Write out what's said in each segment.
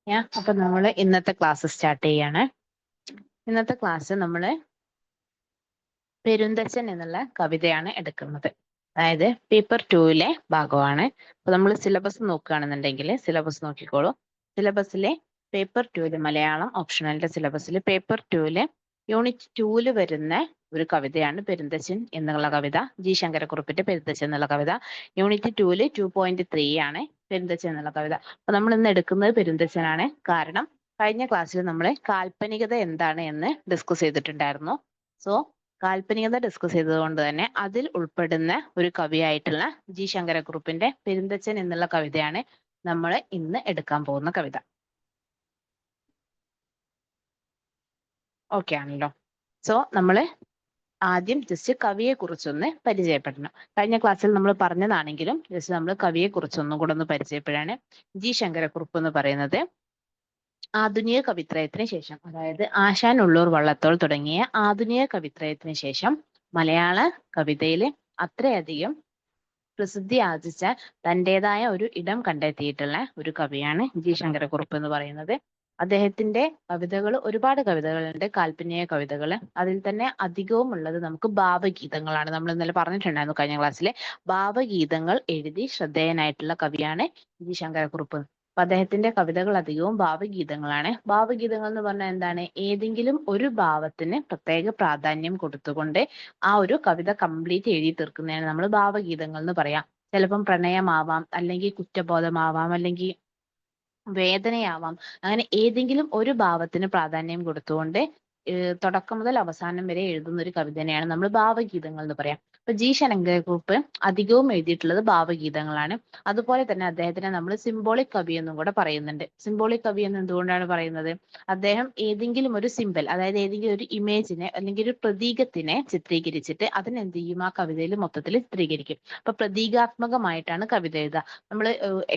അപ്പൊ നമ്മൾ ഇന്നത്തെ ക്ലാസ് സ്റ്റാർട്ട് ചെയ്യാണ്. ഇന്നത്തെ ക്ലാസ് നമ്മൾ പെരുന്തച്ചൻ എന്നുള്ള കവിതയാണ് എടുക്കുന്നത്. അതായത് പേപ്പർ 2-ലെ ഭാഗമാണ്. അപ്പൊ നമ്മൾ സിലബസ് നോക്കുകയാണെന്നുണ്ടെങ്കിൽ സിലബസ് നോക്കിക്കോളൂ. സിലബസിലെ പേപ്പർ 2-ല് മലയാളം ഓപ്ഷണലിന്റെ സിലബസിൽ പേപ്പർ 2-ല് യൂണിറ്റ് 2-ല് വരുന്ന ഒരു കവിതയാണ് പെരുന്തച്ചൻ എന്നുള്ള കവിത. ജി ശങ്കരക്കുറുപ്പിന്റെ പെരുന്തച്ചൻ എന്നുള്ള കവിത. യൂണിറ്റ് 2-ല് 2.3 ആണ് പെരുന്തച്ചൻ എന്നുള്ള കവിത. അപ്പൊ നമ്മൾ ഇന്ന് എടുക്കുന്നത് പെരുന്തച്ചനാണ്. കാരണം കഴിഞ്ഞ ക്ലാസ്സിൽ നമ്മൾ കാൽപ്പനികത എന്താണ് എന്ന് ഡിസ്കസ് ചെയ്തിട്ടുണ്ടായിരുന്നു. സോ കാൽപ്പനികത ഡിസ്കസ് ചെയ്തതുകൊണ്ട് തന്നെ അതിൽ ഉൾപ്പെടുന്ന ഒരു കവിയായിട്ടുള്ള ജി ശങ്കരക്കുറുപ്പിന്റെ പെരുന്തച്ചൻ എന്നുള്ള കവിതയാണ് നമ്മൾ ഇന്ന് എടുക്കാൻ പോകുന്ന കവിത. ഓക്കെ ആണല്ലോ. സോ നമ്മൾ ആദ്യം ജസ്റ്റ് കവിയെ കുറിച്ചൊന്ന് പരിചയപ്പെടണം. കഴിഞ്ഞ ക്ലാസ്സിൽ നമ്മൾ പറഞ്ഞതാണെങ്കിലും ജസ്റ്റ് നമ്മൾ കവിയെ കുറിച്ചൊന്നും കൂടെ ഒന്ന് പരിചയപ്പെടാണ്. ജി ശങ്കരക്കുറുപ്പ് എന്ന് പറയുന്നത് ആധുനിക കവിത്രയത്തിന് ശേഷം, അതായത് ആശാൻ, ഉള്ളൂർ, വള്ളത്തോൾ തുടങ്ങിയ ആധുനിക കവിത്രയത്തിന് ശേഷം മലയാള കവിതയിൽ അത്രയധികം പ്രസിദ്ധി ആർജിച്ച തൻ്റെതായ ഒരു ഇടം കണ്ടെത്തിയിട്ടുള്ള ഒരു കവിയാണ് ജി ശങ്കരക്കുറുപ്പ് എന്ന് പറയുന്നത്. അദ്ദേഹത്തിന്റെ കവിതകൾ, ഒരുപാട് കവിതകളുണ്ട്, കാൽപ്പനിക കവിതകൾ. അതിൽ തന്നെ അധികവും ഉള്ളത് നമുക്ക് ഭാവഗീതങ്ങളാണ്. നമ്മൾ ഇന്നലെ പറഞ്ഞിട്ടുണ്ടായിരുന്നു കഴിഞ്ഞ ക്ലാസ്സിലെ. ഭാവഗീതങ്ങൾ എഴുതി ശ്രദ്ധേയനായിട്ടുള്ള കവിയാണ് ജി ശങ്കരക്കുറുപ്പ്. അപ്പൊ അദ്ദേഹത്തിന്റെ കവിതകൾ അധികവും ഭാവഗീതങ്ങളാണ്. ഭാവഗീതങ്ങൾ എന്ന് പറഞ്ഞാൽ എന്താണ്? ഏതെങ്കിലും ഒരു ഭാവത്തിന് പ്രത്യേക പ്രാധാന്യം കൊടുത്തുകൊണ്ട് ആ ഒരു കവിത കംപ്ലീറ്റ് എഴുതി തീർക്കുന്നതാണ് നമ്മൾ ഭാവഗീതങ്ങൾ എന്ന് പറയാം. ചിലപ്പം പ്രണയമാവാം, അല്ലെങ്കിൽ കുറ്റബോധമാവാം, അല്ലെങ്കിൽ വേദനയാവാം. അങ്ങനെ ഏതെങ്കിലും ഒരു ഭാവത്തിന് പ്രാധാന്യം കൊടുത്തുകൊണ്ട് തുടക്കം മുതൽ അവസാനം വരെ എഴുതുന്ന ഒരു കവിതനെയാണ് നമ്മൾ ഭാവഗീതങ്ങൾ എന്ന് പറയാം. അപ്പൊ ജി ശങ്കരക്കുറുപ്പ് അധികവും എഴുതിയിട്ടുള്ളത് ഭാവഗീതങ്ങളാണ്. അതുപോലെ തന്നെ അദ്ദേഹത്തിനെ നമ്മൾ സിംബോളിക് കവി എന്നും കൂടെ പറയുന്നുണ്ട്. സിംബോളിക് കവി എന്ന് എന്തുകൊണ്ടാണ് പറയുന്നത്? അദ്ദേഹം ഏതെങ്കിലും ഒരു സിമ്പൽ, അതായത് ഏതെങ്കിലും ഒരു ഇമേജിനെ അല്ലെങ്കിൽ ഒരു പ്രതീകത്തിനെ ചിത്രീകരിച്ചിട്ട് അതിനെന്ത് ചെയ്യും? ആ കവിതയിൽ മൊത്തത്തിൽ ചിത്രീകരിക്കും. അപ്പൊ പ്രതീകാത്മകമായിട്ടാണ് കവിത എഴുതുക. നമ്മൾ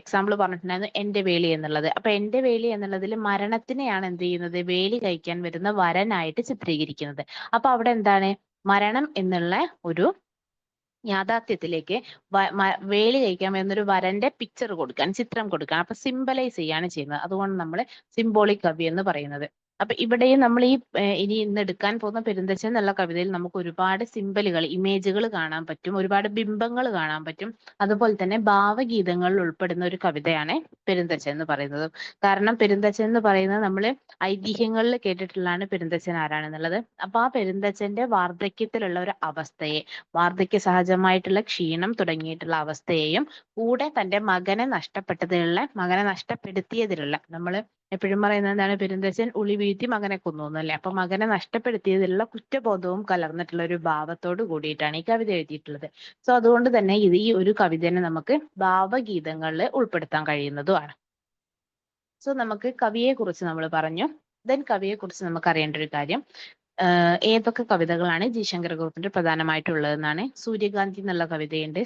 എക്സാമ്പിൾ പറഞ്ഞിട്ടുണ്ടായിരുന്നു എന്റെ വേലി എന്നുള്ളത്. അപ്പൊ എന്റെ വേലി എന്നുള്ളതിൽ മരണത്തിനെയാണ് എന്ത് ചെയ്യുന്നത്? വേലി കഴിക്കാൻ വരുന്ന വരനായിട്ട് ചിത്രീകരിക്കുന്നത്. അപ്പൊ അവിടെ എന്താണ്? മരണം എന്നുള്ള ഒരു യാഥാർത്ഥ്യത്തിലേക്ക് വേലി കഴിക്കാൻ വരുന്ന ഒരു വരന്റെ പിക്ചർ കൊടുക്കാൻ, ചിത്രം കൊടുക്കാൻ, അപ്പൊ സിംബലൈസ് ചെയ്യാണ് ചെയ്യുന്നത്. അതുകൊണ്ട് നമ്മൾ സിംബോളിക് കവി എന്ന് പറയുന്നത്. അപ്പൊ ഇവിടെയും നമ്മൾ ഇനി ഇന്ന് എടുക്കാൻ പോകുന്ന പെരുന്തച്ചൻ എന്നുള്ള കവിതയിൽ നമുക്ക് ഒരുപാട് സിംബലുകൾ, ഇമേജുകൾ കാണാൻ പറ്റും, ഒരുപാട് ബിംബങ്ങൾ കാണാൻ പറ്റും. അതുപോലെ തന്നെ ഭാവഗീതങ്ങളിൽ ഉൾപ്പെടുന്ന ഒരു കവിതയാണ് പെരുന്തച്ചൻ എന്ന് പറയുന്നത്. കാരണം പെരുന്തച്ചൻ എന്ന് പറയുന്നത് നമ്മൾ ഐതിഹ്യങ്ങളിൽ കേട്ടിട്ടുള്ളതാണ് പെരുന്തച്ചൻ ആരാണെന്നുള്ളത്. അപ്പൊ ആ പെരുന്തച്ചന്റെ വാർദ്ധക്യത്തിലുള്ള ഒരു അവസ്ഥയെ, വാർദ്ധക്യ സഹജമായിട്ടുള്ള ക്ഷീണം തുടങ്ങിയിട്ടുള്ള അവസ്ഥയെയും കൂടെ തന്റെ മകനെ നഷ്ടപ്പെടുത്തിയതിലുള്ള, നമ്മൾ എപ്പോഴും പറയുന്നത് എന്താണ്? പെരുന്തച്ചൻ ഉളി വീഴ്ത്തി മകനെ കൊന്നു അല്ലേ? അപ്പൊ മകനെ നഷ്ടപ്പെടുത്തിയതിലുള്ള കുറ്റബോധവും കലർന്നിട്ടുള്ള ഒരു ഭാവത്തോട് കൂടിയിട്ടാണ് ഈ കവിത എഴുതിയിട്ടുള്ളത്. സോ അതുകൊണ്ട് തന്നെ ഈ ഒരു കവിതനെ നമുക്ക് ഭാവഗീതങ്ങളിൽ ഉൾപ്പെടുത്താൻ കഴിയുന്നതുമാണ്. സോ നമുക്ക് കവിയെ കുറിച്ച് നമ്മൾ പറഞ്ഞു. ദെൻ കവിയെ കുറിച്ച് നമുക്ക് അറിയേണ്ട ഒരു കാര്യം, ഏതൊക്കെ കവിതകളാണ് ജി ശങ്കരക്കുറുപ്പിന്റെ പ്രധാനമായിട്ടുള്ളതെന്നാണ്. സൂര്യകാന്തി എന്നുള്ള കവിതയുണ്ട്.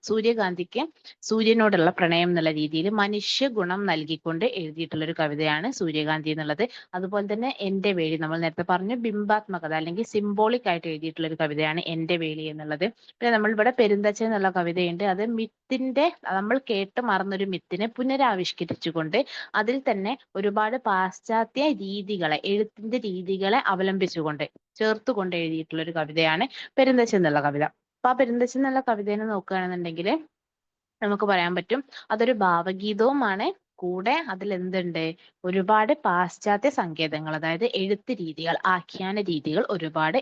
സൂര്യകാന്തിക്ക് സൂര്യനോടുള്ള പ്രണയം എന്നുള്ള രീതിയിൽ മനുഷ്യ ഗുണം നൽകിക്കൊണ്ട് എഴുതിയിട്ടുള്ള ഒരു കവിതയാണ് സൂര്യകാന്തി എന്നുള്ളത്. അതുപോലെ തന്നെ എന്റെ വേലി, നമ്മൾ നേരത്തെ പറഞ്ഞ ബിംബാത്മകത അല്ലെങ്കിൽ സിംബോളിക് ആയിട്ട് എഴുതിയിട്ടുള്ള ഒരു കവിതയാണ് എന്റെ വേലി എന്നുള്ളത്. പിന്നെ നമ്മൾ ഇവിടെ പെരുന്തച്ചൻ എന്നുള്ള കവിതയുണ്ട്. അത് മിത്തിന്റെ, നമ്മൾ കേട്ട് മറന്നൊരു മിത്തിനെ പുനരാവിഷ്കരിച്ചുകൊണ്ട് അതിൽ തന്നെ ഒരുപാട് പാശ്ചാത്യ രീതികളെ, എഴുത്തിന്റെ രീതികളെ അവലംബിച്ചുകൊണ്ട് ചേർത്തുകൊണ്ട് എഴുതിയിട്ടുള്ള ഒരു കവിതയാണ് പെരുന്തച്ചൻ എന്നുള്ള കവിത. അപ്പൊ ആ പെരുന്തച്ചൻ എന്നുള്ള കവിതയെ നോക്കുകയാണെന്നുണ്ടെങ്കിൽ നമുക്ക് പറയാൻ പറ്റും അതൊരു ഭാവഗീതവുമാണ്. കൂടെ അതിൽ എന്തുണ്ട്? ഒരുപാട് പാശ്ചാത്യ സങ്കേതങ്ങൾ, അതായത് എഴുത്ത് രീതികൾ, ആഖ്യാന രീതികൾ ഒരുപാട്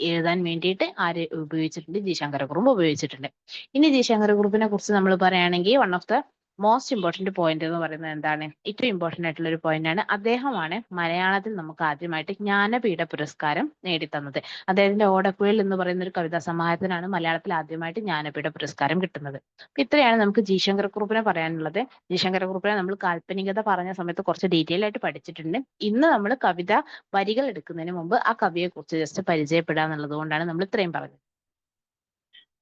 എഴുതാൻ വേണ്ടിയിട്ട് ആര് ഉപയോഗിച്ചിട്ടുണ്ട്? ജി ശങ്കരക്കുറുപ്പ് ഉപയോഗിച്ചിട്ടുണ്ട്. ഇനി ജി ശങ്കരക്കുറുപ്പിനെ കുറിച്ച് നമ്മൾ പറയുകയാണെങ്കിൽ one of the most important point എന്ന് പറയുന്നത് എന്താണ്? ഏറ്റവും ഇമ്പോർട്ടന്റ് ആയിട്ടുള്ള ഒരു പോയിന്റ് ആണ്, അദ്ദേഹമാണ് മലയാളത്തിൽ നമുക്ക് ആദ്യമായിട്ട് ജ്ഞാനപീഠ പുരസ്കാരം നേടിത്തന്നത്. അദ്ദേഹത്തിന്റെ ഓടക്കുഴൽ എന്ന് പറയുന്ന ഒരു കവിതാ സമാഹാരത്തിനാണ് മലയാളത്തിൽ ആദ്യമായിട്ട് ജ്ഞാനപീഠ പുരസ്കാരം കിട്ടുന്നത്. അപ്പൊ ഇത്രയാണ് നമുക്ക് ജി ശങ്കരക്കുറുപ്പിനെ പറയാനുള്ളത്. ജി ശങ്കരക്കുറുപ്പിനെ നമ്മൾ കാൽപ്പനികത പറഞ്ഞ സമയത്ത് കുറച്ച് ഡീറ്റെയിൽ ആയിട്ട് പഠിച്ചിട്ടുണ്ട്. ഇന്ന് നമ്മൾ കവിത വരികൾ എടുക്കുന്നതിന് മുമ്പ് ആ കവിയെ കുറിച്ച് ജസ്റ്റ് പരിചയപ്പെടുക എന്നുള്ളത് കൊണ്ടാണ് നമ്മൾ ഇത്രയും പറഞ്ഞത്.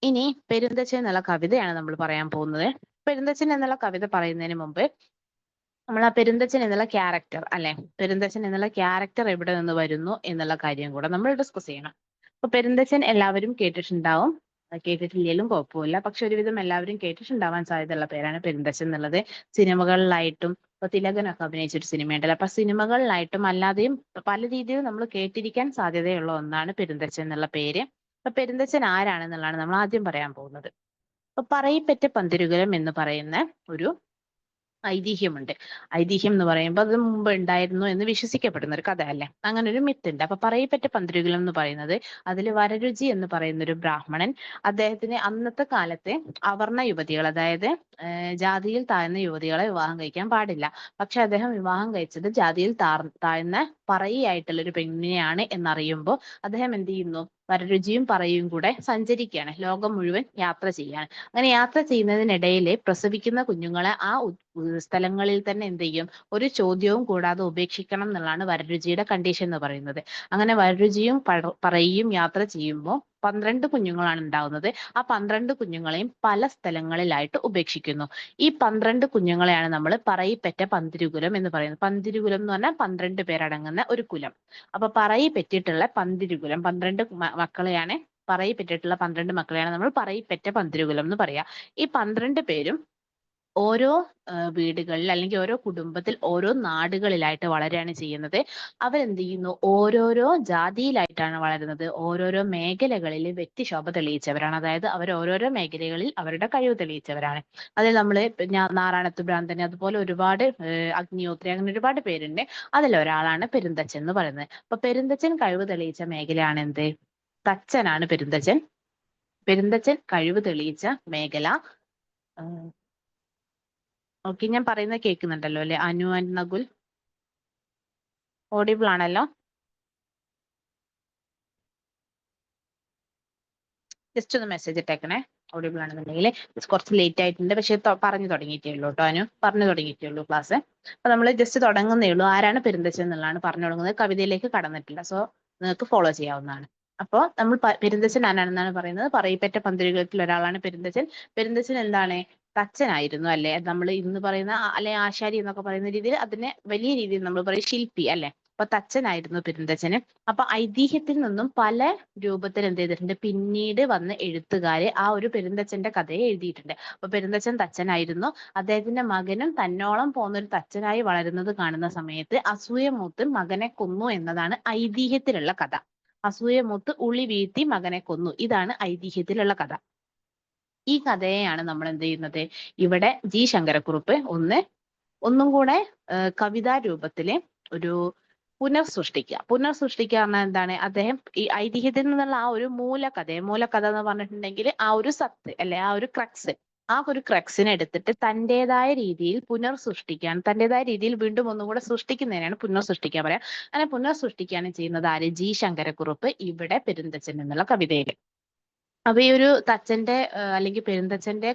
ഇനി പെരുന്തച്ചൻ എന്നുള്ള കവിതയാണ് നമ്മൾ പറയാൻ പോകുന്നത്. പെരുന്തച്ചൻ എന്നുള്ള കവിത പറയുന്നതിന് മുമ്പ് നമ്മൾ ആ പെരുന്തച്ചൻ എന്നുള്ള ക്യാരക്ടർ, അല്ലെ, പെരുന്തച്ചൻ എന്നുള്ള ക്യാരക്ടർ എവിടെ നിന്ന് വരുന്നു എന്നുള്ള കാര്യം കൂടെ നമ്മൾ ഡിസ്കസ് ചെയ്യണം. അപ്പൊ പെരുന്തച്ചൻ എല്ലാവരും കേട്ടിട്ടുണ്ടാവും. കേട്ടിട്ടില്ലെങ്കിലും കുഴപ്പമില്ല. പക്ഷെ ഒരുവിധം എല്ലാവരും കേട്ടിട്ടുണ്ടാവാൻ സാധ്യതയുള്ള പേരാണ് പെരുന്തച്ചൻ എന്നുള്ളത്. സിനിമകളിലായിട്ടും ഇപ്പൊ തിലകനൊക്കെ അഭിനയിച്ചൊരു സിനിമയുണ്ടല്ലോ, അപ്പൊ സിനിമകളിലായിട്ടും അല്ലാതെയും പല രീതിയിൽ നമ്മൾ കേട്ടിരിക്കാൻ സാധ്യതയുള്ള ഒന്നാണ് പെരുന്തച്ചൻ എന്നുള്ള പേര്. അപ്പൊ പെരുന്തച്ചൻ ആരാണെന്നുള്ളതാണ് നമ്മൾ ആദ്യം പറയാൻ പോകുന്നത്. അപ്പൊ പറയിപ്പറ്റ പന്തിരുകുലം എന്ന് പറയുന്ന ഒരു ഐതിഹ്യമുണ്ട്. ഐതിഹ്യം എന്ന് പറയുമ്പോൾ അത് മുമ്പ് ഉണ്ടായിരുന്നു എന്ന് വിശ്വസിക്കപ്പെടുന്ന ഒരു കഥ അല്ലേ, അങ്ങനെ ഒരു മിത്ത് ഉണ്ട്. അപ്പൊ പറയിപ്പറ്റ പന്തിരുകുലം എന്ന് പറയുന്നത് അതിൽ വരരുചി എന്ന് പറയുന്ന ഒരു ബ്രാഹ്മണൻ, അദ്ദേഹത്തിന് അന്നത്തെ കാലത്തെ അവർണ യുവതികൾ, അതായത് ജാതിയിൽ താഴ്ന്ന യുവതികളെ വിവാഹം കഴിക്കാൻ പാടില്ല. പക്ഷെ അദ്ദേഹം വിവാഹം കഴിച്ചത് ജാതിയിൽ താഴ്ന്ന പറയിയായിട്ടുള്ള ഒരു പെണ്ണിനെയാണ് എന്നറിയുമ്പോൾ അദ്ദേഹം എന്ത് ചെയ്യുന്നു, വരരുചിയും പറയും കൂടെ സഞ്ചരിക്കുകയാണ്, ലോകം മുഴുവൻ യാത്ര ചെയ്യാണ്. അങ്ങനെ യാത്ര ചെയ്യുന്നതിനിടയിൽ പ്രസവിക്കുന്ന കുഞ്ഞുങ്ങളെ ആ സ്ഥലങ്ങളിൽ തന്നെ എന്ത് ചെയ്യും, ഒരു ചോദ്യവും കൂടാതെ ഉപേക്ഷിക്കണം എന്നുള്ളതാണ് വരരുചിയുടെ കണ്ടീഷൻ എന്ന് പറയുന്നത്. അങ്ങനെ വരരുചിയും പറയും യാത്ര ചെയ്യുമ്പോൾ 12 കുഞ്ഞുങ്ങളാണ് ഉണ്ടാവുന്നത്. ആ 12 കുഞ്ഞുങ്ങളെയും പല സ്ഥലങ്ങളിലായിട്ട് ഉപേക്ഷിക്കുന്നു. ഈ 12 കുഞ്ഞുങ്ങളെയാണ് നമ്മൾ പറയിപ്പറ്റ പന്തിരുകുലം എന്ന് പറയുന്നത്. പന്തിരുകുലം എന്ന് പറഞ്ഞാൽ 12 പേരടങ്ങുന്ന ഒരു കുലം. അപ്പൊ പറയിപ്പെറ്റിട്ടുള്ള പന്തിരുകുലം 12 മക്കളെയാണ്, പറയിപ്പെറ്റിട്ടുള്ള 12 മക്കളെയാണ് നമ്മൾ പറയിപ്പറ്റ പന്തിരുകുലം എന്ന് പറയാ. ഈ 12 പേരും ഓരോ വീടുകളിൽ അല്ലെങ്കിൽ ഓരോ കുടുംബത്തിൽ ഓരോ നാടുകളിലായിട്ട് വളരുകയാണ് ചെയ്യുന്നത്. അവരെന്ത് ചെയ്യുന്നു, ഓരോരോ ജാതിയിലായിട്ടാണ് വളരുന്നത്. ഓരോരോ മേഖലകളിൽ വ്യക്തിശോഭ തെളിയിച്ചവരാണ്. അതായത് അവർ ഓരോരോ മേഖലകളിൽ അവരുടെ കഴിവ് തെളിയിച്ചവരാണ്. അതിൽ നമ്മൾ നാറാണത്ത് ഭ്രാന്തൻ, അതുപോലെ ഒരുപാട് അഗ്നിഹോത്രി, അങ്ങനെ ഒരുപാട് പേരുണ്ട്. അതിലൊരാളാണ് പെരുന്തച്ചൻ എന്ന് പറയുന്നത്. അപ്പൊ പെരുന്തച്ചൻ കഴിവ് തെളിയിച്ച മേഖലയാണ് എന്ത്, തച്ചനാണ് പെരുന്തച്ചൻ. പെരുന്തച്ചൻ കഴിവ് തെളിയിച്ച മേഖല. ഓക്കെ, ഞാൻ പറയുന്നത് കേൾക്കുന്നുണ്ടല്ലോ അല്ലെ? അനു ആൻഡ് നകുൽ ഓഡിബിൾ ആണല്ലോ? ജസ്റ്റ് ഒന്ന് മെസ്സേജ് ഇട്ടേക്കണേ ഓഡിബിൾ ആണെന്നുണ്ടെങ്കിൽ. കുറച്ച് ലേറ്റ് ആയിട്ടുണ്ട്, പക്ഷെ പറഞ്ഞു തുടങ്ങിയിട്ടേ ഉള്ളൂ കേട്ടോ. അനു പറഞ്ഞു തുടങ്ങിയിട്ടേ ഉള്ളൂ ക്ലാസ്. അപ്പൊ നമ്മൾ ജസ്റ്റ് തുടങ്ങുന്നേ ഉള്ളൂ. ആരാണ് പെരുന്തച്ചൻ എന്നുള്ളതാണ് പറഞ്ഞു തുടങ്ങുന്നത്, കവിതയിലേക്ക് കടന്നിട്ടില്ല. സോ നിങ്ങൾക്ക് ഫോളോ ചെയ്യാവുന്നതാണ്. അപ്പോൾ നമ്മൾ പെരുന്തച്ചൻ ആരാണെന്നാണ് പറയുന്നത്. പറയിപ്പറ്റ പന്തിരുകുലത്തിൽ ഒരാളാണ് പെരുന്തച്ചൻ. പെരുന്തച്ചൻ എന്താണ്, തച്ചനായിരുന്നു അല്ലെ? നമ്മൾ ഇന്ന് പറയുന്ന അല്ലെ ആശാരി എന്നൊക്കെ പറയുന്ന രീതിയിൽ അതിനെ വലിയ രീതിയിൽ നമ്മൾ പറയും ശില്പി അല്ലെ. അപ്പൊ തച്ചനായിരുന്നു പെരുന്തച്ചന്. അപ്പൊ ഐതിഹ്യത്തിൽ നിന്നും പല രൂപത്തിൽ എന്ത് ചെയ്തിട്ടുണ്ട്, പിന്നീട് വന്ന എഴുത്തുകാര് ആ ഒരു പെരുന്തച്ചന്റെ കഥയെ എഴുതിയിട്ടുണ്ട്. അപ്പൊ പെരുന്തച്ചൻ തച്ചനായിരുന്നു. അദ്ദേഹത്തിന്റെ മകനും തന്നോളം പോകുന്നൊരു തച്ചനായി വളരുന്നത് കാണുന്ന സമയത്ത് അസൂയ മൂത്ത് മകനെ കൊന്നു എന്നതാണ് ഐതിഹ്യത്തിലുള്ള കഥ. അസൂയ മൂത്ത് ഉളി വീഴ്ത്തി മകനെ കൊന്നു, ഇതാണ് ഐതിഹ്യത്തിലുള്ള കഥ. ഈ കഥയെയാണ് നമ്മൾ എന്ത് ചെയ്യുന്നത്, ഇവിടെ ജി ശങ്കരക്കുറുപ്പ് ഒന്നും കൂടെ കവിതാ രൂപത്തില് ഒരു പുനർസൃഷ്ടിക്കുക പറഞ്ഞാൽ എന്താണ്, അദ്ദേഹം ഈ ഐതിഹ്യത്തിൽ നിന്നുള്ള ആ ഒരു മൂലകഥ എന്ന് പറഞ്ഞിട്ടുണ്ടെങ്കിൽ ആ ഒരു സത്ത് അല്ലെ, ആ ഒരു ക്രക്സ്, ആ ഒരു ക്രക്സിനെ എടുത്തിട്ട് തന്റേതായ രീതിയിൽ പുനർസൃഷ്ടിക്കാൻ, തന്റേതായ രീതിയിൽ വീണ്ടും ഒന്നും കൂടെ സൃഷ്ടിക്കുന്നതിനാണ് പുനർസൃഷ്ടിക്കാൻ പറയാം. അങ്ങനെ പുനർസൃഷ്ടിക്കുകയാണ് ചെയ്യുന്നത് ആര്, ജി ശങ്കരക്കുറുപ്പ് ഇവിടെ പെരുന്തച്ചൻ എന്നുള്ള കവിതയിൽ. അപ്പൊ ഈ ഒരു തച്ചന്റെ അല്ലെങ്കിൽ പെരുന്തച്ചന്റെ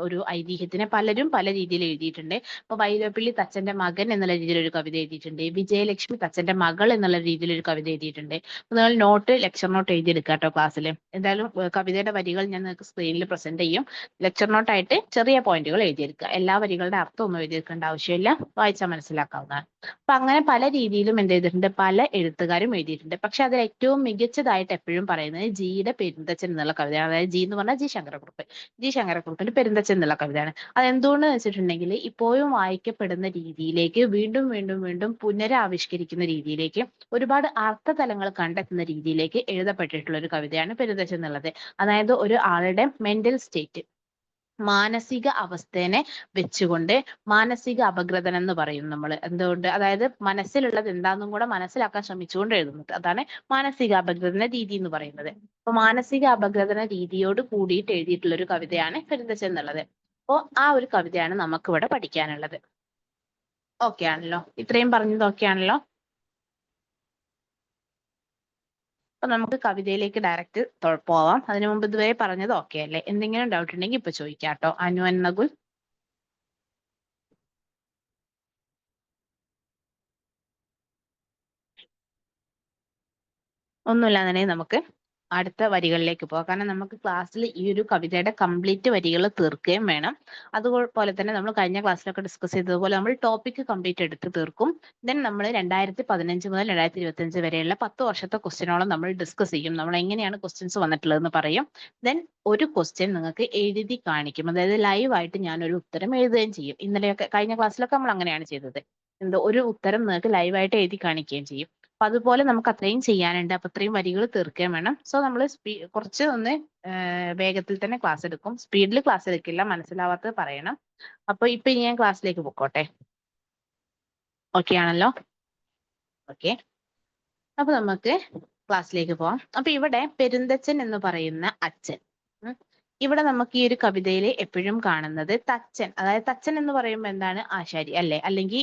ഒരു ഐതിഹ്യത്തിനെ പലരും പല രീതിയിൽ എഴുതിയിട്ടുണ്ട്. ഇപ്പൊ വൈലോപ്പിള്ളി തച്ചന്റെ മകൻ എന്നുള്ള രീതിയിൽ ഒരു കവിത എഴുതിയിട്ടുണ്ട്. വിജയലക്ഷ്മി തച്ചന്റെ മകൾ എന്നുള്ള രീതിയിൽ ഒരു കവിത എഴുതിയിട്ടുണ്ട്. നിങ്ങൾ ലെക്ചർ നോട്ട് എഴുതിയെടുക്കുക കേട്ടോ ക്ലാസ്സിൽ. എന്തായാലും കവിതയുടെ വരികൾ ഞാൻ നിങ്ങൾക്ക് സ്ക്രീനിൽ പ്രസന്റ് ചെയ്യും. ലെക്ചർ നോട്ടായിട്ട് ചെറിയ പോയിന്റുകൾ എഴുതിയെടുക്കുക. എല്ലാ വരികളുടെ അർത്ഥം ഒന്നും എഴുതിയെടുക്കേണ്ട ആവശ്യമില്ല, വായിച്ചാൽ മനസ്സിലാക്കാവുന്നതാണ്. അപ്പൊ അങ്ങനെ പല രീതിയിലും എന്ത് ചെയ്തിട്ടുണ്ട്, പല എഴുത്തുകാരും എഴുതിയിട്ടുണ്ട്. പക്ഷെ അതിൽ ഏറ്റവും മികച്ചതായിട്ട് എപ്പോഴും പറയുന്നത് ജിയുടെ പെരുന്തച്ചൻ എന്നുള്ള കവിതയാണ്. അതായത് ജി എന്ന് പറഞ്ഞാൽ ജി ശങ്കരക്കുറുപ്പ്. ജി ശങ്കരക്കുറുപ്പിന്റെ പെരുന്തച്ചൻ എന്നുള്ള കവിതയാണ്. അത് എന്തുകൊണ്ടെന്ന് വെച്ചിട്ടുണ്ടെങ്കിൽ ഇപ്പോഴും വായിക്കപ്പെടുന്ന രീതിയിലേക്ക് വീണ്ടും വീണ്ടും വീണ്ടും പുനരാവിഷ്കരിക്കുന്ന രീതിയിലേക്ക് ഒരുപാട് അർത്ഥതലങ്ങൾ കണ്ടെത്തുന്ന രീതിയിലേക്ക് എഴുതപ്പെട്ടിട്ടുള്ള ഒരു കവിതയാണ് പെരുന്തച്ചൻ എന്നുള്ളത്. അതായത് ഒരു ആളുടെ മെന്റൽ സ്റ്റേറ്റ്, മാനസിക അവസ്ഥേനെ വെച്ചുകൊണ്ട്, മാനസിക അപഗ്രഥനം എന്ന് പറയും നമ്മൾ. എന്തുകൊണ്ട്, അതായത് മനസ്സിലുള്ളത് എന്താണെന്നും കൂടെ മനസ്സിലാക്കാൻ ശ്രമിച്ചുകൊണ്ട് എഴുതുന്നത്, അതാണ് മാനസിക അപഗ്രഥന രീതി എന്ന് പറയുന്നത്. അപ്പൊ മാനസിക അപഗ്രഥന രീതിയോട് കൂടിയിട്ട് എഴുതിയിട്ടുള്ള ഒരു കവിതയാണ് പെരുന്തച്ചൻ എന്നുള്ളത്. അപ്പോൾ ആ ഒരു കവിതയാണ് നമുക്ക് ഇവിടെ പഠിക്കാനുള്ളത്. ഓക്കെ ആണല്ലോ? ഇത്രയും പറഞ്ഞത് ഓക്കെ ആണല്ലോ? അപ്പൊ നമുക്ക് കവിതയിലേക്ക് ഡയറക്റ്റ് പോവാം. അതിനു മുമ്പ് ഇതുവരെ പറഞ്ഞത് ഓക്കെ അല്ലേ? എന്തെങ്കിലും ഡൗട്ട് ഉണ്ടെങ്കിൽ ഇപ്പൊ ചോദിക്കാം കേട്ടോ. അനു ആൻഡ് നകുൽ. ഒന്നുമില്ല, അങ്ങനെ നമുക്ക് അടുത്ത വരികളിലേക്ക് പോകാം. കാരണം നമുക്ക് ക്ലാസ്സിൽ ഈ ഒരു കവിതയുടെ കംപ്ലീറ്റ് വരികൾ തീർക്കുകയും വേണം. അതുപോലെ തന്നെ നമ്മൾ കഴിഞ്ഞ ക്ലാസ്സിലൊക്കെ ഡിസ്കസ് ചെയ്തതുപോലെ നമ്മൾ ടോപ്പിക് കംപ്ലീറ്റ് എടുത്ത് തീർക്കും. ദെൻ നമ്മൾ 2015 മുതൽ 2025 വരെയുള്ള 10 വർഷത്തെ ക്വസ്റ്റ്യനോളം നമ്മൾ ഡിസ്കസ് ചെയ്യും. നമ്മൾ എങ്ങനെയാണ് ക്വസ്റ്റ്യൻസ് വന്നിട്ടുള്ളതെന്ന് പറയും. ദെൻ ഒരു ക്വസ്റ്റ്യൻ നിങ്ങൾക്ക് എഴുതി കാണിക്കും. അതായത് ലൈവായിട്ട് ഞാനൊരു ഉത്തരം എഴുതുകയും ചെയ്യും. ഇന്നലെയൊക്കെ കഴിഞ്ഞ ക്ലാസ്സിലൊക്കെ നമ്മൾ അങ്ങനെയാണ് ചെയ്തത്. ഒരു ഉത്തരം നിങ്ങൾക്ക് ലൈവായിട്ട് എഴുതി കാണിക്കുകയും ചെയ്യും. അപ്പൊ അതുപോലെ നമുക്ക് അത്രയും ചെയ്യാനുണ്ട്. അപ്പൊ അത്രയും വരികൾ തീർക്കുകയും വേണം. സോ നമ്മൾ കുറച്ച് ഒന്ന് വേഗത്തിൽ തന്നെ ക്ലാസ് എടുക്കും. സ്പീഡിൽ ക്ലാസ് എടുക്കില്ല, മനസ്സിലാവാത്തത് പറയണം. അപ്പൊ ഇപ്പൊ ഇനി ഞാൻ ക്ലാസ്സിലേക്ക് പൊക്കോട്ടെ. ഓക്കെ ആണല്ലോ? ഓക്കെ, അപ്പൊ നമുക്ക് ക്ലാസ്സിലേക്ക് പോവാം. അപ്പൊ ഇവിടെ പെരുന്തച്ചൻ എന്ന് പറയുന്ന അച്ഛൻ, ഇവിടെ നമുക്ക് ഈ ഒരു കവിതയിൽ എപ്പോഴും കാണുന്നത് തച്ചൻ, അതായത് തച്ചൻ എന്ന് പറയുമ്പോൾ എന്താണ്? ആശാരി അല്ലെ, അല്ലെങ്കിൽ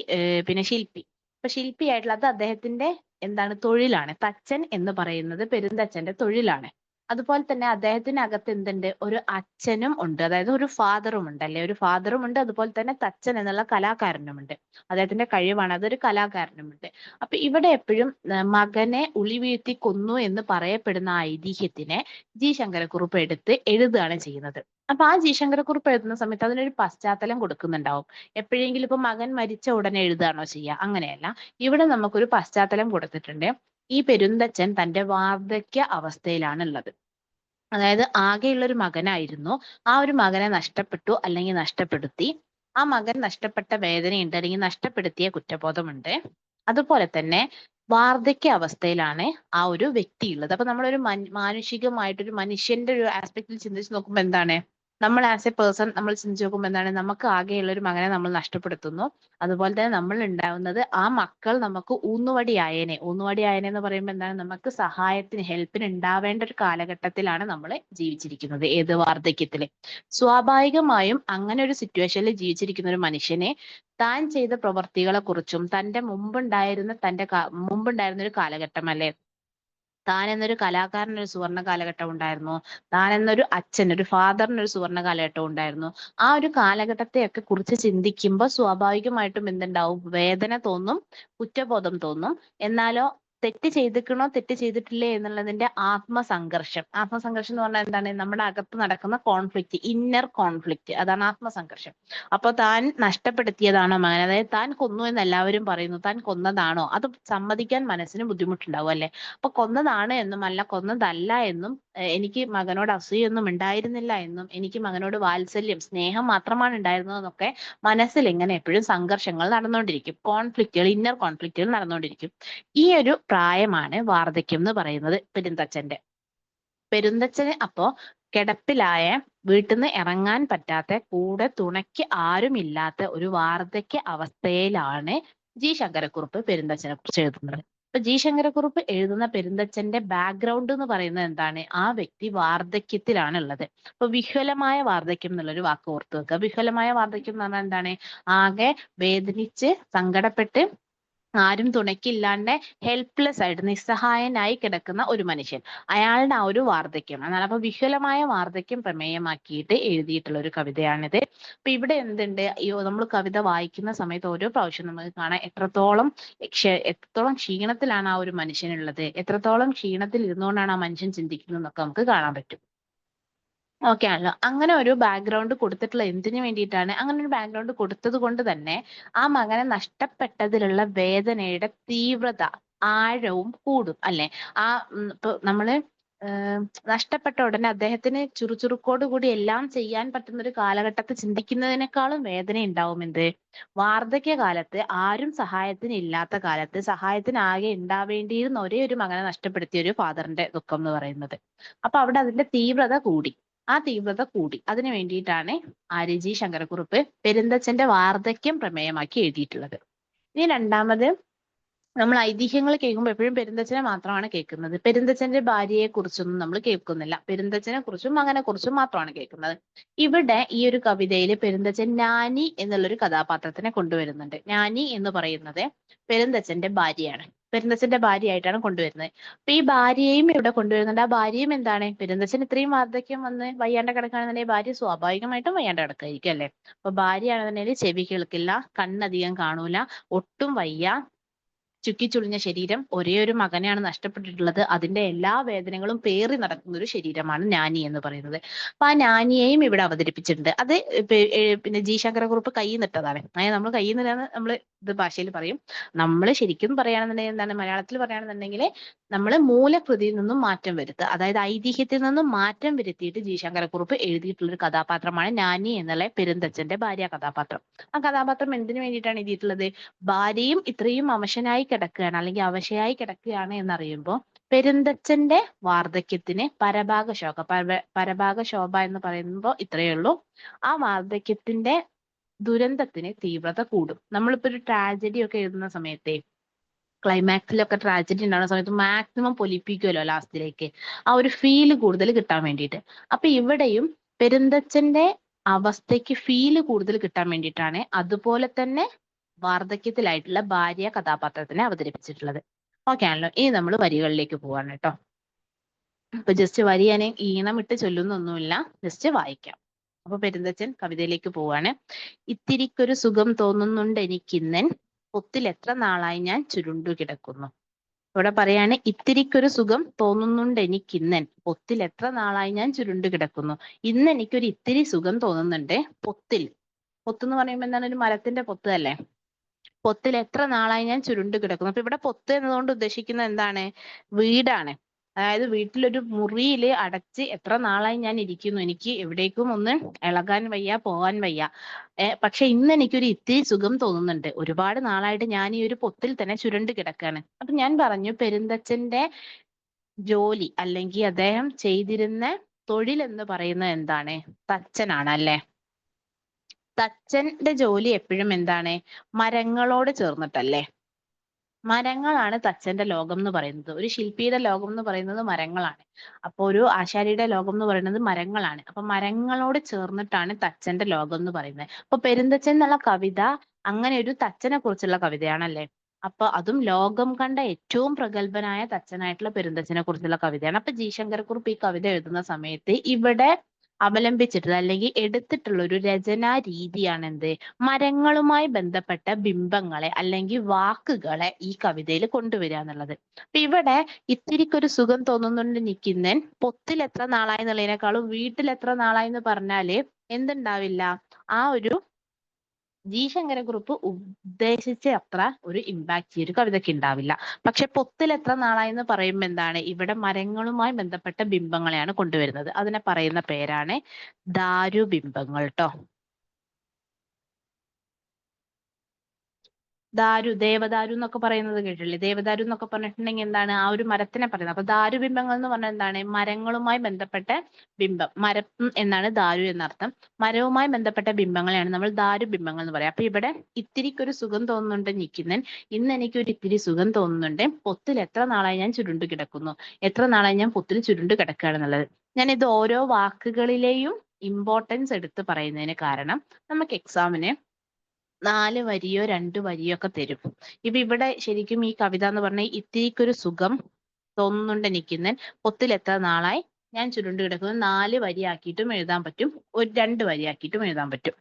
പിന്നെ ശില്പി. അപ്പൊ ശില്പിയായിട്ടുള്ള അത് അദ്ദേഹത്തിന്റെ എന്താണ്? തൊഴിലാണ്. തച്ചൻ എന്ന് പറയുന്നത് പെരുന്തച്ചന്റെ തൊഴിലാണ്. അതുപോലെ തന്നെ അദ്ദേഹത്തിനകത്ത് എന്തുണ്ട്? ഒരു അച്ഛനും ഉണ്ട്, അതായത് ഒരു ഫാദറും ഉണ്ട് അല്ലെ, ഒരു ഫാദറും ഉണ്ട്. അതുപോലെ തന്നെ തച്ചൻ എന്നുള്ള കലാകാരനുമുണ്ട്. അദ്ദേഹത്തിന്റെ കഴിവാണ്, അതൊരു കലാകാരനുമുണ്ട്. അപ്പൊ ഇവിടെ എപ്പോഴും മകനെ ഉളിവീഴ്ത്തി കൊന്നു എന്ന് പറയപ്പെടുന്ന ഐതിഹ്യത്തിനെ ജി ശങ്കരക്കുറുപ്പ് എടുത്ത് എഴുതുകയാണ് ചെയ്യുന്നത്. അപ്പൊ ആ ജി ശങ്കരക്കുറുപ്പ് എഴുതുന്ന സമയത്ത് അതിനൊരു പശ്ചാത്തലം കൊടുക്കുന്നുണ്ടാവും. എപ്പോഴെങ്കിലും ഇപ്പൊ മകൻ മരിച്ച ഉടനെ എഴുതുകയാണോ ചെയ്യുക? അങ്ങനെയല്ല. ഇവിടെ നമുക്കൊരു പശ്ചാത്തലം കൊടുത്തിട്ടുണ്ട്. ഈ പെരുന്തച്ചൻ തന്റെ വാർദ്ധക്യ അവസ്ഥയിലാണ് ഉള്ളത്. അതായത് ആകെയുള്ള ഒരു മകനായിരുന്നു. ആ ഒരു മകനെ നഷ്ടപ്പെട്ടു അല്ലെങ്കിൽ നഷ്ടപ്പെടുത്തി. ആ മകൻ നഷ്ടപ്പെട്ട വേദനയുണ്ട്, അല്ലെങ്കിൽ നഷ്ടപ്പെടുത്തിയ കുറ്റബോധമുണ്ട്. അതുപോലെ തന്നെ വാർദ്ധക്യ അവസ്ഥയിലാണ് ആ ഒരു വ്യക്തി ഉള്ളത്. അപ്പൊ നമ്മളൊരു മാനുഷികമായിട്ടൊരു മനുഷ്യന്റെ ഒരു ആസ്പെക്റ്റിൽ ചിന്തിച്ച് നോക്കുമ്പോൾ എന്താണ്? നമ്മൾ ആസ് എ പേഴ്സൺ നമ്മൾ ചിന്തിച്ച് നോക്കുമ്പോൾ എന്താണ്? നമുക്ക് ആകെയുള്ള ഒരു മകനെ നമ്മൾ നഷ്ടപ്പെടുത്തുന്നു. അതുപോലെ തന്നെ നമ്മൾ ഉണ്ടാവുന്നത് ആ മക്കൾ നമുക്ക് ഊന്നുവടിയായേനെ എന്ന് പറയുമ്പോൾ എന്താണ്? നമുക്ക് സഹായത്തിന്, ഹെൽപ്പിന് ഉണ്ടാവേണ്ട ഒരു കാലഘട്ടത്തിലാണ് നമ്മൾ ജീവിച്ചിരിക്കുന്നത്. ഏത്? വാർദ്ധക്യത്തില്. സ്വാഭാവികമായും അങ്ങനെ ഒരു സിറ്റുവേഷനിൽ ജീവിച്ചിരിക്കുന്ന ഒരു മനുഷ്യനെ താൻ ചെയ്ത പ്രവർത്തികളെ കുറിച്ചും തന്റെ മുമ്പുണ്ടായിരുന്ന ഒരു കാലഘട്ടം അല്ലെ, താൻ എന്നൊരു കലാകാരന് ഒരു സുവർണ്ണ കാലഘട്ടം ഉണ്ടായിരുന്നു, താൻ എന്നൊരു അച്ഛൻ, ഒരു ഫാദറിന് ഒരു സുവർണ്ണ കാലഘട്ടം ഉണ്ടായിരുന്നു. ആ ഒരു കാലഘട്ടത്തെയൊക്കെ കുറിച്ച് ചിന്തിക്കുമ്പോൾ സ്വാഭാവികമായിട്ടും എന്തുണ്ടാവും? വേദന തോന്നും, കുറ്റബോധം തോന്നും. എന്നാലോ തെറ്റ് ചെയ്തിക്കണോ തെറ്റ് ചെയ്തിട്ടില്ലേ എന്നുള്ളതിന്റെ ആത്മസംഘർഷം എന്ന് പറഞ്ഞാൽ എന്താണ്? നമ്മുടെ അകത്ത് നടക്കുന്ന കോൺഫ്ലിക്റ്റ്, ഇന്നർ കോൺഫ്ലിക്റ്റ്, അതാണ് ആത്മസംഘർഷം. അപ്പൊ താൻ നഷ്ടപ്പെടുത്തിയതാണോ മകൻ? അതായത് താൻ കൊന്നു എന്ന് എല്ലാവരും പറയുന്നു, താൻ കൊന്നതാണോ? അത് സമ്മതിക്കാൻ മനസ്സിന് ബുദ്ധിമുട്ടുണ്ടാവും അല്ലെ. അപ്പൊ കൊന്നതാണ് എന്നും അല്ല കൊന്നതല്ല എന്നും, എനിക്ക് മകനോട് അസൂയൊന്നും ഉണ്ടായിരുന്നില്ല എന്നും, എനിക്ക് മകനോട് വാത്സല്യം, സ്നേഹം മാത്രമാണ് ഉണ്ടായിരുന്നതെന്നൊക്കെ മനസ്സിൽ ഇങ്ങനെ എപ്പോഴും സംഘർഷങ്ങൾ നടന്നുകൊണ്ടിരിക്കും. കോൺഫ്ലിക്റ്റുകൾ, ഇന്നർ കോൺഫ്ലിക്റ്റുകൾ നടന്നുകൊണ്ടിരിക്കും. ഈ ഒരു പ്രായമാണ് വാർദ്ധക്യം എന്ന് പറയുന്നത് പെരുന്തച്ചന് അപ്പോ കിടപ്പിലായ, വീട്ടിൽ നിന്ന് ഇറങ്ങാൻ പറ്റാത്ത, കൂടെ തുണയ്ക്ക് ആരുമില്ലാത്ത ഒരു വാർദ്ധക്യ അവസ്ഥയിലാണ് ജി ശങ്കരക്കുറുപ്പ് പെരുന്തച്ചനെ കുറിച്ച് എഴുതുന്നത്. അപ്പൊ ജി ശങ്കരക്കുറുപ്പ് എഴുതുന്ന പെരുന്തച്ചന്റെ ബാക്ക്ഗ്രൗണ്ട് എന്ന് പറയുന്നത് എന്താണ്? ആ വ്യക്തി വാർദ്ധക്യത്തിലാണ് ഉള്ളത്. അപ്പൊ വിഹ്വലമായ വാർദ്ധക്യം എന്നുള്ളൊരു വാക്ക് ഓർത്തു വെക്കുക. വിഹ്വലമായ വാർദ്ധക്യം എന്ന് പറഞ്ഞാൽ എന്താണ്? ആകെ വേദനിച്ച് സങ്കടപ്പെട്ട് ആരും തുണയ്ക്കില്ലാണ്ട് ഹെൽപ്ലെസ് ആയിട്ട് നിസ്സഹായനായി കിടക്കുന്ന ഒരു മനുഷ്യൻ, അയാളുടെ ആ ഒരു വാർദ്ധക്യം എന്നാണ്. അപ്പൊ വിഹ്വലമായ വാർദ്ധക്യം പ്രമേയമാക്കിയിട്ട് എഴുതിയിട്ടുള്ള ഒരു കവിതയാണിത്. അപ്പൊ ഇവിടെ എന്തുണ്ട്? നമ്മൾ കവിത വായിക്കുന്ന സമയത്ത് ഓരോ പ്രാവശ്യം നമുക്ക് കാണാം എത്രത്തോളം ക്ഷീണത്തിലാണ് ആ ഒരു മനുഷ്യനുള്ളത്, എത്രത്തോളം ക്ഷീണത്തിൽ ഇരുന്നുകൊണ്ടാണ് ആ മനുഷ്യൻ ചിന്തിക്കുന്നത് എന്നൊക്കെ നമുക്ക് കാണാൻ പറ്റും. ഓക്കെ ആണല്ലോ. അങ്ങനെ ഒരു ബാക്ക്ഗ്രൗണ്ട് കൊടുത്തിട്ടുള്ള എന്തിനു വേണ്ടിയിട്ടാണ്? അങ്ങനെ ഒരു ബാക്ക്ഗ്രൗണ്ട് കൊടുത്തത് കൊണ്ട് തന്നെ ആ മകനെ നഷ്ടപ്പെട്ടതിലുള്ള വേദനയുടെ തീവ്രത, ആഴവും കൂടും അല്ലെ. ഇപ്പൊ നമ്മള് നഷ്ടപ്പെട്ട ഉടനെ അദ്ദേഹത്തിന് ചുറുചുറുക്കോട് കൂടി എല്ലാം ചെയ്യാൻ പറ്റുന്ന ഒരു കാലഘട്ടത്തിൽ ചിന്തിക്കുന്നതിനേക്കാളും വേദന ഉണ്ടാവും എന്ത്? വാർദ്ധക്യ കാലത്ത്, ആരും സഹായത്തിന് ഇല്ലാത്ത കാലത്ത്, സഹായത്തിന് ആകെ ഉണ്ടാവേണ്ടിയിരുന്ന ഒരേ ഒരു മകനെ നഷ്ടപ്പെടുത്തിയ ഒരു ഫാദറിന്റെ ദുഃഖം എന്ന് പറയുന്നത്. അപ്പൊ അവിടെ അതിന്റെ തീവ്രത കൂടി. അതിനു വേണ്ടിയിട്ടാണ് ജി ശങ്കരക്കുറുപ്പ് പെരുന്തച്ചന്റെ വാർദ്ധക്യം പ്രമേയമാക്കി എഴുതിയിട്ടുള്ളത്. ഇനി രണ്ടാമത്, നമ്മൾ ഐതിഹ്യങ്ങൾ കേൾക്കുമ്പോൾ എപ്പോഴും പെരുന്തച്ചനെ മാത്രമാണ് കേൾക്കുന്നത്. പെരുന്തച്ചന്റെ ഭാര്യയെ കുറിച്ചൊന്നും നമ്മൾ കേൾക്കുന്നില്ല. പെരുന്തച്ചനെ കുറിച്ചും മകനെ കുറിച്ചും മാത്രമാണ് കേൾക്കുന്നത്. ഇവിടെ ഈ ഒരു കവിതയിൽ പെരുന്തച്ചൻ നാനി എന്നുള്ളൊരു കഥാപാത്രത്തിനെ കൊണ്ടുവരുന്നുണ്ട്. നാനി എന്ന് പറയുന്നത് പെരുന്തച്ചന്റെ ഭാര്യയാണ്. പെരുന്തച്ചന്റെ ഭാര്യയായിട്ടാണ് കൊണ്ടുവരുന്നത്. അപ്പൊ ഈ ഭാര്യയും ഇവിടെ കൊണ്ടുവരുന്നുണ്ട്. ആ ഭാര്യയും എന്താണ്? പെരുന്തച്ചൻ ഇത്രയും വാർദ്ധക്യം വന്ന് വയ്യാണ്ട് കിടക്കുകയാണെന്നുണ്ടെങ്കിൽ ഭാര്യ സ്വാഭാവികമായിട്ടും വയ്യാണ്ട് കിടക്കായിരിക്കും അല്ലെ. അപ്പൊ ഭാര്യയാണെന്നുണ്ടെങ്കിൽ ചെവി കേൾക്കില്ല, കണ്ണധികം കാണൂല, ഒട്ടും വയ്യ, ചുക്കിച്ചുളിഞ്ഞ ശരീരം, ഒരേ ഒരു മകനെയാണ് നഷ്ടപ്പെട്ടിട്ടുള്ളത്. അതിന്റെ എല്ലാ വേദനകളും പേറി നടക്കുന്ന ഒരു ശരീരമാണ് നാനി എന്ന് പറയുന്നത്. അപ്പൊ ആ നാനിയെയും ഇവിടെ അവതരിപ്പിച്ചിട്ടുണ്ട്. അത് പിന്നെ ജി ശങ്കരക്കുറുപ്പ് കയ്യിൽ നിട്ടതാണ്. അതായത് നമ്മൾ കയ്യിൽ നിന്നാണ് നമ്മൾ ഇത് ഭാഷയിൽ പറയും. നമ്മൾ ശരിക്കും പറയുകയാണെന്നുണ്ടെങ്കിൽ എന്താണ്, മലയാളത്തിൽ പറയുകയാണെന്നുണ്ടെങ്കിൽ നമ്മൾ മൂലകൃതിയിൽ നിന്നും മാറ്റം വരുത്തുക. അതായത് ഐതിഹ്യത്തിൽ നിന്നും മാറ്റം വരുത്തിയിട്ട് ജി ശങ്കരക്കുറുപ്പ് എഴുതിയിട്ടുള്ള ഒരു കഥാപാത്രമാണ് നാനി എന്നുള്ള പെരുന്തച്ഛന്റെ ഭാര്യ കഥാപാത്രം. ആ കഥാപാത്രം എന്തിനു വേണ്ടിയിട്ടാണ് എഴുതിയിട്ടുള്ളത്? ഭാര്യയും ഇത്രയും അവശനായി കിടക്കുകയാണ്, അല്ലെങ്കിൽ അവശയായി കിടക്കുകയാണ് എന്നറിയുമ്പോൾ പെരുന്തച്ഛന്റെ വാർദ്ധക്യത്തിന് പരഭാഗശോഭ എന്ന് പറയുമ്പോൾ ഇത്രയേ ഉള്ളൂ. ആ വാർദ്ധക്യത്തിന്റെ ദുരന്തത്തിന് തീവ്രത കൂടും. നമ്മളിപ്പോ ഒരു ട്രാജഡി ഒക്കെ എഴുതുന്ന സമയത്തെ, ക്ലൈമാക്സിലൊക്കെ ട്രാജഡി ഉണ്ടാകുന്ന സമയത്ത് മാക്സിമം പൊലിപ്പിക്കുമല്ലോ ലാസ്റ്റിലേക്ക്, ആ ഒരു ഫീല് കൂടുതൽ കിട്ടാൻ വേണ്ടിയിട്ട്. അപ്പൊ ഇവിടെയും പെരുന്തച്ഛന്റെ അവസ്ഥയ്ക്ക് ഫീല് കൂടുതൽ കിട്ടാൻ വേണ്ടിയിട്ടാണ് അതുപോലെ തന്നെ വാർദ്ധക്യത്തിലായിട്ടുള്ള ഭാര്യ കഥാപാത്രത്തിനെ അവതരിപ്പിച്ചിട്ടുള്ളത്. ഓക്കെ ആണല്ലോ. ഇനി നമ്മൾ വരികളിലേക്ക് പോവാണ് കേട്ടോ. അപ്പൊ ജസ്റ്റ് വരി ഞാൻ ഈണമിട്ട് ചൊല്ലുന്നൊന്നുമില്ല, ജസ്റ്റ് വായിക്കാം. അപ്പൊ പെരുന്തച്ഛൻ കവിതയിലേക്ക് പോവാണ്. ഇത്തിരിക്കൊരു സുഖം തോന്നുന്നുണ്ട് എനിക്കിന്നൻ, പൊത്തിൽ എത്ര നാളായി ഞാൻ ചുരുണ്ടു കിടക്കുന്നു. ഇവിടെ പറയാണ് ഇത്തിരിക്കൊരു സുഖം തോന്നുന്നുണ്ട് എനിക്കിന്നൻ, പൊത്തിൽ എത്ര നാളായി ഞാൻ ചുരുണ്ടു കിടക്കുന്നു. ഇന്ന് എനിക്കൊരു ഇത്തിരി സുഖം തോന്നുന്നുണ്ട് പൊത്തിൽ. പൊത്ത് എന്ന് പറയുമ്പോൾ എന്താണ്? ഒരു മരത്തിന്റെ പൊത്ത് അല്ലേ. പൊത്തിൽ എത്ര നാളായി ഞാൻ ചുരുണ്ടു കിടക്കുന്നു. അപ്പൊ ഇവിടെ പൊത്ത് എന്നതുകൊണ്ട് ഉദ്ദേശിക്കുന്നത് എന്താണ്? വീടാണ്. അതായത് വീട്ടിലൊരു മുറിയിൽ അടച്ച് എത്ര നാളായി ഞാൻ ഇരിക്കുന്നു, എനിക്ക് എവിടേക്കും ഒന്ന് ഇളകാൻ വയ്യ, പോകാൻ വയ്യ. പക്ഷെ ഇന്ന് എനിക്കൊരു ഇത്തിരി സുഖം തോന്നുന്നുണ്ട്. ഒരുപാട് നാളായിട്ട് ഞാൻ ഈ ഒരു പൊത്തിൽ തന്നെ ചുരുണ്ട് കിടക്കാണ്. അപ്പൊ ഞാൻ പറഞ്ഞു പെരുന്തച്ഛന്റെ ജോലി അല്ലെങ്കിൽ അദ്ദേഹം ചെയ്തിരുന്ന തൊഴിൽ എന്ന് പറയുന്നത് എന്താണ്? തച്ചനാണ് അല്ലെ. തച്ചന്റെ ജോലി എപ്പോഴും എന്താണ്? മരങ്ങളോട് ചേർന്നിട്ടല്ലേ. മരങ്ങളാണ് തച്ചന്റെ ലോകം എന്ന് പറയുന്നത്. ഒരു ശില്പിയുടെ ലോകം എന്ന് പറയുന്നത് മരങ്ങളാണ്. അപ്പൊ ഒരു ആശാരിയുടെ ലോകം എന്ന് പറയുന്നത് മരങ്ങളാണ്. അപ്പൊ മരങ്ങളോട് ചേർന്നിട്ടാണ് തച്ചന്റെ ലോകം എന്ന് പറയുന്നത്. അപ്പൊ പെരുന്തച്ചൻ എന്നുള്ള കവിത അങ്ങനെ ഒരു തച്ചനെ കുറിച്ചുള്ള കവിതയാണല്ലേ. അപ്പൊ അതും ലോകം കണ്ട ഏറ്റവും പ്രഗത്ഭനായ തച്ചനായിട്ടുള്ള പെരുന്തച്ചനെ കുറിച്ചുള്ള കവിതയാണ്. അപ്പൊ ജി ശങ്കരക്കുറുപ്പ് ഈ കവിത എഴുതുന്ന സമയത്ത് ഇവിടെ അവലംബിച്ചിട്ടുള്ള അല്ലെങ്കിൽ എടുത്തിട്ടുള്ള ഒരു രചനാ രീതിയാണ് എന്ത്? മരങ്ങളുമായി ബന്ധപ്പെട്ട ബിംബങ്ങളെ അല്ലെങ്കിൽ വാക്കുകളെ ഈ കവിതയിൽ കൊണ്ടുവരിക എന്നുള്ളത്. അപ്പൊ ഇവിടെ ഇത്തിരിക്കൊരു സുഖം തോന്നുന്നുണ്ട് നിൽക്കുന്നൻ, പൊത്തിൽ എത്ര നാളായി എന്നുള്ളതിനേക്കാളും വീട്ടിൽ എത്ര നാളായി എന്ന് പറഞ്ഞാല് എന്തുണ്ടാവില്ല, ആ ഒരു ജി ശങ്കരക്കുറുപ്പ് ഉദ്ദേശിച്ച അത്ര ഒരു ഇമ്പാക്ട് ഈ ഒരു കവിതയ്ക്ക് ഉണ്ടാവില്ല. പക്ഷെ പൊത്തിൽ എത്ര നാളായി എന്ന് പറയുമ്പോൾ എന്താണ്? ഇവിടെ മരങ്ങളുമായി ബന്ധപ്പെട്ട ബിംബങ്ങളെയാണ് കൊണ്ടുവരുന്നത്. അതിനെ പറയുന്ന പേരാണ് ദാരുബിംബങ്ങൾ ട്ടോ. ദേവദാരു എന്നൊക്കെ പറയുന്നത് കേട്ടില്ലേ? ദേവദാരു എന്നൊക്കെ പറഞ്ഞിട്ടുണ്ടെങ്കിൽ എന്താണ്? ആ ഒരു മരത്തിനെ പറയുന്നത്. അപ്പൊ ദാരുബിംബങ്ങൾ എന്ന് പറഞ്ഞാൽ എന്താണ്? മരങ്ങളുമായി ബന്ധപ്പെട്ട ബിംബം. മരം എന്നാണ് ദാരു എന്നർത്ഥം. മരവുമായി ബന്ധപ്പെട്ട ബിംബങ്ങളെയാണ് നമ്മൾ ദാരുബിംബങ്ങൾ എന്ന് പറയാം. അപ്പൊ ഇവിടെ ഇത്തിരിക്കൊരു സുഖം തോന്നുന്നുണ്ട് നിൽക്കുന്നൻ, ഇന്ന് എനിക്ക് ഒരു ഇത്തിരി സുഖം തോന്നുന്നുണ്ട്. പൊത്തിൽ എത്ര നാളായി ഞാൻ ചുരുണ്ടു കിടക്കുന്നു, എത്ര നാളായി ഞാൻ പൊത്തിൽ ചുരുണ്ടു കിടക്കുകയാണെന്നുള്ളത്. ഞാൻ ഇത് ഓരോ വാക്കുകളിലെയും ഇമ്പോർട്ടൻസ് എടുത്ത് പറയുന്നതിന് കാരണം നമുക്ക് എക്സാമിന് 4 വരിയോ 2 വരിയോ ഒക്കെ തരും. ഇപ്പൊ ഇവിടെ ശരിക്കും ഈ കവിത എന്ന് പറഞ്ഞാൽ ഇത്തിരിക്കൊരു സുഖം തോന്നുന്നുണ്ട് എനിക്കിന്നൻ, പൊത്തിൽ എത്ര നാളായി ഞാൻ ചുരുണ്ടു കിടക്കുന്നു 4 വരിയാക്കിയിട്ടും എഴുതാൻ പറ്റും, ഒരു 2 വരിയാക്കിയിട്ടും എഴുതാൻ പറ്റും.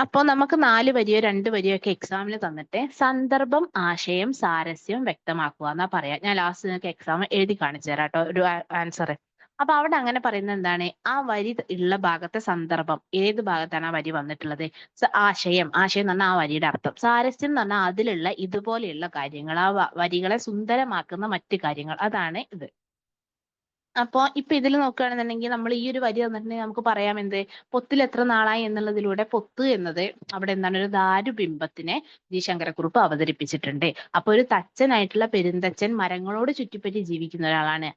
അപ്പോൾ നമുക്ക് 4 വരിയോ 2 വരിയോ ഒക്കെ എക്സാമിന് തന്നിട്ട് സന്ദർഭം, ആശയം, സാരസ്യം വ്യക്തമാക്കുക എന്നാ പറയാ. ഞാൻ ലാസ്റ്റ് നിങ്ങൾക്ക് എക്സാം എഴുതി കാണിച്ചു തരാം കേട്ടോ ഒരു ആൻസർ. അപ്പൊ അവിടെ അങ്ങനെ പറയുന്നത് എന്താണ്? ആ വരി ഉള്ള ഭാഗത്തെ സന്ദർഭം, ഏത് ഭാഗത്താണ് ആ വരി വന്നിട്ടുള്ളത്? ആശയം എന്ന് പറഞ്ഞാൽ ആ വരിയുടെ അർത്ഥം. സാരസ്യം എന്ന് പറഞ്ഞാൽ അതിലുള്ള ഇതുപോലെയുള്ള കാര്യങ്ങൾ, ആ വരികളെ സുന്ദരമാക്കുന്ന മറ്റു കാര്യങ്ങൾ, അതാണ് ഇത്. അപ്പൊ ഇപ്പൊ ഇതിൽ നോക്കുകയാണെന്നുണ്ടെങ്കിൽ നമ്മൾ ഈ ഒരു വരി തന്നിട്ടുണ്ടെങ്കിൽ നമുക്ക് പറയാം എന്ത്? പൊത്തിൽ എത്ര നാളായി എന്നുള്ളതിലൂടെ പൊത്ത് എന്നത് അവിടെ എന്താണ്? ഒരു ദാരുബിംബത്തിനെ ജി ശങ്കരക്കുറുപ്പ് അവതരിപ്പിച്ചിട്ടുണ്ട്. അപ്പൊ ഒരു തച്ചനായിട്ടുള്ള പെരുന്തച്ചൻ മരങ്ങളോട് ചുറ്റിപ്പറ്റി ജീവിക്കുന്ന ഒരാളാണ്.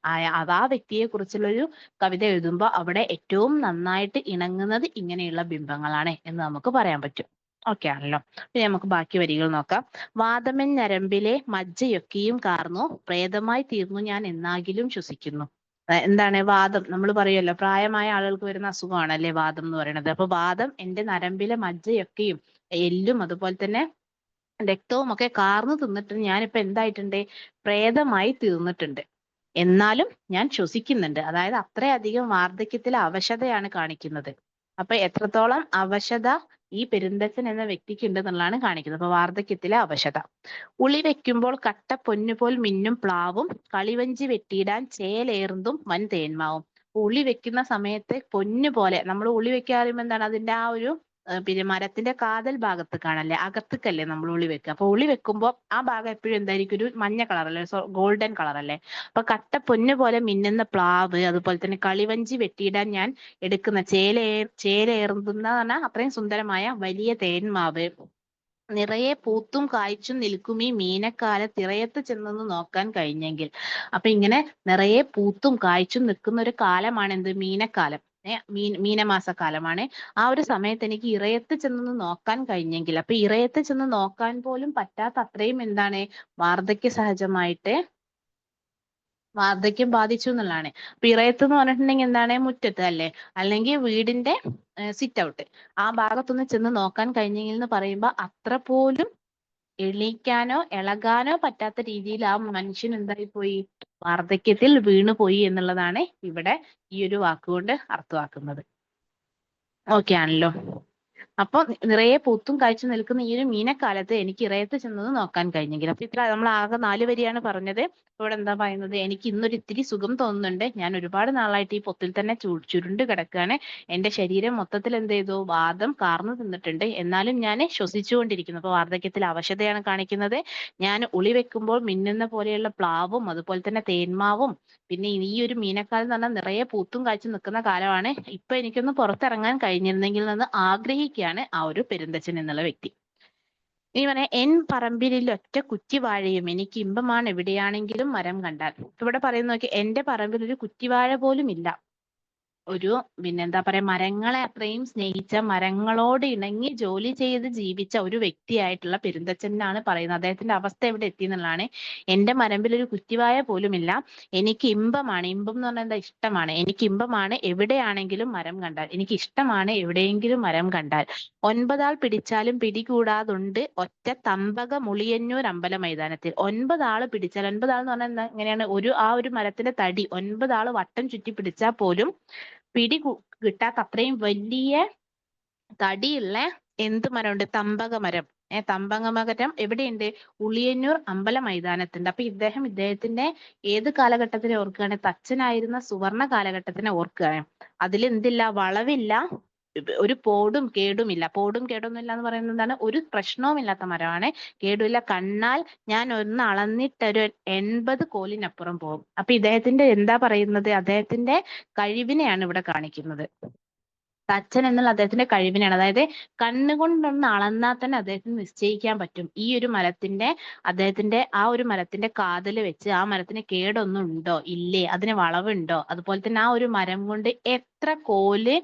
ആ വ്യക്തിയെ കുറിച്ചുള്ള ഒരു കവിത എഴുതുമ്പോൾ അവിടെ ഏറ്റവും നന്നായിട്ട് ഇണങ്ങുന്നത് ഇങ്ങനെയുള്ള ബിംബങ്ങളാണ് എന്ന് നമുക്ക് പറയാൻ പറ്റും. ഓക്കെ ആണല്ലോ. ഇനി നമുക്ക് ബാക്കി വരികൾ നോക്കാം. വാതമെൻ ഞരമ്പിലെ മജ്ജയൊക്കെയും കാർന്നു, പ്രേതമായി തീർന്നു ഞാൻ എന്നാകിലും ശ്വസിക്കുന്നു. എന്താണ് വാദം? നമ്മൾ പറയുമല്ലോ പ്രായമായ ആളുകൾക്ക് വരുന്ന അസുഖമാണ് അല്ലെ വാദം എന്ന് പറയുന്നത്. അപ്പൊ വാദം എന്റെ നരമ്പിലെ മജ്ജയൊക്കെയും എല്ലും അതുപോലെ തന്നെ രക്തവും ഒക്കെ കാർന്നു തിന്നിട്ട് ഞാനിപ്പോ എന്തായിട്ടുണ്ട്? പ്രേതമായി തീർന്നിട്ടുണ്ട്. എന്നാലും ഞാൻ ശ്വസിക്കുന്നുണ്ട്. അതായത് അത്രയധികം വാർദ്ധക്യത്തിലെ അവശതയാണ് കാണിക്കുന്നത്. അപ്പൊ എത്രത്തോളം അവശത ഈ പെരുന്തച്ചൻ എന്ന വ്യക്തിക്ക് ഉണ്ട് എന്നുള്ളതാണ് കാണിക്കുന്നത്. അപ്പൊ വാർദ്ധക്യത്തിലെ അവശത. ഉളി വെക്കുമ്പോൾ കട്ട പൊന്നുപോൽ മിന്നും പ്ലാവും കളിവഞ്ചി വെട്ടിയിടാൻ ചേലേർന്തും വൻ തേന്മാവും. ഉളി വെക്കുന്ന സമയത്ത് പൊന്നു പോലെ, നമ്മൾ ഉളി വെക്കുക പറയുമ്പോൾ എന്താണ് അതിന്റെ ആ ഒരു പിന്നെ മരത്തിന്റെ കാതൽ ഭാഗത്ത് കാണല്ലേ, അകത്തേക്കല്ലേ നമ്മൾ ഉളി വെക്കുക. അപ്പൊ ഉളി വെക്കുമ്പോൾ ആ ഭാഗം എപ്പോഴും എന്തായിരിക്കും, ഒരു മഞ്ഞ കളർ അല്ലേ, ഗോൾഡൻ കളർ അല്ലേ. അപ്പൊ കട്ട പൊന്നു പോലെ മിന്നുന്ന പ്ലാവ്, അതുപോലെ തന്നെ കളിവഞ്ചി വെട്ടിയിടാൻ ഞാൻ എടുക്കുന്ന ചേലേറുന്ന പറഞ്ഞാൽ അത്രയും സുന്ദരമായ വലിയ തേന്മാവ്, നിറയെ പൂത്തും കായ്ച്ചും നിൽക്കും ഈ മീനക്കാലത്ത് ഇറയത്ത് ചെന്നൊന്ന് നോക്കാൻ കഴിഞ്ഞെങ്കിൽ. അപ്പൊ ഇങ്ങനെ നിറയെ പൂത്തും കായ്ച്ചും നിൽക്കുന്ന ഒരു കാലമാണ് എന്ത്, മീനക്കാലം. മീനമാസക്കാലമാണ്. ആ ഒരു സമയത്ത് എനിക്ക് ഇറയത്ത് ചെന്നൊന്ന് നോക്കാൻ കഴിഞ്ഞെങ്കിൽ. അപ്പൊ ഇറയത്ത് ചെന്ന് നോക്കാൻ പോലും പറ്റാത്ത അത്രയും എന്താണ്, വാർദ്ധക്യ സഹജമായിട്ട് വാർദ്ധക്യം ബാധിച്ചു എന്നുള്ളതാണ്. അപ്പൊ ഇറയത്ത് എന്ന് പറഞ്ഞിട്ടുണ്ടെങ്കിൽ എന്താണ്, മുറ്റത്ത് അല്ലേ, അല്ലെങ്കിൽ വീടിന്റെ സിറ്റ് ഔട്ട്, ആ ഭാഗത്തൊന്ന് ചെന്ന് നോക്കാൻ കഴിഞ്ഞെങ്കിൽ എന്ന് പറയുമ്പോ അത്ര പോലും എണീക്കാനോ ഇളകാനോ പറ്റാത്ത രീതിയിൽ ആ മനുഷ്യൻ എന്തായി പോയി, വാർദ്ധക്യത്തിൽ വീണുപോയി എന്നുള്ളതാണ് ഇവിടെ ഈ ഒരു വാക്കുകൊണ്ട് അർത്ഥമാക്കുന്നത്. ഓക്കെ ആണല്ലോ. അപ്പൊ നിറയെ പൂത്തും കാഴ്ച നിൽക്കുന്ന ഈ ഒരു മീനക്കാലത്ത് എനിക്ക് ഇറയത്ത് ചെന്നത് നോക്കാൻ കഴിഞ്ഞെങ്കിൽ. അപ്പൊ ഇത്ര നമ്മൾ ആകെ 4 വരിയാണ് പറഞ്ഞത്. ഇവിടെ എന്താ പറയുന്നത്, എനിക്ക് ഇന്നൊരു ഇത്തിരി സുഖം തോന്നുന്നുണ്ട്, ഞാൻ ഒരുപാട് നാളായിട്ട് ഈ പൊത്തിൽ തന്നെ ചുരുണ്ട് കിടക്കുകയാണ്, എന്റെ ശരീരം മൊത്തത്തിൽ എന്ത് ചെയ്തു, വാദം കാർന്നു തിന്നിട്ടുണ്ട്, എന്നാലും ഞാൻ ശ്വസിച്ചുകൊണ്ടിരിക്കുന്നു. അപ്പൊ വാർദ്ധക്യത്തിൽ അവശതയാണ് കാണിക്കുന്നത്. ഞാൻ ഉളി വെക്കുമ്പോൾ മിന്നുന്ന പോലെയുള്ള പ്ലാവും അതുപോലെ തന്നെ തേന്മാവും, പിന്നെ ഈ ഒരു മീനക്കാലം എന്ന് പറഞ്ഞാൽ നിറയെ പൂത്തും കാഴ്ച നിൽക്കുന്ന കാലമാണ്, ഇപ്പൊ എനിക്കൊന്ന് പുറത്തിറങ്ങാൻ കഴിഞ്ഞിരുന്നെങ്കിൽ എന്ന് ആഗ്രഹിക്കുകയാണ് ആ ഒരു പെരുന്തച്ചൻ എന്നുള്ള വ്യക്തി. ഇനി പറയാം, എൻ പറമ്പിലിൽ ഒറ്റ കുറ്റിവാഴയും എനിക്ക് ഇമ്പമാണ് എവിടെയാണെങ്കിലും മരം കണ്ടാൽ. ഇവിടെ പറയുന്ന നോക്കി, എന്റെ പറമ്പിൽ ഒരു കുറ്റിവാഴ പോലും ഇല്ല. ഒരു എന്താ പറയാ, മരങ്ങളെ അത്രയും സ്നേഹിച്ച, മരങ്ങളോട് ഇണങ്ങി ജോലി ചെയ്ത് ജീവിച്ച ഒരു വ്യക്തിയായിട്ടുള്ള പെരുന്തച്ചനാണ് പറയുന്നത്. അദ്ദേഹത്തിന്റെ അവസ്ഥ എവിടെ എത്തി എന്നുള്ളതാണ്. എന്റെ മരമ്പിൽ ഒരു കുറ്റിവായ പോലുമില്ല, എനിക്ക് ഇമ്പമാണ്. ഇമ്പം എന്ന് പറഞ്ഞാൽ എന്താ, ഇഷ്ടമാണ്. എനിക്ക് ഇമ്പമാണ് എവിടെയാണെങ്കിലും മരം കണ്ടാൽ. എനിക്ക് ഇഷ്ടമാണ് എവിടെയെങ്കിലും മരം കണ്ടാൽ. 9 ആൾ പിടിച്ചാലും പിടികൂടാതുണ്ട് ഒറ്റ തമ്പക മുളിയന്നൂർ അമ്പല മൈതാനത്തിൽ. 9 ആള് പിടിച്ചാൽ, 9 ആൾ എന്ന് പറഞ്ഞാൽ എന്താ, എങ്ങനെയാണ്, ആ ഒരു മരത്തിന്റെ തടി 9 ആള് വട്ടം ചുറ്റി പിടിച്ചാൽ പോലും കിട്ടാത്ത അത്രയും വലിയ തടിയുള്ള എന്ത് മരമുണ്ട്, തമ്പക മരം. തമ്പക മരം എവിടെയുണ്ട്, ഉളിയന്നൂർ അമ്പല മൈതാനത്തുണ്ട്. അപ്പൊ ഇദ്ദേഹത്തിന്റെ ഏത് കാലഘട്ടത്തിനെ ഓർക്കുകയാണ്, തച്ചനായിരുന്ന സുവർണ കാലഘട്ടത്തിനെ ഓർക്കുകയാണ്. അതിൽ എന്തില്ല, വളവില്ല, ഒരു പോടും കേടുമില്ല. പോടും കേടൊന്നുമില്ല എന്ന് പറയുന്നത് എന്താണ്, ഒരു പ്രശ്നവുമില്ലാത്ത മരമാണ്, കേടുമില്ല. കണ്ണാൽ ഞാൻ ഒന്ന് അളന്നിട്ടൊരു 80 കോലിനപ്പുറം പോകും. അപ്പൊ ഇദ്ദേഹത്തിന്റെ എന്താ പറയുന്നത്, അദ്ദേഹത്തിന്റെ കഴിവിനെയാണ് ഇവിടെ കാണിക്കുന്നത്. തച്ചൻ എന്നുള്ള അദ്ദേഹത്തിന്റെ കഴിവിനെയാണ്. അതായത് കണ്ണുകൊണ്ടൊന്ന് അളന്നാൽ തന്നെ അദ്ദേഹത്തിന് നിശ്ചയിക്കാൻ പറ്റും ഈ ഒരു മരത്തിന്റെ, അദ്ദേഹത്തിന്റെ ആ ഒരു മരത്തിന്റെ കാതല് വെച്ച് ആ മരത്തിന് കേടൊന്നും ഉണ്ടോ ഇല്ലേ, അതിന് വളവുണ്ടോ, അതുപോലെ തന്നെ ആ ഒരു മരം കൊണ്ട് എത്ര കോല്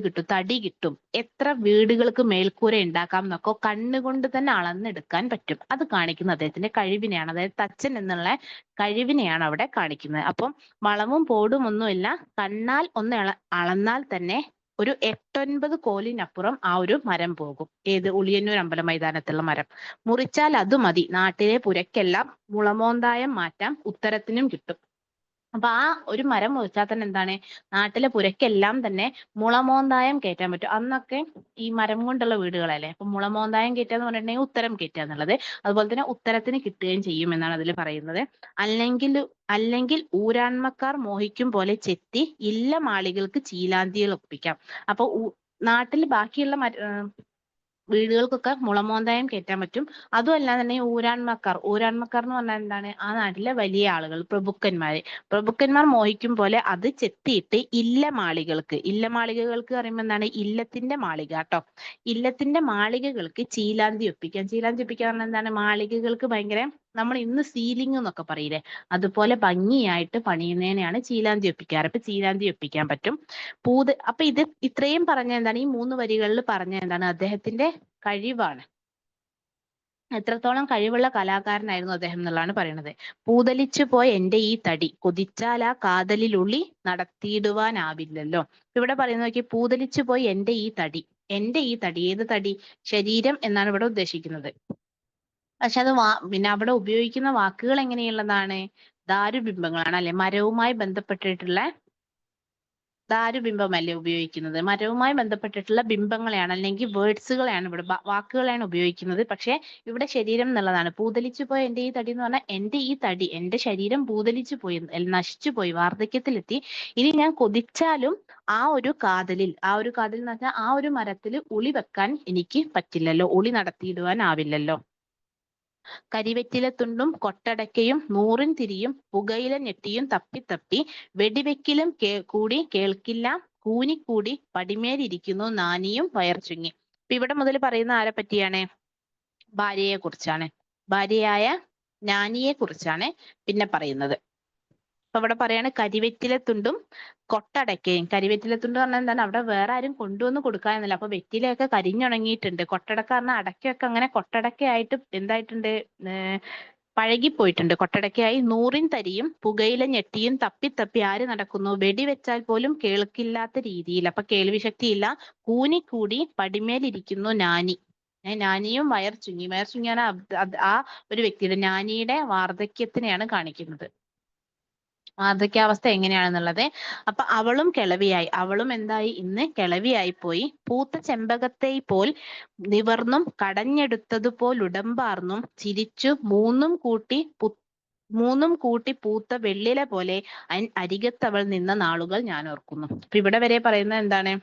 കിട്ടും, തടി കിട്ടും, എത്ര വീടുകൾക്ക് മേൽക്കൂര ഉണ്ടാക്കാം എന്നൊക്കെ കണ്ണുകൊണ്ട് തന്നെ അളന്നെടുക്കാൻ പറ്റും. അത് കാണിക്കുന്ന അദ്ദേഹത്തിന്റെ കഴിവിനെയാണ്. അതായത് തച്ചൻ എന്നുള്ള കഴിവിനെയാണ് അവിടെ കാണിക്കുന്നത്. അപ്പം വളവും പോടും ഒന്നുമില്ല, കണ്ണാൽ ഒന്ന് അളന്നാൽ തന്നെ ഒരു 8-9 കോലിനപ്പുറം ആ ഒരു മരം പോകും. ഏത്, ഉളിയന്നൂർ അമ്പല മൈതാനത്തുള്ള മരം. മുറിച്ചാൽ അത് മതി, നാട്ടിലെ പുരക്കെല്ലാം മുളമോന്തായം മാറ്റാം, ഉത്തരത്തിനും കിട്ടും. അപ്പൊ ആ ഒരു മരം മുറിച്ചാൽ തന്നെ എന്താണ്, നാട്ടിലെ പുരക്കെല്ലാം തന്നെ മുളമോന്തായം കയറ്റാൻ പറ്റും. അന്നൊക്കെ ഈ മരം കൊണ്ടുള്ള വീടുകളല്ലേ, അപ്പൊ മുളമോന്തായം കയറ്റുക എന്ന് പറഞ്ഞിട്ടുണ്ടെങ്കിൽ ഉത്തരം കയറ്റുക എന്നുള്ളത്. അതുപോലെ തന്നെ ഉത്തരത്തിന് കിട്ടുകയും ചെയ്യും എന്നാണ് അതിൽ പറയുന്നത്. അല്ലെങ്കിൽ ഊരാൺമക്കാർ മോഹിക്കും പോലെ ചെത്തി ഇല്ല മാളികൾക്ക് ചീലാന്തികൾ ഒപ്പിക്കാം. അപ്പൊ നാട്ടിൽ ബാക്കിയുള്ള വീടുകൾക്കൊക്കെ മുളമോന്തായം കയറ്റാൻ പറ്റും. അതുമല്ല തന്നെ ഊരാൺമക്കാർ എന്ന് പറഞ്ഞാൽ എന്താണ്, ആ നാട്ടിലെ വലിയ ആളുകൾ, പ്രഭുക്കന്മാർ മോഹിക്കും പോലെ അത് ചെത്തിയിട്ട് ഇല്ല മാളികകൾക്ക് പറയുമ്പോൾ എന്താണ്, ഇല്ലത്തിന്റെ മാളിക കേട്ടോ, ഇല്ലത്തിന്റെ മാളികകൾക്ക് ചീലാന്തി ഒപ്പിക്കാൻ പറഞ്ഞാൽ എന്താണ്, മാളികകൾക്ക് ഭയങ്കര, നമ്മൾ ഇന്ന് സീലിംഗ് എന്നൊക്കെ പറയില്ലേ, അതുപോലെ ഭംഗിയായിട്ട് പണിയുന്നതിനെയാണ് ചീലാന്തി ഒപ്പിക്കാറ്. അപ്പൊ ചീലാന്തി ഒപ്പിക്കാൻ പറ്റും. അപ്പൊ ഇത് ഇത്രയും പറഞ്ഞ എന്താണ്, ഈ 3 വരികളിൽ പറഞ്ഞ എന്താണ്, അദ്ദേഹത്തിന്റെ കഴിവാണ്. എത്രത്തോളം കഴിവുള്ള കലാകാരനായിരുന്നു അദ്ദേഹം എന്നുള്ളതാണ് പറയുന്നത്. പൂതലിച്ചു പോയ എന്റെ ഈ തടി കൊതിച്ചാൽ ആ കാതലിലുള്ളി നടത്തിയിടുവാനാവില്ലല്ലോ. ഇവിടെ പറയുന്ന നോക്കി, പൂതലിച്ചു പോയി എന്റെ ഈ തടി. ഏത് തടി, ശരീരം എന്നാണ് ഇവിടെ ഉദ്ദേശിക്കുന്നത്. പക്ഷെ അത് പിന്നെ അവിടെ ഉപയോഗിക്കുന്ന വാക്കുകൾ എങ്ങനെയുള്ളതാണ്, ദാരുബിംബങ്ങളാണ് അല്ലെ, മരവുമായി ബന്ധപ്പെട്ടിട്ടുള്ള ദാരുബിംബമല്ലേ ഉപയോഗിക്കുന്നത്. മരവുമായി ബന്ധപ്പെട്ടിട്ടുള്ള ബിംബങ്ങളെയാണ് അല്ലെങ്കിൽ വേർഡ്സുകളെയാണ് ഇവിടെ വാക്കുകളെയാണ് ഉപയോഗിക്കുന്നത്. പക്ഷെ ഇവിടെ ശരീരം എന്നുള്ളതാണ്. പൂതലിച്ചു പോയ എന്റെ ഈ തടി എന്ന് പറഞ്ഞാൽ എന്റെ ഈ തടി, എന്റെ ശരീരം പൂതലിച്ചു പോയി, നശിച്ചു പോയി, വാർദ്ധക്യത്തിലെത്തി. ഇനി ഞാൻ കൊതിച്ചാലും ആ ഒരു കാതലിൽ എന്ന് പറഞ്ഞാൽ ആ ഒരു മരത്തിൽ ഉളി വെക്കാൻ എനിക്ക് പറ്റില്ലല്ലോ, ഉളി നടത്തിയിടുവാൻ ആവില്ലല്ലോ. കരിവെറ്റില തുണ്ടും കൊട്ടടക്കയും നൂറിൻ തിരിയും പുകയില ഞെട്ടിയും തപ്പി വെടിവെക്കിലും കൂടി കേൾക്കില്ല കൂനിക്കൂടി പടിമേലിരിക്കുന്നു നാനിയും വയർ ചുങ്ങി. ഇപ്പൊ ഇവിടെ മുതൽ പറയുന്ന ആരെ പറ്റിയാണ്? ഭാര്യയെ കുറിച്ചാണ്. ഭാര്യയായ നാനിയെ കുറിച്ചാണ് പിന്നെ പറയുന്നത്. അപ്പൊ ഇവിടെ പറയാണ് കരിവെറ്റില തുണ്ടും കൊട്ടടക്കയും. കരിവെറ്റില തുണ്ട് പറഞ്ഞാൽ എന്താണ്? അവിടെ വേറെ ആരും കൊണ്ടുവന്ന് കൊടുക്കാനല്ല. അപ്പൊ വെറ്റിലയൊക്കെ കരിഞ്ഞുണങ്ങിയിട്ടുണ്ട്. കൊട്ടടക്ക പറഞ്ഞാൽ അടക്കയൊക്കെ അങ്ങനെ കൊട്ടടക്കയായിട്ട് എന്തായിട്ടുണ്ട്? പഴകിപ്പോയിട്ടുണ്ട്. കൊട്ടടക്കയായി. നൂറിൻ തരിയും പുകയില ഞെട്ടിയും തപ്പി ആര് നടക്കുന്നു? വെടിവെച്ചാൽ പോലും കേൾക്കില്ലാത്ത രീതിയിൽ. അപ്പൊ കേൾവി ശക്തിയില്ല. കൂനിക്കൂടി പടിമേലിരിക്കുന്നു നാനി. നാനിയും വയർ ചുങ്ങി. വയർ ചുങ്ങിയാണ് ആ ഒരു വ്യക്തിയുടെ, നാനിയുടെ വാർദ്ധക്യത്തിനെയാണ് കാണിക്കുന്നത്. വാർദ്ധക്യാവസ്ഥ എങ്ങനെയാണെന്നുള്ളത്. അപ്പൊ അവളും കിളവിയായി. അവളും എന്തായി? ഇന്ന് കിളവിയായി പോയി. പൂത്ത ചെമ്പകത്തെ പോൽ നിവർന്നും കടഞ്ഞെടുത്തതുപോലുടമ്പാർന്നും ചിരിച്ചു മൂന്നും കൂട്ടി പൂത്ത വെള്ളില പോലെ അരികത്തവൾ നിന്ന നാളുകൾ ഞാൻ ഓർക്കുന്നു. അപ്പൊ ഇവിടെ വരെ പറയുന്നത് എന്താണ്?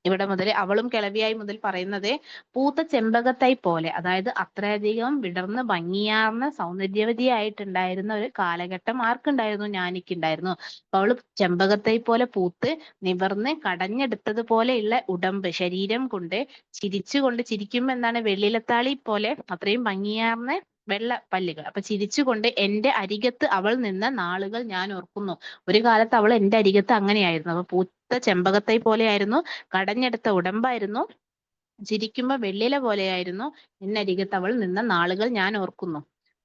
ഇവിടെ മുതൽ അവളും കിളവിയായി മുതൽ പറയുന്നത് പൂത്ത ചെമ്പകത്തായി പോലെ, അതായത് അത്രയധികം വിടർന്ന് ഭംഗിയാർന്ന സൗന്ദര്യവതിയായിട്ടുണ്ടായിരുന്ന ഒരു കാലഘട്ടം ആർക്കുണ്ടായിരുന്നു? ഞാനിക്കുണ്ടായിരുന്നു. അപ്പൊ അവള് ചെമ്പകത്തൈ പോലെ പൂത്ത് നിവർന്ന് കടഞ്ഞെടുത്തതുപോലെയുള്ള ഉടമ്പ്, ശരീരം കൊണ്ട് ചിരിക്കുമ്പോ എന്താണ്? വെള്ളിലത്താളി പോലെ അത്രയും ഭംഗിയാർന്ന വെള്ള പല്ലുകൾ. അപ്പൊ ചിരിച്ചുകൊണ്ട് എന്റെ അരികത്ത് അവൾ നിന്ന നാളുകൾ ഞാൻ ഓർക്കുന്നു. ഒരു കാലത്ത് അവൾ എന്റെ അരികത്ത് അങ്ങനെയായിരുന്നു. അപ്പൊ പൂത്ത ചെമ്പകത്തൈ പോലെയായിരുന്നു, കടഞ്ഞെടുത്ത ഉടമ്പായിരുന്നു, ചിരിക്കുമ്പോ വെള്ളില പോലെയായിരുന്നു. എന്നരികത്ത് അവൾ നിന്ന നാളുകൾ ഞാൻ ഓർക്കുന്നു.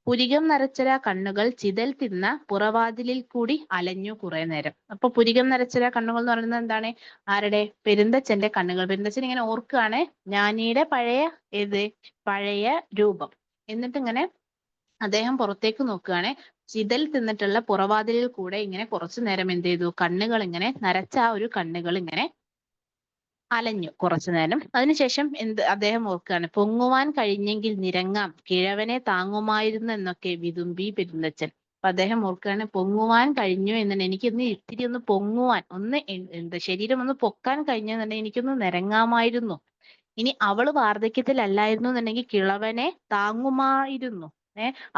പുരികം നരച്ചര കണ്ണുകൾ ചിതൽ തിന്ന പുറവാതിലിൽ കൂടി അലഞ്ഞു കുറെ നേരം. അപ്പൊ പുരികം നരച്ചര കണ്ണുകൾ എന്ന് പറയുന്നത് എന്താണ്? ആരുടെ? പെരുന്തച്ഛന്റെ കണ്ണുകൾ. പെരുന്തച്ഛൻ ഇങ്ങനെ ഓർക്കുകയാണ് ജ്ഞാനിയുടെ പഴയ രൂപം. എന്നിട്ട് ഇങ്ങനെ അദ്ദേഹം പുറത്തേക്ക് നോക്കുകയാണ്. ചിതൽ തിന്നിട്ടുള്ള പുറവാതിലിൽ കൂടെ ഇങ്ങനെ കുറച്ചു നേരം എന്ത് ചെയ്തു? കണ്ണുകൾ ഇങ്ങനെ നരച്ച ആ ഒരു കണ്ണുകൾ ഇങ്ങനെ അലഞ്ഞു കുറച്ചു നേരം. അതിനുശേഷം അദ്ദേഹം ഓർക്കുകയാണ്, പൊങ്ങുവാൻ കഴിഞ്ഞെങ്കിൽ നിരങ്ങാം കിഴവനെ താങ്ങുമായിരുന്നു എന്നൊക്കെ വിതുമ്പി പെരുന്തച്ഛൻ. അപ്പൊ അദ്ദേഹം ഓർക്കുകയാണ്, പൊങ്ങുവാൻ കഴിഞ്ഞു എന്നുണ്ടെങ്കിൽ എനിക്കൊന്ന് ഇത്തിരി ഒന്ന് പൊങ്ങുവാൻ, ശരീരം ഒന്ന് പൊക്കാൻ കഴിഞ്ഞെന്നുണ്ടെങ്കിൽ എനിക്കൊന്ന് നിരങ്ങാമായിരുന്നു. ഇനി അവള് വാർദ്ധക്യത്തിലല്ലായിരുന്നു എന്നുണ്ടെങ്കിൽ കിളവനെ താങ്ങുമായിരുന്നു.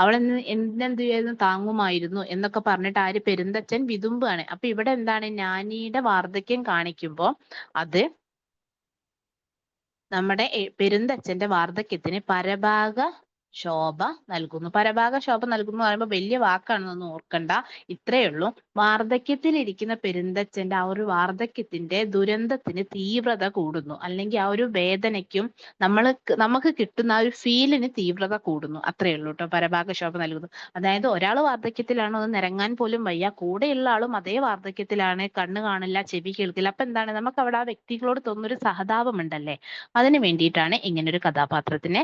അവൾ എന്തെന്ത് ചെയ്യുന്നു? താങ്ങുമായിരുന്നു എന്നൊക്കെ പറഞ്ഞിട്ട് ആര്? പെരുന്തച്ഛൻ വിതുമ്പാണ്. അപ്പൊ ഇവിടെ എന്താണ്? നാനിയുടെ വാർദ്ധക്യം കാണിക്കുമ്പോ അത് നമ്മുടെ പെരുന്തച്ഛന്റെ വാർദ്ധക്യത്തിന് പരഭാഗ ശോഭ നൽകുന്നു. പരഭാഗ ശോഭ നൽകുന്നു പറയുമ്പോൾ വലിയ വാക്കാണെന്നൊന്നും ഓർക്കണ്ട. ഇത്രയേ ഉള്ളൂ. വാർദ്ധക്യത്തിലിരിക്കുന്ന പെരുന്തച്ഛന്റെ ആ ഒരു വാർദ്ധക്യത്തിന്റെ ദുരന്തത്തിന് തീവ്രത കൂടുന്നു, അല്ലെങ്കിൽ ആ ഒരു വേദനയ്ക്കും നമുക്ക് കിട്ടുന്ന ആ ഒരു ഫീലിന് തീവ്രത കൂടുന്നു. അത്രയേ ഉള്ളൂ കേട്ടോ. പരഭാഗ ശോഭ നൽകുന്നു. അതായത് ഒരാൾ വാർദ്ധക്യത്തിലാണോ ഒന്ന് നിരങ്ങാൻ പോലും വയ്യ, കൂടെയുള്ള ആളും അതേ വാർദ്ധക്യത്തിലാണ്, കണ്ണ് കാണില്ല, ചെവി കേൾക്കില്ല. അപ്പൊ എന്താണ്? നമുക്ക് അവിടെ ആ വ്യക്തികളോട് തോന്നുന്നൊരു സഹതാപം ഉണ്ടല്ലേ, അതിനു വേണ്ടിയിട്ടാണ് ഇങ്ങനൊരു കഥാപാത്രത്തിനെ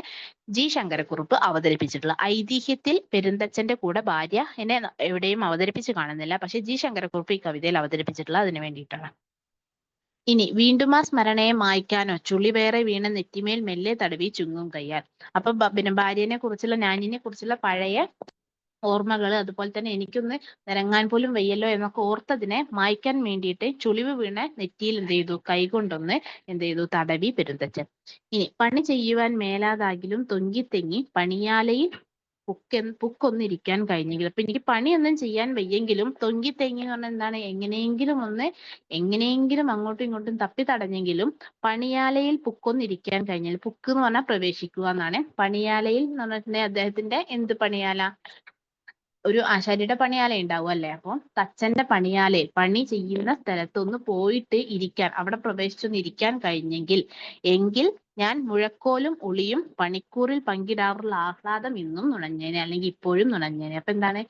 ജി ശങ്കരക്കുറുപ്പ് അവതരിപ്പിച്ചിട്ടുള്ളത്. ഐതിഹ്യത്തിൽ പെരുന്തച്ഛന്റെ കൂടെ ഭാര്യ എന്നെ എവിടെയും അവതരിപ്പിച്ച് കാണുന്നില്ല. പക്ഷെ ജി ശങ്കരക്കുറുപ്പ് ഈ കവിതയിൽ അവതരിപ്പിച്ചിട്ടുള്ളത് അതിനു വേണ്ടിയിട്ടാണ്. ഇനി വീണ്ടും ആ സ്മരണയെ മായ്ക്കാനോ ചുളി വേറെ വീണ നെറ്റിമേൽ മെല്ലെ തടവി ചുങ്ങും കയ്യാൽ. അപ്പൊ പിന്നെ ഭാര്യനെ കുറിച്ചുള്ള, നാനിനെ കുറിച്ചുള്ള പഴയ ഓർമ്മകൾ, അതുപോലെ തന്നെ എനിക്കൊന്ന് നിരങ്ങാൻ പോലും വയ്യല്ലോ എന്നൊക്കെ ഓർത്തതിനെ മായ്ക്കാൻ വേണ്ടിയിട്ട് ചുളിവ് വീണ നെറ്റിയിൽ എന്ത് ചെയ്തു? കൈകൊണ്ടൊന്ന് എന്ത് ചെയ്തു? തടവി പെരുന്തച്ഛൻ. ഇനി പണി ചെയ്യുവാൻ മേലാതാകിലും തൊങ്കിത്തെങ്ങി പണിയാലയിൽ പുക്കൊന്നിരിക്കാൻ കഴിഞ്ഞെങ്കിലും. അപ്പൊ എനിക്ക് പണിയൊന്നും ചെയ്യാൻ വയ്യെങ്കിലും തൊങ്കിത്തെങ്ങി എന്ന് പറഞ്ഞാൽ എന്താണ്? എങ്ങനെയെങ്കിലും അങ്ങോട്ടും ഇങ്ങോട്ടും തപ്പി തടഞ്ഞെങ്കിലും പണിയാലയിൽ പുക്കൊന്നിരിക്കാൻ കഴിഞ്ഞാൽ, പുക്ക് എന്ന് പറഞ്ഞാൽ പ്രവേശിക്കുക എന്നാണ്. പണിയാലയിൽ എന്ന് പറഞ്ഞിട്ടുണ്ടെങ്കിൽ അദ്ദേഹത്തിന്റെ എന്ത് പണിയാല? ഒരു ആശാരിയുടെ പണിയാല ഉണ്ടാവും അല്ലെ? അപ്പൊ തച്ചന്റെ പണിയാലയിൽ, പണി ചെയ്യുന്ന സ്ഥലത്തൊന്ന് പോയിട്ട് ഇരിക്കാൻ, അവിടെ പ്രവേശിച്ചൊന്ന് ഇരിക്കാൻ എങ്കിൽ ഞാൻ മുഴക്കോലും ഉളിയും പണിക്കൂറിൽ പങ്കിടാറുള്ള ആഹ്ലാദം ഇന്നും നുണഞ്ഞേനെ, അല്ലെങ്കിൽ ഇപ്പോഴും നുണഞ്ഞേനെ. അപ്പൊ എന്താണ്?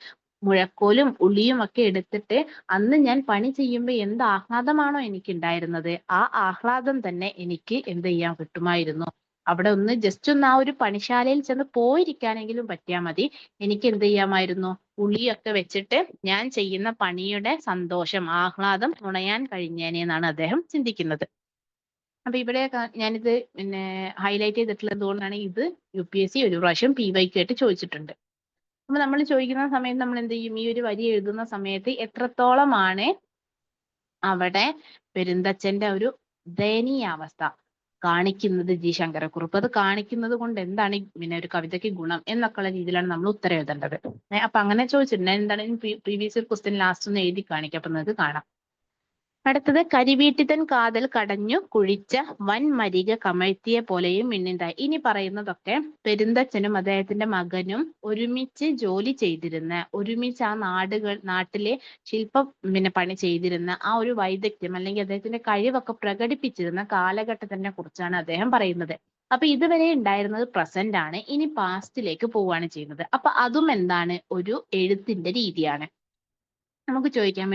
മുഴക്കോലും ഉളിയും ഒക്കെ എടുത്തിട്ട് അന്ന് ഞാൻ പണി ചെയ്യുമ്പോൾ എന്ത് ആഹ്ലാദമാണോ എനിക്ക് ഉണ്ടായിരുന്നത്, ആ ആഹ്ലാദം തന്നെ എനിക്ക് എന്ത് ചെയ്യാൻ കിട്ടുമായിരുന്നു. അവിടെ ഒന്ന് ജസ്റ്റ് ഒന്ന് ആ ഒരു പണിശാലയിൽ ചെന്ന് പോയിരിക്കാനെങ്കിലും പറ്റിയാൽ മതി, എനിക്ക് എന്ത് ചെയ്യാമായിരുന്നു, ഉളിയൊക്കെ വെച്ചിട്ട് ഞാൻ ചെയ്യുന്ന പണിയുടെ സന്തോഷം ആഹ്ലാദം നുണയാൻ കഴിഞ്ഞേനെ എന്നാണ് അദ്ദേഹം ചിന്തിക്കുന്നത്. അപ്പൊ ഇവിടെ ഞാനിത് പിന്നെ ഹൈലൈറ്റ് ചെയ്തിട്ടുള്ളത് കൊണ്ടാണ്, ഇത് UPSC ഒരു പ്രാവശ്യം PYQ ആയിട്ട് ചോദിച്ചിട്ടുണ്ട്. അപ്പൊ നമ്മൾ ചോദിക്കുന്ന സമയത്ത് നമ്മൾ എന്ത് ചെയ്യും, ഈ ഒരു വരി എഴുതുന്ന സമയത്ത് എത്രത്തോളമാണ് അവിടെ പെരുന്തച്ഛന്റെ ഒരു ദയനീയാവസ്ഥ കാണിക്കുന്നത് ജി ശങ്കരക്കുറുപ്പ്, അത് കാണിക്കുന്നത് കൊണ്ട് എന്താണ് പിന്നെ ഒരു കവിതയ്ക്ക് ഗുണം എന്നൊക്കെയുള്ള രീതിയിലാണ് നമ്മൾ ഉത്തരം എഴുതേണ്ടത്. അപ്പൊ അങ്ങനെ ചോദിച്ചിട്ടുണ്ട്. എന്താണ് പ്രീവിയസ് ക്വസ്റ്റ്യൻ ലാസ്റ്റ് ഒന്ന് എഴുതി കാണിക്കാം, അപ്പൊ നിങ്ങൾക്ക് കാണാം. അടുത്തത്, കരിവീട്ടിത്തൻ കാതൽ കടഞ്ഞു കുഴിച്ച വൻമരിക കമഴ്ത്തിയ പോലെയും മിന്നിന്തായി. ഇനി പറയുന്നതൊക്കെ പെരുന്തച്ഛനും അദ്ദേഹത്തിന്റെ മകനും ഒരുമിച്ച് ജോലി ചെയ്തിരുന്ന, ഒരുമിച്ച് ആ നാട്ടിലെ ശില്പ പണി ചെയ്തിരുന്ന ആ ഒരു വൈദഗ്ധ്യം അല്ലെങ്കിൽ അദ്ദേഹത്തിന്റെ കഴിവൊക്കെ പ്രകടിപ്പിച്ചിരുന്ന കാലഘട്ടത്തിനെ കുറിച്ചാണ് അദ്ദേഹം പറയുന്നത്. അപ്പൊ ഇതുവരെ ഉണ്ടായിരുന്നത് പ്രസന്റ് ആണ്, ഇനി പാസ്റ്റിലേക്ക് പോവുകയാണ് ചെയ്യുന്നത്. അപ്പൊ അതും എന്താണ്, ഒരു എഴുത്തിന്റെ രീതിയാണ്. നമുക്ക് ചോദിക്കാം,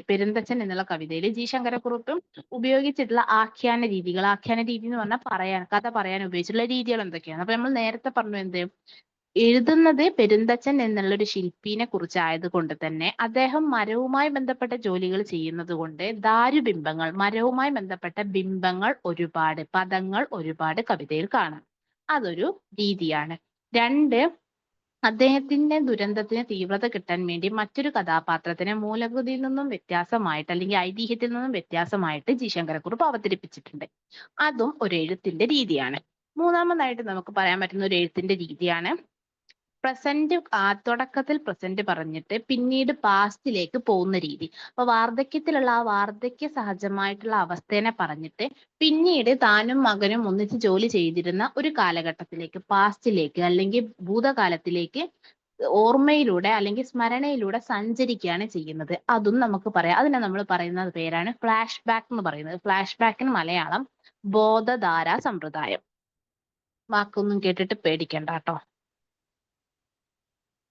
പെരുന്തച്ഛൻ എന്നുള്ള കവിതയിൽ ജി ശങ്കരക്കുറുപ്പ് ഉപയോഗിച്ചിട്ടുള്ള ആഖ്യാന രീതികൾ, ആഖ്യാന രീതി എന്ന് പറഞ്ഞാൽ കഥ പറയാൻ ഉപയോഗിച്ചിട്ടുള്ള രീതികൾ എന്തൊക്കെയാണ്? അപ്പൊ നമ്മൾ നേരത്തെ പറഞ്ഞു, എന്ത് എഴുതുന്നത് പെരുന്തച്ഛൻ എന്നുള്ള ഒരു ശില്പിനെ കുറിച്ചായത് കൊണ്ട് തന്നെ അദ്ദേഹം മരവുമായി ബന്ധപ്പെട്ട ജോലികൾ ചെയ്യുന്നത് കൊണ്ട് ദാരുബിംബങ്ങൾ, മരവുമായി ബന്ധപ്പെട്ട ബിംബങ്ങൾ ഒരുപാട്, പദങ്ങൾ ഒരുപാട് കവിതയിൽ കാണാം. അതൊരു രീതിയാണ്. രണ്ട്, അദ്ദേഹത്തിന്റെ ദുരന്തത്തിന് തീവ്രത കിട്ടാൻ വേണ്ടി മറ്റൊരു കഥാപാത്രത്തിനെ മൂലകൃതിയിൽ നിന്നും വ്യത്യാസമായിട്ട് അല്ലെങ്കിൽ ഐതിഹ്യത്തിൽ നിന്നും വ്യത്യാസമായിട്ട് ജി ശങ്കരക്കുറുപ്പ് അവതരിപ്പിച്ചിട്ടുണ്ട്. അതും ഒരു എഴുത്തിന്റെ രീതിയാണ്. മൂന്നാമതായിട്ട് നമുക്ക് പറയാൻ പറ്റുന്ന ഒരു എഴുത്തിന്റെ രീതിയാണ് പ്രസന്റ്. തുടക്കത്തിൽ പ്രസന്റ് പറഞ്ഞിട്ട് പിന്നീട് പാസ്റ്റിലേക്ക് പോകുന്ന രീതി. അപ്പൊ വാർദ്ധക്യത്തിലുള്ള ആ വാർദ്ധക്യ സഹജമായിട്ടുള്ള അവസ്ഥേനെ പറഞ്ഞിട്ട് പിന്നീട് താനും മകനും ഒന്നിച്ച് ജോലി ചെയ്തിരുന്ന ഒരു കാലഘട്ടത്തിലേക്ക്, പാസ്റ്റിലേക്ക് അല്ലെങ്കിൽ ഭൂതകാലത്തിലേക്ക് ഓർമ്മയിലൂടെ അല്ലെങ്കിൽ സ്മരണയിലൂടെ സഞ്ചരിക്കുകയാണ് ചെയ്യുന്നത്. അതും നമുക്ക് പറയാം. അതിനെ നമ്മൾ പറയുന്ന പേരാണ് ഫ്ലാഷ് ബാക്ക് എന്ന് പറയുന്നത്. ഫ്ലാഷ് ബാക്കിന് മലയാളം ബോധധാര സമ്പ്രദായം. വാക്കൊന്നും കേട്ടിട്ട് പേടിക്കണ്ട കേട്ടോ.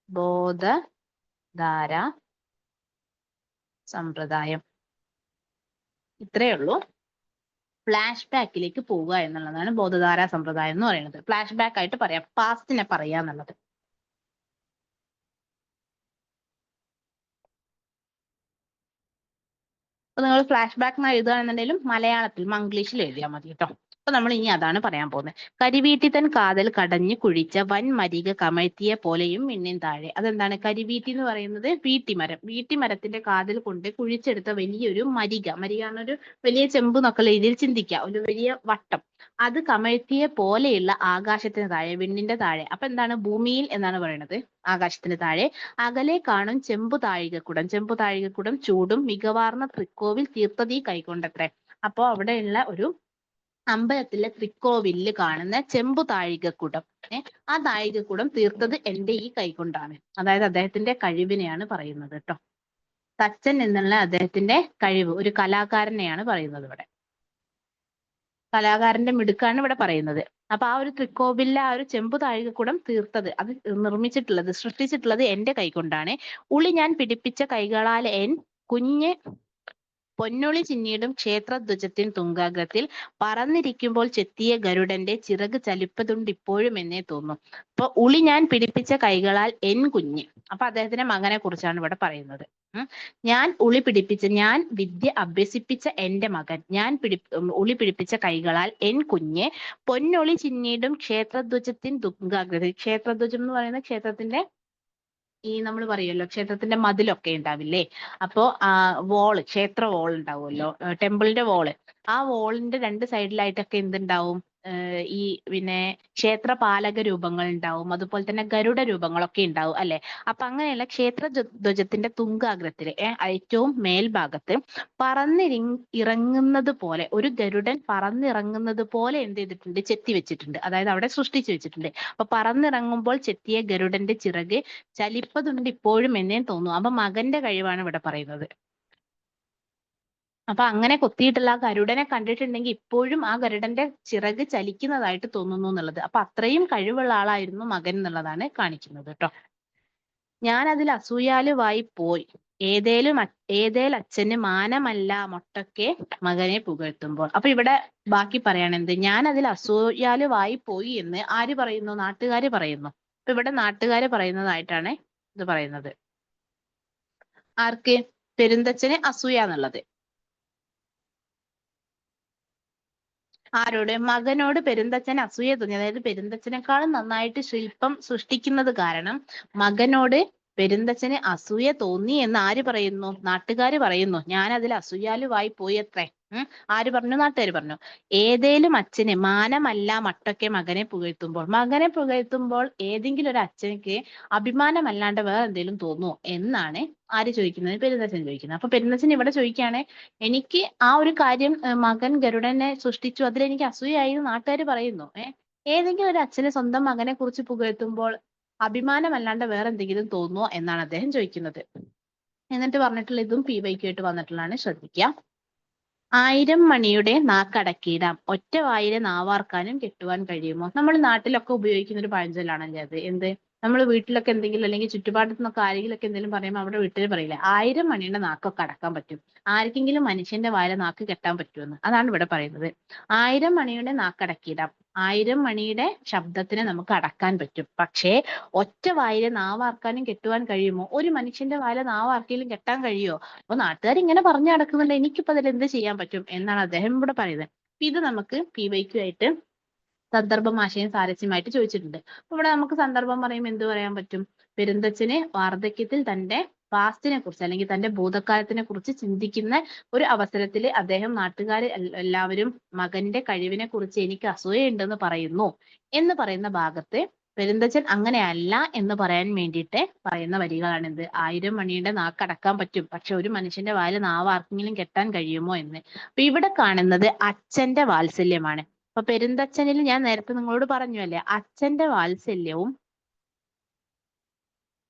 ബോധധാര സമ്പ്രദായം, ഇത്രയേ ഉള്ളൂ. ഫ്ലാഷ് ബാക്കിലേക്ക് പോവുക എന്നുള്ളതാണ് ബോധധാര സമ്പ്രദായം എന്ന് പറയുന്നത്. ഫ്ലാഷ് ബാക്ക് ആയിട്ട് പറയാം, പാസ്റ്റിനെ പറയാ എന്നുള്ളത്. അപ്പൊ നിങ്ങൾ ഫ്ലാഷ് ബാക്ക് എഴുതുകയാണെന്നുണ്ടെങ്കിലും മലയാളത്തിൽ മംഗ്ലീഷിൽ എഴുതിയാൽ മതി കേട്ടോ. അപ്പൊ നമ്മൾ ഇനി അതാണ് പറയാൻ പോകുന്നത്. കരിവീട്ടിത്തൻ കാതൽ കടഞ്ഞു കുഴിച്ച വൻമരിക കമഴ്ത്തിയ പോലെയും മിന്നിൻ താഴെ. അതെന്താണ് കരിവീട്ടി എന്ന് പറയുന്നത്? വീട്ടിമരം. വീട്ടിമരത്തിന്റെ കാതൽ കൊണ്ട് കുഴിച്ചെടുത്ത വലിയൊരു മരിക, മരികാന്നൊരു വലിയ ചെമ്പ് എന്നൊക്കെ രീതിയിൽ ചിന്തിക്കുക, ഒരു വലിയ വട്ടം. അത് കമഴ്ത്തിയ പോലെയുള്ള ആകാശത്തിന് താഴെ, വിണ്ണിന്റെ താഴെ. അപ്പൊ എന്താണ്? ഭൂമിയിൽ എന്നാണ് പറയുന്നത്. ആകാശത്തിന് താഴെ അകലെ കാണും ചെമ്പു താഴികക്കുടം. ചെമ്പു താഴികക്കുടം ചൂടും മികവാർന്ന തൃക്കോവിൽ തീർത്തതീ കൈകൊണ്ടത്രേ. അപ്പോ അവിടെയുള്ള ഒരു അമ്പലത്തിലെ തൃക്കോവിലിൽ കാണുന്ന ചെമ്പു താഴികക്കുടം, ആ താഴികക്കുടം തീർത്തത് എന്റെ ഈ കൈകൊണ്ടാണ്. അതായത് അദ്ദേഹത്തിന്റെ കഴിവിനെയാണ് പറയുന്നത് കേട്ടോ. തച്ചൻ എന്നുള്ള അദ്ദേഹത്തിന്റെ കഴിവ്, ഒരു കലാകാരനെയാണ് പറയുന്നത് ഇവിടെ. കലാകാരന്റെ മിടുക്കാണ് ഇവിടെ പറയുന്നത്. അപ്പൊ ആ ഒരു തൃക്കോവിലിലെ ആ ഒരു ചെമ്പു താഴികക്കുടം തീർത്തത്, അത് നിർമ്മിച്ചിട്ടുള്ളത്, സൃഷ്ടിച്ചിട്ടുള്ളത് എന്റെ കൈകൊണ്ടാണ്. ഉളി ഞാൻ പിടിപ്പിച്ച കൈകളാൽ എൻ കുഞ്ഞ് പൊന്നൊളി ചിന്നിയിടും ക്ഷേത്രധ്വജത്തിൻ തുങ്കാഗ്രത്തിൽ പറന്നിരിക്കുമ്പോൾ ചെത്തിയ ഗരുഡന്റെ ചിറക് ചലിപ്പതുണ്ടിപ്പോഴും എന്നേ തോന്നും. അപ്പൊ ഉളി ഞാൻ പിടിപ്പിച്ച കൈകളാൽ എൻ കുഞ്ഞ്, അപ്പൊ അദ്ദേഹത്തിന്റെ മകനെ കുറിച്ചാണ് ഇവിടെ പറയുന്നത്. ഞാൻ വിദ്യ അഭ്യസിപ്പിച്ച എന്റെ മകൻ, ഉളി പിടിപ്പിച്ച കൈകളാൽ എൻ കുഞ്ഞ് പൊന്നൊളി ചിന്നിയിടും ക്ഷേത്രധ്വജത്തിൻ തുങ്കാഗ്രത്തിൽ. ക്ഷേത്രധ്വജം എന്ന് പറയുന്ന ക്ഷേത്രത്തിന്റെ ഈ നമ്മൾ പറയുമല്ലോ ക്ഷേത്രത്തിന്റെ മതിലൊക്കെ ഉണ്ടാവില്ലേ, അപ്പോ ക്ഷേത്ര വോൾ ഉണ്ടാവുമല്ലോ, ടെമ്പിളിന്റെ വോള്. ആ വോളിന്റെ രണ്ട് സൈഡിലായിട്ടൊക്കെ എന്തുണ്ടാവും? ഈ പിന്നെ ക്ഷേത്രപാലക രൂപങ്ങൾ ഉണ്ടാവും, അതുപോലെ തന്നെ ഗരുഡ രൂപങ്ങളൊക്കെ ഉണ്ടാവും അല്ലെ. അപ്പൊ അങ്ങനെയുള്ള ക്ഷേത്ര ധ്വജത്തിന്റെ തുങ്കാഗ്രത്തില് ഏറ്റവും മേൽഭാഗത്ത് ഇറങ്ങുന്നത് പോലെ ഒരു ഗരുഡൻ പറന്നിറങ്ങുന്നത് പോലെ എന്ത് ചെയ്തിട്ടുണ്ട്? ചെത്തി വെച്ചിട്ടുണ്ട്, അതായത് അവിടെ സൃഷ്ടിച്ചു വെച്ചിട്ടുണ്ട്. അപ്പൊ പറന്നിറങ്ങുമ്പോൾ ചെത്തിയ ഗരുഡന്റെ ചിറക് ചലിപ്പതുണ്ട് ഇപ്പോഴും എന്നേ തോന്നുന്നു. അപ്പൊ മകന്റെ കഴിവാണ് ഇവിടെ പറയുന്നത്. അപ്പൊ അങ്ങനെ കൊത്തിയിട്ടുള്ള ആ ഗരുഡനെ കണ്ടിട്ടുണ്ടെങ്കിൽ ഇപ്പോഴും ആ ഗരുഡന്റെ ചിറക് ചലിക്കുന്നതായിട്ട് തോന്നുന്നു എന്നുള്ളത്. അപ്പൊ അത്രയും കഴിവുള്ള ആളായിരുന്നു മകൻ എന്നുള്ളതാണ് കാണിക്കുന്നത് കേട്ടോ. ഞാൻ അതിൽ അസൂയാലുവായി പോയി. ഏതേൽ അച്ഛന് മാനമല്ല മൊട്ടൊക്കെ മകനെ പുകഴ്ത്തുമ്പോൾ. അപ്പൊ ഇവിടെ ബാക്കി പറയാണ് എന്ത്, ഞാൻ അതിൽ അസൂയാലുവായി പോയി എന്ന് ആര് പറയുന്നു? നാട്ടുകാര് പറയുന്നു. അപ്പൊ ഇവിടെ നാട്ടുകാര് പറയുന്നതായിട്ടാണ് ഇത് പറയുന്നത്. ആർക്ക്? പെരുന്തച്ഛന് അസൂയ എന്നുള്ളത്. ആരോട്? മകനോട് പെരുന്തച്ഛൻ അസൂയ തോന്നി. അതായത് പെരുന്തച്ഛനേക്കാളും നന്നായിട്ട് ശില്പം സൃഷ്ടിക്കുന്നത് കാരണം മകനോട് പെരുന്തച്ഛന് അസൂയ തോന്നി എന്ന് ആര് പറയുന്നു? നാട്ടുകാര് പറയുന്നു. ഞാൻ അതിൽ അസൂയാലുവായി പോയി അത്രേ. ആര് പറഞ്ഞു? നാട്ടുകാർ പറഞ്ഞു. ഏതേലും അച്ഛന് മാനമല്ല മട്ടൊക്കെ മകനെ പുകഴ്ത്തുമ്പോൾ, മകനെ പുകഴ്ത്തുമ്പോൾ ഏതെങ്കിലും ഒരു അച്ഛനക്ക് അഭിമാനമല്ലാണ്ട് വേറെ എന്തെങ്കിലും തോന്നുമോ എന്നാണ് ആര് ചോദിക്കുന്നത്? പെരുന്തച്ഛൻ ചോദിക്കുന്നത്. അപ്പൊ പെരുന്തച്ഛൻ ഇവിടെ ചോദിക്കുകയാണ്, എനിക്ക് ആ ഒരു കാര്യം മകൻ ഗരുഡനെ സൃഷ്ടിച്ചു, അതിലെനിക്ക് അസൂയായി നാട്ടുകാർ പറയുന്നു. ഏതെങ്കിലും ഒരു അച്ഛന് സ്വന്തം മകനെ കുറിച്ച് പുകഴ്ത്തുമ്പോൾ അഭിമാനമല്ലാണ്ട് വേറെ എന്തെങ്കിലും തോന്നുമോ എന്നാണ് അദ്ദേഹം ചോദിക്കുന്നത്. എന്നിട്ട് പറഞ്ഞിട്ടുള്ള ഇതും PYQ ആയിട്ട് വന്നിട്ടുള്ളതാണ്, ശ്രദ്ധിക്കാം. 1000 മണിയുടെ നാക്കടക്കിയിടാം, ഒറ്റ വായിലെ നാവാർക്കാനും കെട്ടുവാൻ കഴിയുമോ? നമ്മൾ നാട്ടിലൊക്കെ ഉപയോഗിക്കുന്ന ഒരു പഴഞ്ചൊല്ലാണല്ലേ അത്. എന്ത്? നമ്മൾ വീട്ടിലൊക്കെ എന്തെങ്കിലും അല്ലെങ്കിൽ ചുറ്റുപാടത്തു നിന്നൊക്കെ ആരെങ്കിലൊക്കെ എന്തെങ്കിലും പറയുമ്പോൾ അവിടെ വീട്ടിൽ പറയില്ല, 1000 മണിയുടെ നാക്കൊക്കെ അടക്കാൻ പറ്റും, ആർക്കെങ്കിലും മനുഷ്യന്റെ വായിലെ നാക്ക് കെട്ടാൻ പറ്റുമെന്ന്. അതാണ് ഇവിടെ പറയുന്നത്. 1000 മണിയുടെ നാക്കടക്കിയിടാം, 1000 മണിയുടെ ശബ്ദത്തിനെ നമുക്ക് അടക്കാൻ പറ്റും, പക്ഷേ ഒറ്റ വായിലെ നാവാർക്കാനും കെട്ടുവാൻ കഴിയുമോ? ഒരു മനുഷ്യന്റെ വായിലെ നാവ് ആർക്കെങ്കിലും കെട്ടാൻ കഴിയുമോ? അപ്പൊ നാട്ടുകാർ ഇങ്ങനെ പറഞ്ഞു നടക്കുന്നുണ്ട്, എനിക്കിപ്പോ അതിൽ എന്ത് ചെയ്യാൻ പറ്റും എന്നാണ് അദ്ദേഹം ഇവിടെ പറയുന്നത്. ഇത് നമുക്ക് PYQ ആയിട്ട് സന്ദർഭം ആശയം സാരസ്യമായിട്ട് ചോദിച്ചിട്ടുണ്ട്. അപ്പൊ ഇവിടെ നമുക്ക് സന്ദർഭം പറയുമ്പോൾ എന്ത് പറയാൻ പറ്റും? പെരുന്തച്ഛന് വാർദ്ധക്യത്തിൽ തന്റെ പാസ്റ്റിനെ കുറിച്ച് അല്ലെങ്കിൽ തന്റെ ഭൂതകാലത്തിനെ കുറിച്ച് ചിന്തിക്കുന്ന ഒരു അവസരത്തിൽ അദ്ദേഹം നാട്ടുകാർ എല്ലാവരും മകന്റെ കഴിവിനെ കുറിച്ച് എനിക്ക് അസൂയുണ്ടെന്ന് പറയുന്നു എന്ന് പറയുന്ന ഭാഗത്ത് പെരുന്തച്ഛൻ അങ്ങനെയല്ല എന്ന് പറയാൻ വേണ്ടിയിട്ട് പറയുന്ന വരികളാണ് എന്ത്? 1000 മണിയുടെ നാക്കടക്കാൻ പറ്റും, പക്ഷെ ഒരു മനുഷ്യന്റെ വായിൽ നാവ് ആർക്കെങ്കിലും കെട്ടാൻ കഴിയുമോ എന്ന്. അപ്പൊ ഇവിടെ കാണുന്നത് അച്ഛന്റെ വാത്സല്യമാണ്. അപ്പൊ പെരുന്തച്ഛനിൽ ഞാൻ നേരത്തെ നിങ്ങളോട് പറഞ്ഞു അല്ലേ, അച്ഛന്റെ വാത്സല്യവും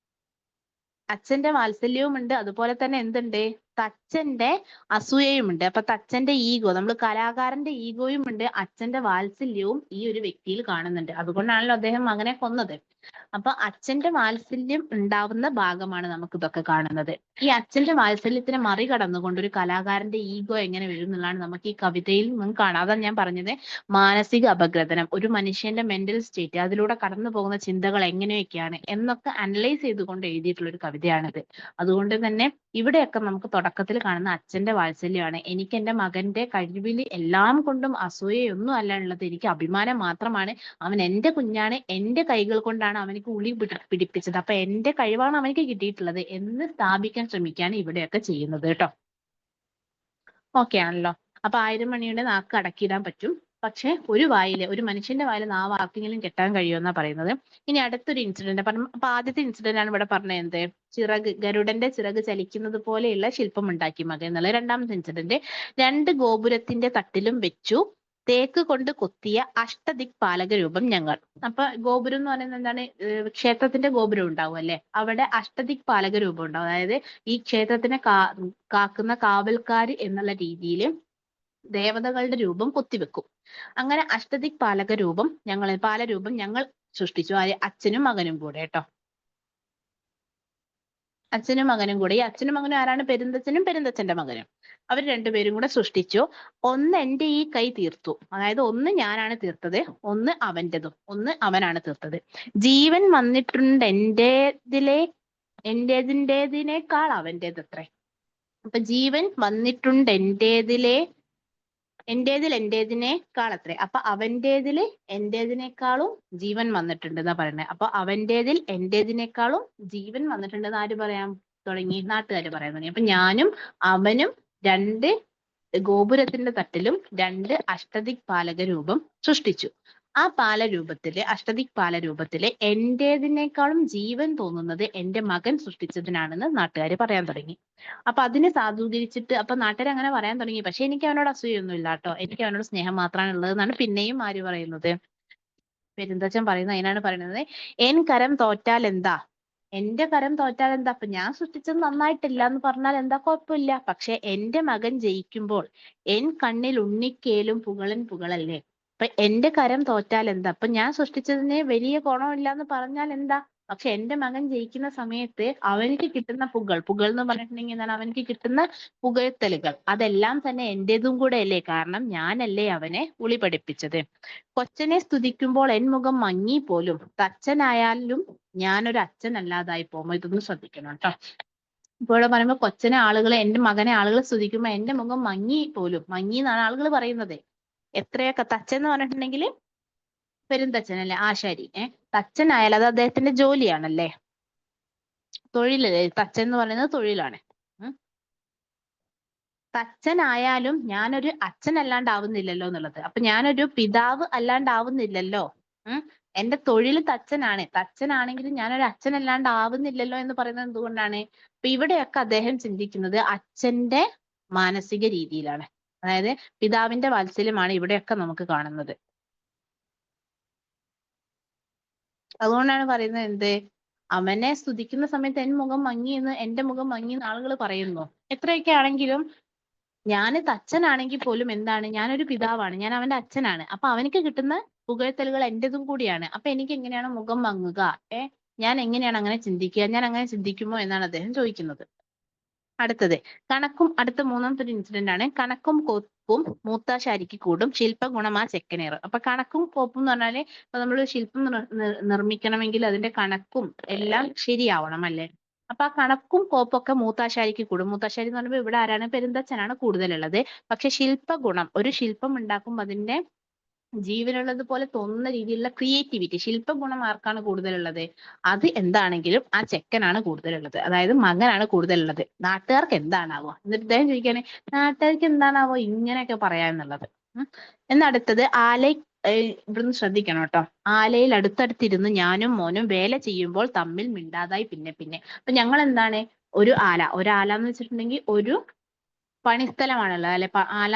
ഉണ്ട്, അതുപോലെ തന്നെ എന്തുണ്ട്? തച്ചന്റെ അസൂയയുമുണ്ട്. അപ്പൊ തച്ചന്റെ ഈഗോ, നമ്മൾ കലാകാരന്റെ ഈഗോയും ഉണ്ട്, അച്ഛന്റെ വാത്സല്യവും ഈ ഒരു വ്യക്തിയിൽ കാണുന്നുണ്ട്. അതുകൊണ്ടാണല്ലോ അദ്ദേഹം മകനെ കൊന്നത്. അപ്പൊ അച്ഛന്റെ വാത്സല്യം ഉണ്ടാവുന്ന ഭാഗമാണ് നമുക്ക് ഇതൊക്കെ കാണുന്നത്. ഈ അച്ഛന്റെ വാത്സല്യത്തിനെ മറികടന്നുകൊണ്ട് ഒരു കലാകാരന്റെ ഈഗോ എങ്ങനെ വരും എന്നുള്ളതാണ് നമുക്ക് ഈ കവിതയിൽ നിന്നും കാണാം. അതാണ് ഞാൻ പറഞ്ഞത്, മാനസിക അപഗ്രഥനം, ഒരു മനുഷ്യന്റെ മെന്റൽ സ്റ്റേറ്റ്, അതിലൂടെ കടന്നു പോകുന്ന ചിന്തകൾ എങ്ങനെയൊക്കെയാണ് എന്നൊക്കെ അനലൈസ് ചെയ്തുകൊണ്ട് എഴുതിയിട്ടുള്ള ഒരു കവിതയാണിത്. അതുകൊണ്ട് തന്നെ ഇവിടെയൊക്കെ നമുക്ക് തുടക്കത്തിൽ കാണുന്ന അച്ഛന്റെ വാത്സല്യമാണ്. എനിക്ക് എന്റെ മകന്റെ കഴിവിൽ എല്ലാം കൊണ്ടും അസൂയയൊന്നും അല്ല ഉള്ളത്, എനിക്ക് അഭിമാനം മാത്രമാണ്. അവൻ എന്റെ കുഞ്ഞാണ്, എന്റെ കൈകൾ കൊണ്ടാണ് അവനിക്ക് ഉളി പിടിപ്പിച്ചത്, അപ്പൊ എന്റെ കഴിവാണ് അവനിക്ക് കിട്ടിയിട്ടുള്ളത് എന്ന് സ്ഥാപിക്കാൻ ശ്രമിക്കുകയാണ് ഇവിടെയൊക്കെ ചെയ്യുന്നത് കേട്ടോ. ഓക്കെ ആണല്ലോ. അപ്പൊ 1000 മണിയുടെ നാക്ക് അടക്കിയിടാൻ പറ്റും, പക്ഷെ ഒരു മനുഷ്യന്റെ വായില് നാവ് ആർക്കെങ്കിലും കെട്ടാൻ കഴിയുമെന്നാ പറയുന്നത്. ഇനി അടുത്തൊരു ഇൻസിഡന്റ് പറഞ്ഞു. അപ്പൊ ആദ്യത്തെ ഇൻസിഡന്റ് ആണ് ഇവിടെ പറഞ്ഞത് എന്ത്? ഗരുഡന്റെ ചിറക് ചലിക്കുന്നത് പോലെയുള്ള ശില്പം ഉണ്ടാക്കി മകൻ എന്നുള്ള. രണ്ടാമത്തെ ഇൻസിഡന്റ്, 2 ഗോപുരത്തിന്റെ തട്ടിലും വെച്ചു തേക്ക് കൊണ്ട് കൊത്തിയ അഷ്ടദിക് പാലക രൂപം ഞങ്ങൾ. അപ്പൊ ഗോപുരം എന്ന് പറയുന്നത് എന്താണ്? ക്ഷേത്രത്തിന്റെ ഗോപുരം ഉണ്ടാവും അല്ലെ, അവിടെ അഷ്ടദിക് പാലക രൂപം ഉണ്ടാവും. അതായത് ഈ ക്ഷേത്രത്തിനെ കാക്കുന്ന കാവൽക്കാര് എന്നുള്ള രീതിയിൽ ദേവതകളുടെ രൂപം കൊത്തിവെക്കും. അങ്ങനെ അഷ്ടദിക് പാലരൂപം ഞങ്ങൾ സൃഷ്ടിച്ചു. അച്ഛനും മകനും കൂടെ കേട്ടോ. അച്ഛനും മകനും കൂടെ. ഈ അച്ഛനും മകനും ആരാണ്? പെരുന്തച്ഛനും പെരുന്തച്ഛന്റെ മകനും. അവർ രണ്ടുപേരും കൂടെ സൃഷ്ടിച്ചു. ഒന്ന് എന്റെ ഈ കൈ തീർത്തു, അതായത് ഒന്ന് ഞാനാണ് തീർത്തത്, ഒന്ന് അവന്റേതും, ഒന്ന് അവനാണ് തീർത്തത്. ജീവൻ വന്നിട്ടുണ്ട് എന്റേതിനേക്കാൾ അവന്റേത് അത്രേ. അപ്പൊ ജീവൻ വന്നിട്ടുണ്ട് എന്റേതിനേക്കാൾ അത്രേ. അപ്പൊ അവന്റേതില് എന്റേതിനേക്കാളും ജീവൻ വന്നിട്ടുണ്ട് എന്നാ പറയണേ. അപ്പൊ അവന്റേതിൽ എന്റേതിനേക്കാളും ജീവൻ വന്നിട്ടുണ്ടെന്ന് ആര് പറയാൻ തുടങ്ങി? നാട്ടുകാര് പറയാൻ തുടങ്ങി. അപ്പൊ ഞാനും അവനും 2 ഗോപുരത്തിന്റെ തട്ടിലും 2 അഷ്ടദിക് പാലക രൂപം സൃഷ്ടിച്ചു. ആ അഷ്ടദിക് പാലരൂപത്തിലെ എന്റേതിനേക്കാളും ജീവൻ തോന്നുന്നത് എന്റെ മകൻ സൃഷ്ടിച്ചതിനാണെന്ന് നാട്ടുകാർ പറയാൻ തുടങ്ങി. അപ്പൊ അതിനെ സാധൂകരിച്ചിട്ട് അപ്പൊ നാട്ടുകാർ അങ്ങനെ പറയാൻ തുടങ്ങി. പക്ഷെ എനിക്ക് അവനോട് അസൂയൊന്നും ഇല്ല കേട്ടോ, എനിക്ക് അവനോട് സ്നേഹം മാത്രമാണ് ഉള്ളതെന്നാണ് പിന്നെയും ആര് പറയുന്നത്? പെരുന്തച്ഛൻ പറയുന്നത്. അതിനാണ് പറയുന്നത്, എൻ കരം തോറ്റാൽ എന്താ, എന്റെ കരം തോറ്റാൽ എന്താ, അപ്പൊ ഞാൻ സൃഷ്ടിച്ചത് നന്നായിട്ടില്ല എന്ന് പറഞ്ഞാൽ എന്താ, കുഴപ്പമില്ല. പക്ഷെ എന്റെ മകൻ ജയിക്കുമ്പോൾ എൻ കണ്ണിൽ ഉണ്ണിക്കേലും പുകളൻ പുകളല്ലേ. അപ്പൊ എന്റെ കരം തോറ്റാൽ എന്താ, അപ്പൊ ഞാൻ സൃഷ്ടിച്ചതിന് വലിയ ഗുണമില്ല എന്ന് പറഞ്ഞാൽ എന്താ, പക്ഷെ എന്റെ മകൻ ജയിക്കുന്ന സമയത്ത് അവനിക്ക് കിട്ടുന്ന പുകൾ എന്ന് പറഞ്ഞിട്ടുണ്ടെങ്കിൽ എന്താണ്, അവനിക്ക് കിട്ടുന്ന പുകഴ്ത്തലുകൾ അതെല്ലാം തന്നെ എന്റേതും കൂടെ അല്ലേ, കാരണം ഞാനല്ലേ അവനെ ഉളി പഠിപ്പിച്ചത്. കൊച്ചനെ സ്തുതിക്കുമ്പോൾ എൻ മുഖം മങ്ങി പോലും തച്ചനായാലും ഞാനൊരു അച്ഛനല്ലാതായി പോകുമോ. ഇതൊന്ന് ശ്രദ്ധിക്കണം കേട്ടോ. ഇപ്പോൾ ഇവിടെ പറയുമ്പോൾ കൊച്ചനെ ആളുകളെ, എന്റെ മകനെ ആളുകൾ സ്തുതിക്കുമ്പോൾ എന്റെ മുഖം മങ്ങി പോലും, മങ്ങി എന്നാണ് ആളുകൾ പറയുന്നത്. എത്രയൊക്കെ തച്ചൻ എന്ന് പറഞ്ഞിട്ടുണ്ടെങ്കിൽ പെരുന്തച്ചൻ അല്ലെ, ആശാരി. തച്ചനായാൽ അത് അദ്ദേഹത്തിന്റെ ജോലിയാണല്ലേ, തൊഴിലല്ലേ. തച്ചൻ എന്ന് പറയുന്നത് തൊഴിലാണ്. തച്ചനായാലും ഞാനൊരു അച്ഛനല്ലാണ്ടാവുന്നില്ലല്ലോ എന്നുള്ളത്. അപ്പൊ ഞാനൊരു പിതാവ് അല്ലാണ്ടാവുന്നില്ലല്ലോ. എന്റെ തൊഴിൽ തച്ചനാണ്, തച്ചനാണെങ്കിലും ഞാനൊരു അച്ഛനല്ലാണ്ടാവുന്നില്ലല്ലോ എന്ന് പറയുന്നത് എന്തുകൊണ്ടാണ്? അപ്പൊ ഇവിടെയൊക്കെ അദ്ദേഹം ചിന്തിക്കുന്നത് അച്ഛന്റെ മാനസിക രീതിയിലാണ്. അതായത് പിതാവിന്റെ വാത്സല്യമാണ് ഇവിടെയൊക്കെ നമുക്ക് കാണുന്നത്. അതുകൊണ്ടാണ് പറയുന്നത് എന്ത്, അവനെ സ്തുതിക്കുന്ന സമയത്ത് എന്റെ മുഖം മങ്ങി എന്ന് ആളുകൾ പറയുന്നു. എത്രയൊക്കെ ആണെങ്കിലും ഞാൻ തച്ചനാണെങ്കിൽ പോലും എന്താണ്, ഞാനൊരു പിതാവാണ്, ഞാൻ അവന്റെ അച്ഛനാണ്. അപ്പൊ അവനിക്ക് കിട്ടുന്ന പുകഴ്ത്തലുകൾ എന്റേതും കൂടിയാണ്. അപ്പൊ എനിക്ക് എങ്ങനെയാണ് മുഖം മങ്ങുക? ഞാൻ എങ്ങനെയാണ് അങ്ങനെ ചിന്തിക്കുക? ഞാൻ അങ്ങനെ ചിന്തിക്കുമോ എന്നാണ് അദ്ദേഹം ചോദിക്കുന്നത്. അടുത്തത് അടുത്ത മൂന്നാമത്തെ ഒരു ഇൻസിഡന്റ് ആണ്. കണക്കും കോപ്പും മൂത്താശാരിക്ക് കൂടും ശില്പഗുണമാ ചെക്കനേറ്. അപ്പൊ കണക്കും കോപ്പും എന്ന് പറഞ്ഞാല് ഇപ്പൊ നമ്മൾ ശില്പം നിർമ്മിക്കണമെങ്കിൽ അതിന്റെ കണക്കും എല്ലാം ശരിയാവണം അല്ലെ. അപ്പൊ ആ കണക്കും കോപ്പൊക്കെ മൂത്താശാരിക്ക് കൂടും. മൂത്താശാരി എന്ന് പറയുമ്പോൾ ഇവിടെ ആരാണ്? പെരുന്തച്ഛനാണ് കൂടുതലുള്ളത്. പക്ഷെ ശില്പഗുണം, ഒരു ശില്പം ഉണ്ടാക്കുമ്പോൾ അതിന്റെ ജീവനുള്ളത് പോലെ തോന്നുന്ന രീതിയിലുള്ള ക്രിയേറ്റിവിറ്റി, ശില്പഗുണം ആർക്കാണ് കൂടുതലുള്ളത്? അത് എന്താണെങ്കിലും ആ ചെക്കനാണ് കൂടുതലുള്ളത്, അതായത് മകനാണ് കൂടുതലുള്ളത്. നാട്ടുകാർക്ക് എന്താണാവോ? എന്നിട്ട് ഇദ്ദേഹം ചോദിക്കാണ്, നാട്ടുകാർക്ക് എന്താണാവോ ഇങ്ങനെയൊക്കെ പറയാന്നുള്ളത്. എന്നടുത്തത് ഇവിടുന്ന് ശ്രദ്ധിക്കണം കേട്ടോ. ആലയിൽ അടുത്തടുത്തിരുന്ന് ഞാനും മോനും വേല ചെയ്യുമ്പോൾ തമ്മിൽ മിണ്ടാതായി പിന്നെ പിന്നെ. അപ്പൊ ഞങ്ങൾ എന്താണ്, ഒരു ആല എന്ന് വെച്ചിട്ടുണ്ടെങ്കിൽ ഒരു പണിസ്ഥലമാണല്ലോ അല്ലെ. ആല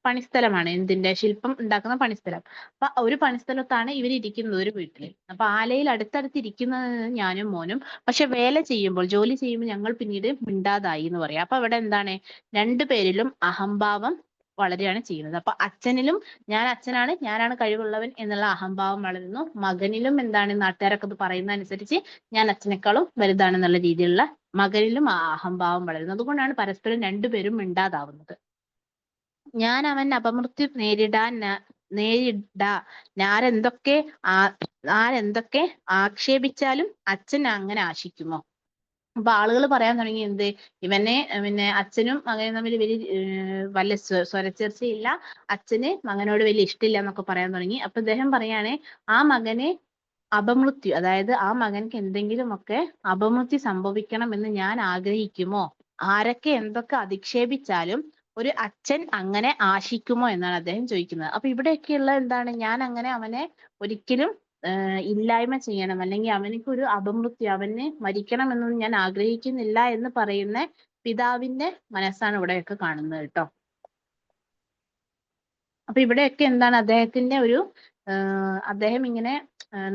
പണിസ്ഥലമാണ്, എന്തിന്റെ? ശില്പം ഉണ്ടാക്കുന്ന പണിസ്ഥലം. അപ്പൊ ഒരു പണിസ്ഥലത്താണ് ഇവർ ഇരിക്കുന്നത്, ഒരു വീട്ടില്. അപ്പൊ ആലയിൽ അടുത്തടുത്ത് ഇരിക്കുന്നത് ഞാനും മോനും, പക്ഷെ വേല ചെയ്യുമ്പോൾ, ജോലി ചെയ്യുമ്പോൾ ഞങ്ങൾ പിന്നീട് മിണ്ടാതായി എന്ന് പറയാം. അപ്പൊ ഇവിടെ എന്താണ്, രണ്ടുപേരിലും അഹംഭാവം വളരെയാണ് ചെയ്യുന്നത്. അപ്പൊ അച്ഛനിലും ഞാൻ അച്ഛനാണ്, ഞാനാണ് കഴിവുള്ളവൻ എന്നുള്ള അഹംഭാവം വളരുന്നു. മകനിലും എന്താണ്, നാട്ടുകാരൊക്കെ ഇത് പറയുന്ന അനുസരിച്ച് ഞാൻ അച്ഛനേക്കാളും വലുതാണെന്നുള്ള രീതിയിലുള്ള മകനിലും ആ അഹംഭാവം വളരുന്നു. അതുകൊണ്ടാണ് പരസ്പരം രണ്ടുപേരും മിണ്ടാതാവുന്നത്. ഞാൻ അവൻ അപമൃത്യു നേരിടാ ആരെന്തൊക്കെ ആക്ഷേപിച്ചാലും അച്ഛൻ അങ്ങനെ ആശിക്കുമോ. അപ്പൊ ആളുകൾ പറയാൻ തുടങ്ങി എന്ത്, ഇവനെ പിന്നെ അച്ഛനും മകനും തമ്മിൽ വല്ല സ്വരച്ചേർച്ചയില്ല, അച്ഛന് മകനോട് വലിയ ഇഷ്ടമില്ല എന്നൊക്കെ പറയാൻ തുടങ്ങി. അപ്പൊ ഇദ്ദേഹം പറയാണ്, ആ മകനെ അപമൃത്യു, അതായത് ആ മകൻക്ക് എന്തെങ്കിലുമൊക്കെ അപമൃത്യു സംഭവിക്കണം എന്ന് ഞാൻ ആഗ്രഹിക്കുമോ? ആരൊക്കെ എന്തൊക്കെ അധിക്ഷേപിച്ചാലും ഒരു അച്ഛൻ അങ്ങനെ ആശിക്കുമോ എന്നാണ് അദ്ദേഹം ചോദിക്കുന്നത്. അപ്പൊ ഇവിടെയൊക്കെയുള്ള എന്താണ്, ഞാൻ അങ്ങനെ അവനെ ഒരിക്കലും ഇല്ലായ്മ ചെയ്യണം, അല്ലെങ്കിൽ അവനിക്ക് ഒരു അപമൃത്യു, അവന് മരിക്കണം എന്നൊന്നും ഞാൻ ആഗ്രഹിക്കുന്നില്ല എന്ന് പറയുന്ന പിതാവിന്റെ മനസ്സാണ് ഇവിടെയൊക്കെ കാണുന്നത് കേട്ടോ. അപ്പൊ ഇവിടെയൊക്കെ എന്താണ്, അദ്ദേഹത്തിന്റെ ഒരു അദ്ദേഹം ഇങ്ങനെ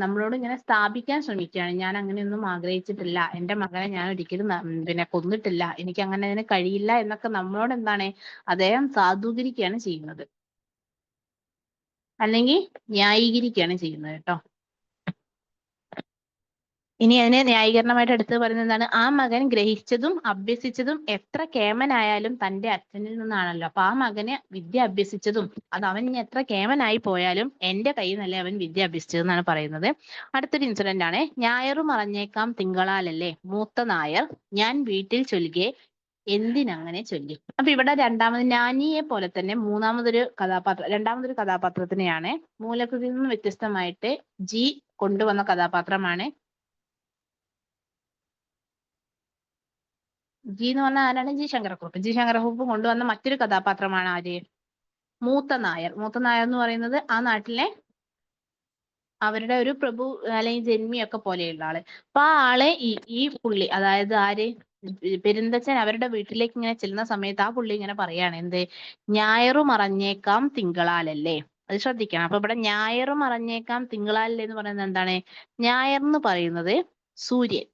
നമ്മളോട് ഇങ്ങനെ സ്ഥാപിക്കാൻ ശ്രമിക്കുകയാണ്, ഞാൻ അങ്ങനെയൊന്നും ആഗ്രഹിച്ചിട്ടില്ല, എന്റെ മകനെ ഞാൻ ഒരിക്കലും പിന്നെ കൊന്നിട്ടില്ല, എനിക്ക് അങ്ങനെ അതിന് കഴിയില്ല എന്നൊക്കെ നമ്മളോട് എന്താണ് അദ്ദേഹം സാധൂകരിക്കുകയാണ് ചെയ്യുന്നത്, അല്ലെങ്കിൽ ന്യായീകരിക്കുകയാണ് ചെയ്യുന്നത് കേട്ടോ. ഇനി അതിനെ ന്യായീകരണമായിട്ട് എടുത്ത് പറയുന്നത് എന്താണ്, ആ മകൻ ഗ്രഹിച്ചതും അഭ്യസിച്ചതും എത്ര കേമനായാലും തന്റെ അച്ഛനിൽ നിന്നാണല്ലോ. അപ്പൊ ആ മകനെ വിദ്യ അഭ്യസിച്ചതും അത് അവൻ ഇനി എത്ര കേമനായി പോയാലും എന്റെ കയ്യിൽ നിന്നല്ലേ അവൻ വിദ്യ അഭ്യസിച്ചതെന്നാണ് പറയുന്നത്. അടുത്തൊരു ഇൻസിഡന്റ് ആണ്. ഞായറു മറഞ്ഞേക്കാം തിങ്കളാലല്ലേ മൂത്ത നായർ ഞാൻ വീട്ടിൽ ചൊല്ലുകെ എന്തിനങ്ങനെ ചൊല്ലി. അപ്പൊ ഇവിടെ രണ്ടാമത് നാനിയെ പോലെ തന്നെ രണ്ടാമതൊരു കഥാപാത്രത്തിനെയാണ് മൂലകൃതിയിൽ നിന്ന് വ്യത്യസ്തമായിട്ട് ജി കൊണ്ടുവന്ന കഥാപാത്രമാണ്. ജി എന്ന് പറഞ്ഞാൽ ആരാണ്? ജി ശങ്കരക്കുറുപ്പ്. ജി ശങ്കരക്കുറുപ്പ് കൊണ്ടുവന്ന മറ്റൊരു കഥാപാത്രമാണ് ആര്? മൂത്ത നായർ. മൂത്ത നായർ എന്ന് പറയുന്നത് ആ നാട്ടിലെ അവരുടെ ഒരു പ്രഭു അല്ലെങ്കിൽ ജന്മിയൊക്കെ പോലെയുള്ള ആള്. അപ്പൊ ആ ആളെ ഈ പുള്ളി, അതായത് ആര്, പെരുന്തച്ഛൻ അവരുടെ വീട്ടിലേക്ക് ഇങ്ങനെ ചെല്ലുന്ന സമയത്ത് ആ പുള്ളി ഇങ്ങനെ പറയാണ് എന്ത്, ഞായറു മറഞ്ഞേക്കാം തിങ്കളാലല്ലേ. അത് ശ്രദ്ധിക്കണം. അപ്പൊ ഇവിടെ ഞായറു മറഞ്ഞേക്കാം തിങ്കളാലല്ലേ എന്ന് പറയുന്നത് എന്താണ്? ഞായർ എന്ന് പറയുന്നത് സൂര്യൻ,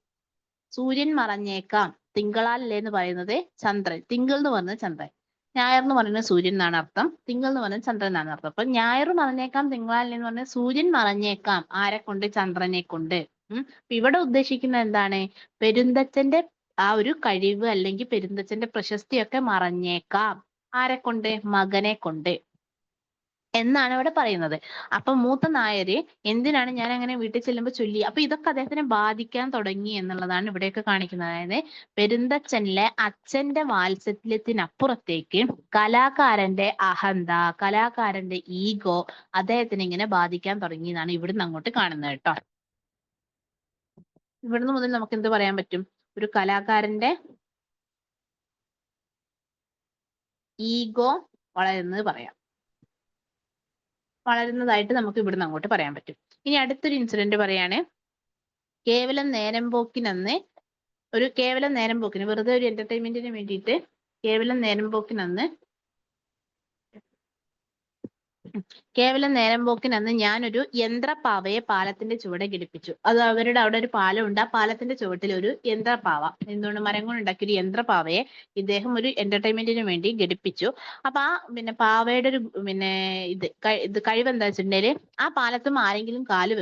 സൂര്യൻ മറഞ്ഞേക്കാം. തിങ്കളാലല്ലേ എന്ന് പറയുന്നത് ചന്ദ്രൻ. തിങ്കൾ എന്ന് പറയുന്നത് ചന്ദ്രൻ, ഞായർ എന്ന് പറയുന്നത് സൂര്യൻ എന്നാണ് അർത്ഥം, തിങ്കൾ എന്ന് പറയുന്നത് ചന്ദ്രൻ എന്നാണ് അർത്ഥം. അപ്പൊ ഞായർ മറഞ്ഞേക്കാം തിങ്കളാലല്ലേ എന്ന് പറഞ്ഞാൽ സൂര്യൻ മറഞ്ഞേക്കാം, ആരെ കൊണ്ട്? ചന്ദ്രനെ കൊണ്ട്. ഇവിടെ ഉദ്ദേശിക്കുന്നത് എന്താണ്? പെരുന്തച്ഛന്റെ ആ ഒരു കഴിവ് അല്ലെങ്കിൽ പെരുന്തച്ഛന്റെ പ്രശസ്തിയൊക്കെ മറഞ്ഞേക്കാം. ആരെ കൊണ്ട്? മകനെ കൊണ്ട് എന്നാണ് ഇവിടെ പറയുന്നത്. അപ്പൊ മൂത്ത നായര് എന്തിനാണ് ഞാൻ അങ്ങനെ വീട്ടിൽ ചെല്ലുമ്പോൾ ചൊല്ലി? അപ്പൊ ഇതൊക്കെ അദ്ദേഹത്തിനെ ബാധിക്കാൻ തുടങ്ങി എന്നുള്ളതാണ് ഇവിടെയൊക്കെ കാണിക്കുന്നത്. അതായത് പെരുന്തച്ഛനിലെ അച്ഛന്റെ വാത്സല്യത്തിനപ്പുറത്തേക്ക് കലാകാരന്റെ അഹന്ത, കലാകാരന്റെ ഈഗോ അദ്ദേഹത്തിന് ഇങ്ങനെ ബാധിക്കാൻ തുടങ്ങി എന്നാണ് ഇവിടുന്ന് അങ്ങോട്ട് കാണുന്നത് കേട്ടോ. ഇവിടുന്ന് മുതൽ നമുക്ക് എന്ത് പറയാൻ പറ്റും? ഒരു കലാകാരന്റെ ഈഗോ വളരുന്നത് പറയാം. വളരുന്നതായിട്ട് നമുക്ക് ഇവിടുന്ന് അങ്ങോട്ട് പറയാൻ പറ്റും. ഇനി അടുത്തൊരു ഇൻസിഡന്റ് പറയാണ്. കേവലം നേരം പോക്കിനന്ന് വെറുതെ ഒരു എന്റർടൈൻമെന്റിന് വേണ്ടിയിട്ട് കേവലം നേരം പോക്കിനന്ന് ഞാനൊരു യന്ത്രപ്പാവയെ പാലത്തിന്റെ ചുവടെ ഘടിപ്പിച്ചു. അത് അവരുടെ അവിടെ ഒരു പാലമുണ്ട്. ആ പാലത്തിന്റെ ചുവട്ടിൽ ഒരു യന്ത്രപ്പാവ, എന്തുകൊണ്ട് മരം കൊണ്ട് ഉണ്ടാക്കിയ ഒരു യന്ത്രപ്പാവയെ ഇദ്ദേഹം ഒരു എന്റർടൈൻമെന്റിന് വേണ്ടി ഘടിപ്പിച്ചു. അപ്പൊ ആ പാവയുടെ ഒരു ഇത് കഴിവ് എന്താ വെച്ചിട്ടുണ്ടെങ്കിൽ ആ പാലത്തും ആരെങ്കിലും കാല്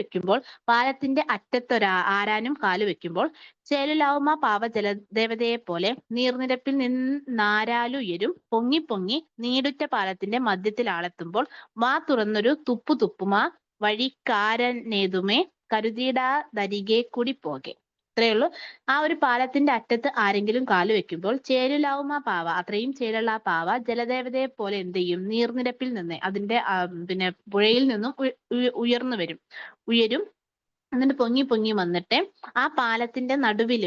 വെക്കുമ്പോൾ പാലത്തിന്റെ അറ്റത്തൊരു ആരാനും കാല് വെക്കുമ്പോൾ ചേലുലാവുമ പാവ ജലദേവതയെ പോലെ നീർനിരപ്പിൽ നിന്ന് നാരാലുയരും പൊങ്ങി പൊങ്ങി നീടുറ്റ പാലത്തിന്റെ മധ്യത്തിൽ ആളെത്തുമ്പോൾ വാ തുറന്നൊരു തുപ്പു തുപ്പുമാ വഴിക്കാരനേതുമേ കരുതിയിടാതരികെ കൂടി പോകെ. ഇത്രയേ ഉള്ളൂ. ആ ഒരു പാലത്തിന്റെ അറ്റത്ത് ആരെങ്കിലും കാല് വെക്കുമ്പോൾ ചേലുലാവുമ പാവ, അത്രയും ചേലുള്ള ആ പാവ ജലദേവതയെ പോലെ എന്ത് ചെയ്യും? നീർനിരപ്പിൽ നിന്ന്, അതിന്റെ പുഴയിൽ നിന്നും ഉയരും. എന്നിട്ട് പൊങ്ങി പൊങ്ങി വന്നിട്ട് ആ പാലത്തിന്റെ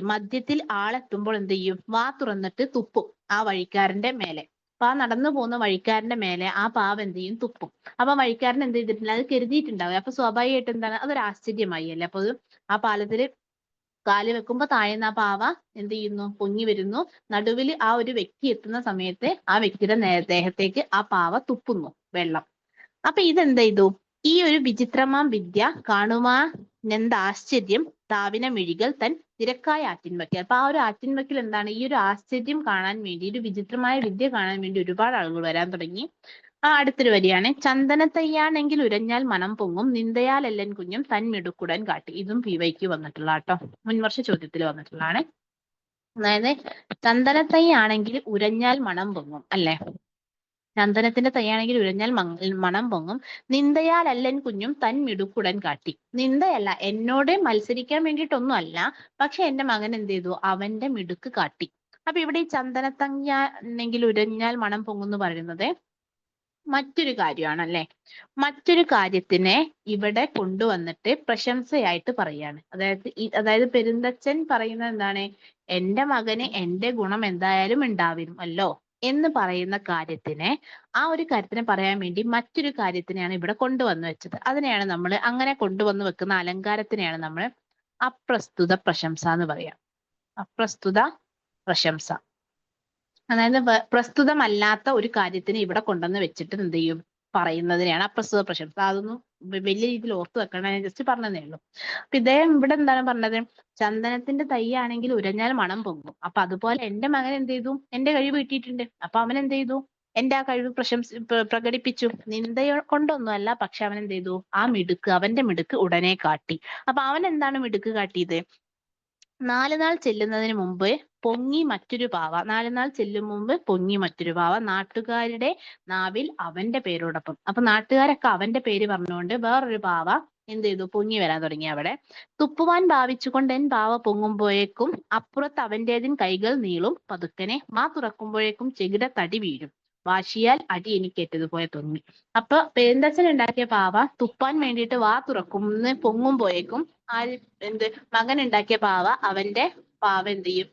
മധ്യത്തിൽ ആളെത്തുമ്പോൾ എന്ത് ചെയ്യും? വാ തുറന്നിട്ട് തുപ്പും ആ വഴിക്കാരന്റെ മേലെ. അപ്പൊ ആ നടന്നു പോകുന്ന വഴിക്കാരന്റെ മേലെ ആ പാവ എന്ത് ചെയ്യും? തുപ്പും. അപ്പൊ വഴിക്കാരൻ എന്ത് ചെയ്തിട്ടില്ല? അത് കരുതിയിട്ടുണ്ടാവും. അപ്പൊ സ്വാഭാവികമായിട്ട് എന്താണ്? അതൊരു ആശ്ചര്യമായി അല്ലേ? അപ്പൊ ആ പാലത്തിൽ കാല് വെക്കുമ്പോ താഴേന്ന് ആ പാവ എന്ത് ചെയ്യുന്നു? പൊങ്ങി വരുന്നു. നടുവിൽ ആ ഒരു വ്യക്തി എത്തുന്ന സമയത്ത് ആ വ്യക്തിയുടെ ദേഹത്തേക്ക് ആ പാവ തുപ്പുന്നു വെള്ളം. അപ്പൊ ഇതെന്ത് ചെയ്തു? ഈ ഒരു വിചിത്രമാം വിദ്യ കാണുവാനെന്താശ്ചര്യം താവിന മിഴികൾ തൻ തിരക്കായ ആറ്റിൻവക്കിൽ. അപ്പൊ ആ ഒരു ആറ്റിൻവക്കിൽ എന്താണ്? ഈ ഒരു ആശ്ചര്യം കാണാൻ വേണ്ടി, ഒരു വിചിത്രമായ വിദ്യ കാണാൻ വേണ്ടി ഒരുപാട് ആളുകൾ വരാൻ തുടങ്ങി. അടുത്തൊരു വരിയാണ്, ചന്ദനത്തയ്യാണെങ്കിൽ ഉരഞ്ഞാൽ മണം പൊങ്ങും നിന്ദയാലെല്ലൻ കുഞ്ഞും തൻ മിടുക്കുടൻ കാട്ടി. ഇതും PYQ വന്നിട്ടുള്ള കേട്ടോ, മുൻവർഷ ചോദ്യത്തിൽ വന്നിട്ടുള്ളതാണ്. അതായത് ചന്ദനത്തൈ ആണെങ്കിൽ ഉരഞ്ഞാൽ മണം പൊങ്ങും അല്ലെ? ചന്ദനത്തിന്റെ തൈയാണെങ്കിൽ ഉരഞ്ഞാൽ മണം പൊങ്ങും. നിന്ദയാൽ അല്ലൻ കുഞ്ഞും തൻ മിടുക്കുടൻ കാട്ടി. നിന്ദയല്ല, എന്നോട് മത്സരിക്കാൻ വേണ്ടിയിട്ടൊന്നും അല്ല, പക്ഷെ എന്റെ മകൻ എന്ത് ചെയ്തു? അവന്റെ മിടുക്ക് കാട്ടി. അപ്പൊ ഇവിടെ ഈ ചന്ദനത്തയ്യാണെങ്കിൽ ഉരഞ്ഞാൽ മണം പൊങ്ങും എന്ന് പറയുന്നത് മറ്റൊരു കാര്യമാണ് അല്ലെ? മറ്റൊരു കാര്യത്തിനെ ഇവിടെ കൊണ്ടുവന്നിട്ട് പ്രശംസയായിട്ട് പറയാണ്. അതായത് പെരുന്തച്ഛൻ പറയുന്നത് എന്താണ്? എന്റെ മകന് എന്റെ ഗുണം എന്തായാലും ഉണ്ടാവുമല്ലോ എന്ന് പറയുന്ന കാര്യത്തിനെ, ആ ഒരു കാര്യത്തിനെ പറയാൻ വേണ്ടി മറ്റൊരു കാര്യത്തിനെയാണ് ഇവിടെ കൊണ്ടുവന്നു വെച്ചത്. അതിനെയാണ് നമ്മൾ, അങ്ങനെ കൊണ്ടുവന്ന് വെക്കുന്ന അലങ്കാരത്തിനെയാണ് നമ്മൾ അപ്രസ്തുത പ്രശംസ എന്ന് പറയാം. അപ്രസ്തുത പ്രശംസ. അതായത് പ്രസ്തുതമല്ലാത്ത ഒരു കാര്യത്തിന് ഇവിടെ കൊണ്ടുവന്ന് വെച്ചിട്ട് എന്ത് ചെയ്യും? പറയുന്നതിനെയാണ് അപ്രസ്തുത പ്രശംസ. അതൊന്നും വലിയ രീതിയിൽ ഓർത്തു വെക്കണം, ഞാൻ ജസ്റ്റ് പറഞ്ഞതേ ഉള്ളൂ. അപ്പൊ ഇദ്ദേഹം ഇവിടെ എന്താണ് പറഞ്ഞത്? ചന്ദനത്തിന്റെ തൈ ആണെങ്കിൽ ഉരഞ്ഞാൽ മണം പൊങ്ങും. അപ്പൊ അതുപോലെ എന്റെ മകൻ എന്ത് ചെയ്തു? എന്റെ കഴിവ് കിട്ടിയിട്ടുണ്ട്. അപ്പൊ അവൻ എന്ത് ചെയ്തു? എന്റെ ആ കഴിവ് പ്രകടിപ്പിച്ചു. നിന്ദ കൊണ്ടൊന്നുമല്ല, പക്ഷെ അവൻ എന്ത് ചെയ്തു? അവന്റെ മിടുക്ക് ഉടനെ കാട്ടി. അപ്പൊ അവൻ എന്താണ് മിടുക്ക് കാട്ടിയത്? 4 നാൾ ചെല്ലുന്നതിന് മുമ്പ് പൊങ്ങി മറ്റൊരു പാവ, 4 നാൾ ചെല്ലും മുമ്പ് പൊങ്ങി മറ്റൊരു പാവ, നാട്ടുകാരുടെ നാവിൽ അവന്റെ പേരോടൊപ്പം. അപ്പൊ നാട്ടുകാരൊക്കെ അവന്റെ പേര് പറഞ്ഞുകൊണ്ട് വേറൊരു പാവ എന്ത് ചെയ്തു? പൊങ്ങി വരാൻ തുടങ്ങി. അവിടെ തുപ്പുവാൻ ഭാവിച്ചുകൊണ്ട് പാവ പൊങ്ങുമ്പോഴേക്കും അപ്പുറത്ത് അവന്റേതിൻ കൈകൾ നീളും പതുക്കനെ, മാ തുറക്കുമ്പോഴേക്കും ചെകിട തടി വീഴും വാശിയാൽ അടി എനിക്കേറ്റതുപോലെ തോന്നി. അപ്പൊ പെരുന്തച്ഛൻ ഉണ്ടാക്കിയ പാവ തുപ്പാൻ വേണ്ടിയിട്ട് വാ പൊങ്ങുമ്പോഴേക്കും മകൻ ഉണ്ടാക്കിയ അവന്റെ പാവ എന്ത് ചെയ്യും?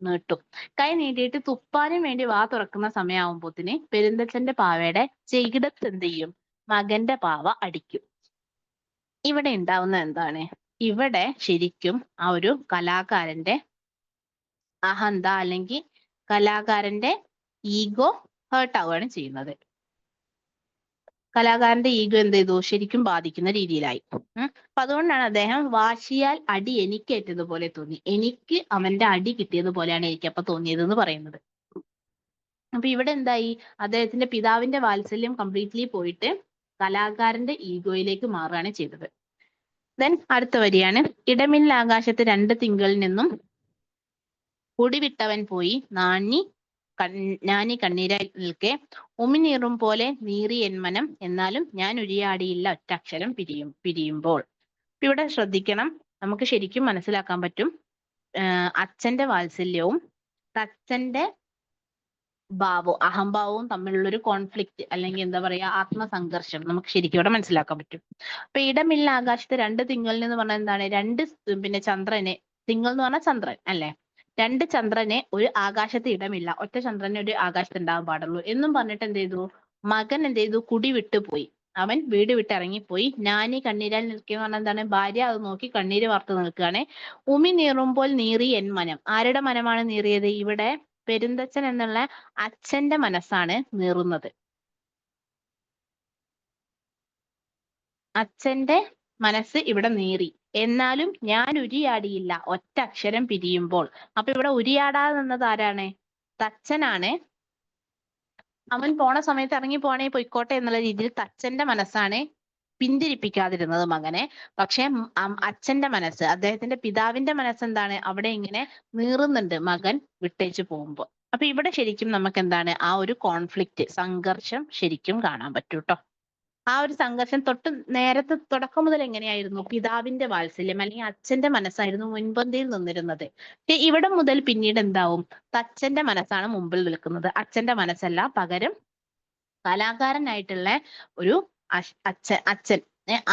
നീട്ടും. കൈ നീട്ടിയിട്ട് തുപ്പാനും വേണ്ടി വാ തുറക്കുന്ന സമയമാകുമ്പോത്തിന് പെരുന്തച്ഛന്റെ പാവയുടെ ചെകിടത്ത് എന്ത് ചെയ്യും? മകന്റെ പാവ അടിക്കും. ഇവിടെ ഉണ്ടാവുന്ന എന്താണ്? ഇവിടെ ശരിക്കും ആ ഒരു കലാകാരന്റെ അഹന്ത അല്ലെങ്കിൽ കലാകാരന്റെ ഈഗോ ഹേർട്ട് ആവുകയാണ് ചെയ്യുന്നത്. കലാകാരന്റെ ഈഗോ എന്ത് ചെയ്തു? ശരിക്കും ബാധിക്കുന്ന രീതിയിലായി. അപ്പൊ അതുകൊണ്ടാണ് അദ്ദേഹം വാശിയാൽ അടി എനിക്കേറ്റതുപോലെ തോന്നി, എനിക്ക് അവന്റെ അടി കിട്ടിയതുപോലെയാണ് എനിക്ക് അപ്പൊ തോന്നിയത് എന്ന് പറയുന്നത്. അപ്പൊ ഇവിടെ എന്തായി? അദ്ദേഹത്തിന്റെ പിതാവിന്റെ വാത്സല്യം കംപ്ലീറ്റ്ലി പോയിട്ട് കലാകാരന്റെ ഈഗോയിലേക്ക് മാറുകയാണ് ചെയ്തത്. ദെൻ അടുത്ത വരിയാണ്, ഇടമില്ല ആകാശത്ത് രണ്ട് തിങ്കളിൽ നിന്നും കുടിവിട്ടവൻ പോയി ഞാനി കണ്ണീരായി നിൽക്കെ ഉമിനീറും പോലെ നീറി എൻ മനം, എന്നാലും ഞാൻ ഉരിയാടിയില്ല ഒറ്റക്ഷരം പിരിയുമ്പോൾ. ഇവിടെ ശ്രദ്ധിക്കണം, നമുക്ക് ശരിക്കും മനസ്സിലാക്കാൻ പറ്റും അച്ഛന്റെ വാത്സല്യവും തച്ചന്റെ അഹംഭാവവും തമ്മിലുള്ള ഒരു കോൺഫ്ലിക്റ്റ്, അല്ലെങ്കിൽ എന്താ പറയാ, ആത്മസംഘർഷം നമുക്ക് ശരിക്കും ഇവിടെ മനസ്സിലാക്കാൻ പറ്റും. അപ്പൊ ഇടമില്ല ആകാശത്ത് രണ്ട് തിങ്കളിൽ എന്ന് പറഞ്ഞാൽ എന്താണ്, രണ്ട് പിന്നെ ചന്ദ്രനെ, തിങ്കൾ എന്ന് പറഞ്ഞാൽ ചന്ദ്രൻ അല്ലെ, രണ്ട് ചന്ദ്രനെ ഒരു ആകാശത്ത് ഇടമില്ല, ഒറ്റ ചന്ദ്രനെ ഒരു ആകാശത്ത് ഉണ്ടാകാൻ പാടുള്ളൂ എന്നും പറഞ്ഞിട്ട് എന്ത് ചെയ്തു, മകൻ എന്ത് ചെയ്തു, കുടി വിട്ടു പോയി, അവൻ വീട് വിട്ട് ഇറങ്ങിപ്പോയി. ഞാനീ കണ്ണീരാൽ നിൽക്കുക പറഞ്ഞാൽ എന്താണ്, ഭാര്യ അത് നോക്കി കണ്ണീര് വാർത്ത് നിൽക്കുകയാണ്. ഉമി നീറുമ്പോൾ നീറി എൻ മനം, ആരുടെ മനമാണ് നീറിയത്, ഇവിടെ പെരുന്തച്ഛൻ എന്നുള്ള അച്ഛന്റെ മനസ്സാണ് നീറുന്നത്. അച്ഛന്റെ മനസ്സ് ഇവിടെ നീറി, എന്നാലും ഞാൻ ഉരിയാടിയില്ല ഒറ്റ അക്ഷരം പിരിയുമ്പോൾ. അപ്പൊ ഇവിടെ ഉരിയാടാതെ നിന്നത് ആരാണ്, തച്ചനാണ്. അവൻ പോണ സമയത്ത് ഇറങ്ങി പോണേ പൊയ്ക്കോട്ടെ എന്നുള്ള രീതിയിൽ തച്ചന്റെ മനസ്സാണ് പിന്തിരിപ്പിക്കാതിരുന്നത് മകനെ. പക്ഷെ അച്ഛന്റെ മനസ്സ്, അദ്ദേഹത്തിന്റെ പിതാവിന്റെ മനസ്സ് എന്താണ്, അവിടെ ഇങ്ങനെ നീറുന്നുണ്ട് മകൻ വിട്ടേച്ചു പോകുമ്പോ. അപ്പൊ ഇവിടെ ശരിക്കും നമുക്ക് എന്താണ്, ആ ഒരു കോൺഫ്ലിക്റ്റ്, സംഘർഷം ശരിക്കും കാണാൻ പറ്റൂ ട്ടോ. ആ ഒരു സംഘർഷം നേരത്തെ തുടക്കം മുതൽ എങ്ങനെയായിരുന്നു, പിതാവിന്റെ വാത്സല്യം അല്ലെങ്കിൽ അച്ഛന്റെ മനസ്സായിരുന്നു മുൻപന്തിയിൽ നിന്നിരുന്നത്. ഇവിടെ മുതൽ പിന്നീട് എന്താവും, തച്ചന്റെ മനസ്സാണ് മുമ്പിൽ നിൽക്കുന്നത്, അച്ഛന്റെ മനസ്സല്ല. പകരം കലാകാരനായിട്ടുള്ള ഒരു അച്ഛൻ,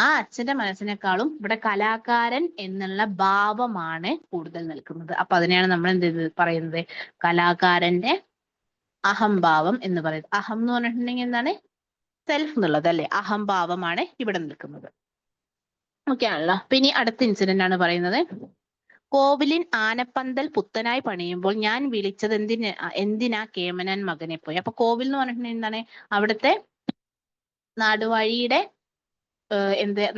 ആ അച്ഛന്റെ മനസ്സിനേക്കാളും ഇവിടെ കലാകാരൻ എന്നുള്ള ഭാവമാണ് കൂടുതൽ നിൽക്കുന്നത്. അപ്പൊ അതിനെയാണ് നമ്മൾ എന്ത് പറയുന്നത്, കലാകാരന്റെ അഹംഭാവം എന്ന് പറയുന്നത്. അഹം എന്ന് പറഞ്ഞിട്ടുണ്ടെങ്കിൽ എന്താണ്, സെൽഫ് എന്നുള്ളത് അല്ലെ, അഹംഭാവമാണ് ഇവിടെ നിൽക്കുന്നത്. ഓക്കെ ആണല്ലോ. പിന്നെ അടുത്ത ഇൻസിഡന്റ് ആണ് പറയുന്നത്, കോവിലിൻ ആനപ്പന്തൽ പുത്തനായി പണിയുമ്പോൾ ഞാൻ വിളിച്ചത് എന്തിനാ കേമനൻ മകനെ പോയി. അപ്പൊ കോവിൽ എന്ന് പറഞ്ഞിട്ടുണ്ടെങ്കിൽ എന്താണ്, അവിടുത്തെ നാടുവാഴിയുടെ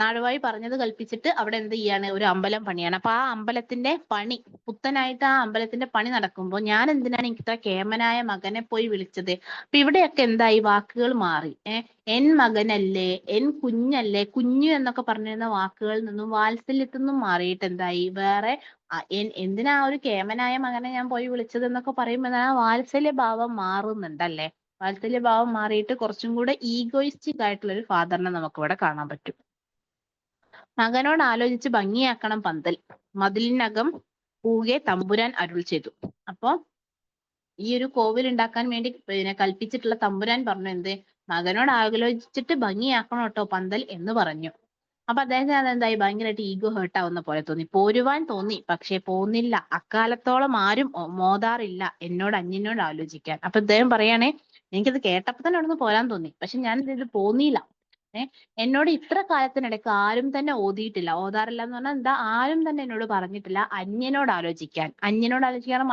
നാടുവാഴി പറഞ്ഞത് കൽപ്പിച്ചിട്ട് അവിടെ എന്ത് ചെയ്യാണ്, ഒരു അമ്പലം പണിയാണ്. അപ്പൊ ആ അമ്പലത്തിന്റെ പണി, പുത്തനായിട്ട് ആ അമ്പലത്തിന്റെ പണി നടക്കുമ്പോൾ ഞാൻ എന്തിനാണ് ഇത്ര കേമനായ മകനെ പോയി വിളിച്ചത്. അപ്പൊ ഇവിടെയൊക്കെ എന്തായി, വാക്കുകൾ മാറി. എൻ മകനല്ലേ, എൻ കുഞ്ഞല്ലേ, കുഞ്ഞു എന്നൊക്കെ പറഞ്ഞിരുന്ന വാക്കുകളിൽ നിന്നും വാത്സല്യത്തിൽ നിന്നും മാറിയിട്ട് എന്തായി, വേറെ എന്തിനാ ഒരു കേമനായ മകനെ ഞാൻ പോയി വിളിച്ചത് എന്നൊക്കെ പറയുമ്പോൾ ആ വാത്സല്യ ഭാവം മാറുന്നുണ്ടല്ലേ. വാത്സല്യഭാവം മാറിയിട്ട് കുറച്ചും കൂടെ ഈഗോയിസ്റ്റിക് ആയിട്ടുള്ള ഒരു ഫാദറിനെ നമുക്ക് ഇവിടെ കാണാൻ പറ്റും. മകനോട് ആലോചിച്ച് ഭംഗിയാക്കണം പന്തൽ, മതിലിനകം പൂകെ തമ്പുരാൻ അരുൾ ചെയ്തു. അപ്പൊ ഈ ഒരു കോവിൽ ഉണ്ടാക്കാൻ വേണ്ടി പിന്നെ കൽപ്പിച്ചിട്ടുള്ള തമ്പുരാൻ പറഞ്ഞു എന്ത്, മകനോട് ആലോചിച്ചിട്ട് ഭംഗിയാക്കണം കേട്ടോ പന്തൽ എന്ന് പറഞ്ഞു. അപ്പൊ അദ്ദേഹത്തിന് അതെന്തായി, ഭയങ്കരമായിട്ട് ഈഗോ ഹേർട്ട് ആവുന്ന പോലെ തോന്നി, പോരുവാൻ തോന്നി, പക്ഷെ പോന്നില്ല. അക്കാലത്തോളം ആരും മോതാറില്ല എന്നോട് അന്യനോട് ആലോചിക്കാൻ. അപ്പൊ അദ്ദേഹം പറയാണേ, എനിക്കത് കേട്ടപ്പോ തന്നെ അവിടുന്ന് പോരാൻ തോന്നി, പക്ഷെ ഞാൻ ഇത് പോന്നില്ല. എന്നോട് ഇത്ര കാലത്തിനിടയ്ക്ക് ആരും തന്നെ ഓതാറില്ല എന്ന് പറഞ്ഞാൽ എന്താ, ആരും തന്നെ എന്നോട് പറഞ്ഞിട്ടില്ല അന്യനോട് ആലോചിക്കാൻ.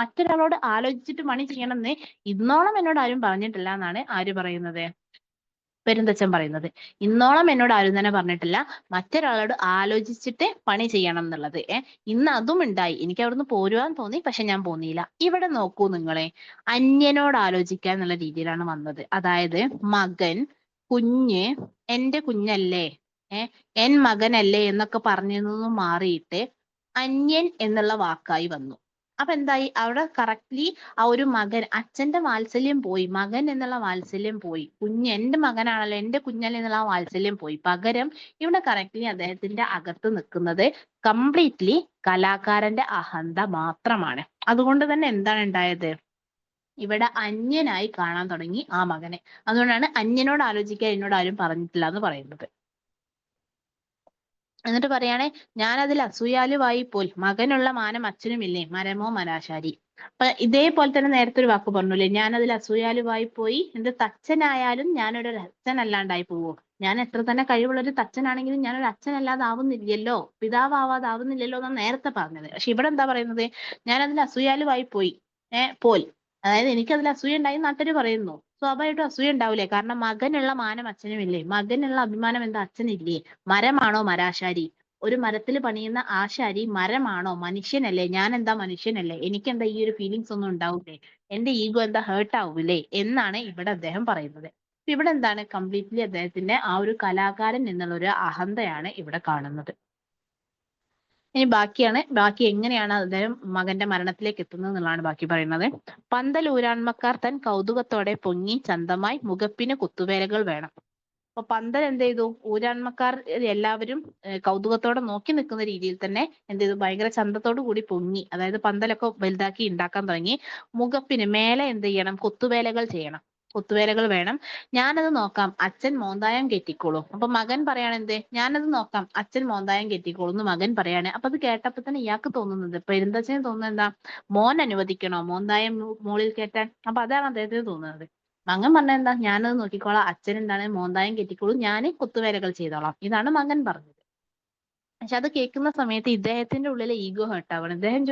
മറ്റൊരാളോട് ആലോചിച്ചിട്ട് പണി ചെയ്യണമെന്ന് ഇന്നോളം എന്നോട് ആരും പറഞ്ഞിട്ടില്ല എന്നാണ് ആര് പറയുന്നത്, പെരുന്തച്ഛൻ പറയുന്നത്. ഇന്നോളം എന്നോട് ആരും തന്നെ പറഞ്ഞിട്ടില്ല മറ്റൊരാളോട് ആലോചിച്ചിട്ട് പണി ചെയ്യണം എന്നുള്ളത്. ഇന്ന് അതും ഉണ്ടായി, എനിക്ക് അവിടുന്ന് പോരുവാൻ തോന്നി, പക്ഷെ ഞാൻ പോന്നില്ല. ഇവിടെ നോക്കൂ നിങ്ങളെ, അന്യനോട് ആലോചിക്കാൻ എന്നുള്ള രീതിയിലാണ് വന്നത്. അതായത് മകൻ, കുഞ്ഞ്, എന്റെ കുഞ്ഞല്ലേ, എൻ മകനല്ലേ എന്നൊക്കെ പറഞ്ഞിരുന്നു മാറിയിട്ട് അന്യൻ എന്നുള്ള വാക്കായി വന്നു. അപ്പൊ എന്തായി, അവിടെ കറക്റ്റ്ലി ആ ഒരു മകൻ, അച്ഛന്റെ വാത്സല്യം പോയി, മകൻ എന്നുള്ള വാത്സല്യം പോയി, കുഞ്ഞ് എന്റെ മകനാണല്ലോ, എന്റെ കുഞ്ഞല്ലേ എന്നുള്ള ആ വാത്സല്യം പോയി. പകരം ഇവിടെ കറക്റ്റ്ലി അദ്ദേഹത്തിന്റെ അകത്ത് നിൽക്കുന്നത് കംപ്ലീറ്റ്ലി കലാകാരന്റെ അഹന്ത മാത്രമാണ്. അതുകൊണ്ട് തന്നെ എന്താണ് ഉണ്ടായത്, ഇവിടെ അന്യനായി കാണാൻ തുടങ്ങി ആ മകനെ. അതുകൊണ്ടാണ് അന്യനോട് ആലോചിക്കാൻ എന്നോട് ആരും പറഞ്ഞിട്ടില്ല എന്ന് പറയുന്നത്. എന്നിട്ട് പറയാണ്, ഞാൻ അതിൽ അസൂയാലുവായി പോൽ, മകനുള്ള മാനം അച്ഛനുമില്ലേ, മരമോ മരാശാരി. അപ്പൊ ഇതേപോലെ തന്നെ നേരത്തെ ഒരു വാക്ക് പറഞ്ഞില്ലേ, ഞാൻ അതിൽ അസൂയാലുവായി പോയി, എന്ത് തച്ചനായാലും ഞാനൊരു അച്ഛനല്ലാണ്ടായി പോവോ, ഞാൻ എത്ര തന്നെ കഴിവുള്ള ഒരു തച്ചനാണെങ്കിലും ഞാനൊരു അച്ഛനല്ലാതാവുന്നില്ലല്ലോ, പിതാവാവാതാവുന്നില്ലല്ലോ എന്നാണ് നേരത്തെ പറഞ്ഞത്. പക്ഷെ ഇവിടെ എന്താ പറയുന്നത്, ഞാൻ അതിൽ അസൂയാലുവായി പോയി, പോൽ, അതായത് എനിക്ക് അതിൽ അസൂയ ഉണ്ടായി നാട്ടുകാർ പറയുന്നു. സ്വാഭാവികമായിട്ടും അസൂയ ഉണ്ടാവില്ലേ, കാരണം മകനുള്ള മാനം അച്ഛനുമില്ലേ, മകനുള്ള അഭിമാനം എന്താ അച്ഛനില്ലേ. മരമാണോ മരാശാരി, ഒരു മരത്തിൽ പണിയുന്ന ആശാരി മരമാണോ, മനുഷ്യനല്ലേ, ഞാൻ എന്താ മനുഷ്യനല്ലേ, എനിക്കെന്താ ഈ ഒരു ഫീലിങ്സ് ഒന്നും ഉണ്ടാവൂലേ, എന്റെ ഈഗോ എന്താ ഹേർട്ട് ആവൂലേ എന്നാണ് ഇവിടെ അദ്ദേഹം പറയുന്നത്. ഇവിടെ എന്താണ്, കംപ്ലീറ്റ്ലി അദ്ദേഹത്തിന്റെ ആ ഒരു കലാകാരൻ എന്നുള്ള ഒരു അഹന്തയാണ് ഇവിടെ കാണുന്നത്. ഇനി ബാക്കി എങ്ങനെയാണ് അദ്ദേഹം മകന്റെ മരണത്തിലേക്ക് എത്തുന്നത് എന്നുള്ളതാണ് ബാക്കി പറയുന്നത്. പന്തലൂരാൺമക്കാർ തൻ കൗതുകത്തോടെ പൊങ്ങി ചന്തമായി മുഖപ്പിന് കുത്തുവേലകൾ വേണം. അപ്പൊ പന്തൽ എന്ത് ചെയ്തു? ഊരാൺമക്കാർ എല്ലാവരും കൗതുകത്തോടെ നോക്കി നിൽക്കുന്ന രീതിയിൽ തന്നെ എന്ത് ചെയ്തു? ഭയങ്കര ചന്തത്തോടു കൂടി പൊങ്ങി, അതായത് പന്തലൊക്കെ വലുതാക്കി ഉണ്ടാക്കാൻ തുടങ്ങി. മുഖപ്പിന് മേലെ എന്ത് ചെയ്യണം? കുത്തുവേലകൾ ചെയ്യണം, കുത്തുവേലകൾ വേണം. ഞാനത് നോക്കാം, അച്ഛൻ മോന്തായം കെട്ടിക്കോളൂ. അപ്പൊ മകൻ പറയാണ് എന്ത്? ഞാനത് നോക്കാം, അച്ഛൻ മോന്തായം കെട്ടിക്കോളൂ എന്ന് മകൻ പറയാണ്. അപ്പൊ അത് കേട്ടപ്പോ തന്നെ ഇയാൾക്ക് തോന്നുന്നത്, പെരുന്തച്ഛന് തോന്നുന്നത് എന്താ? മോൻ അനുവദിക്കണോ മോന്തായം മുകളിൽ കയറ്റാൻ? അപ്പൊ അതാണ് അദ്ദേഹത്തിന് തോന്നുന്നത്. മകൻ പറഞ്ഞ എന്താ? ഞാനത് നോക്കിക്കോളാം, അച്ഛൻ എന്താണ് മോന്തായം കെട്ടിക്കോളൂ, ഞാൻ കുത്തുവേലകൾ ചെയ്തോളാം. ഇതാണ് മകൻ പറഞ്ഞത്. പക്ഷെ അത് കേൾക്കുന്ന സമയത്ത് ഇദ്ദേഹത്തിന്റെ ഉള്ളിലെ ഈഗോ ഹേർട്ടാവാണ്. ഇദ്ദേഹം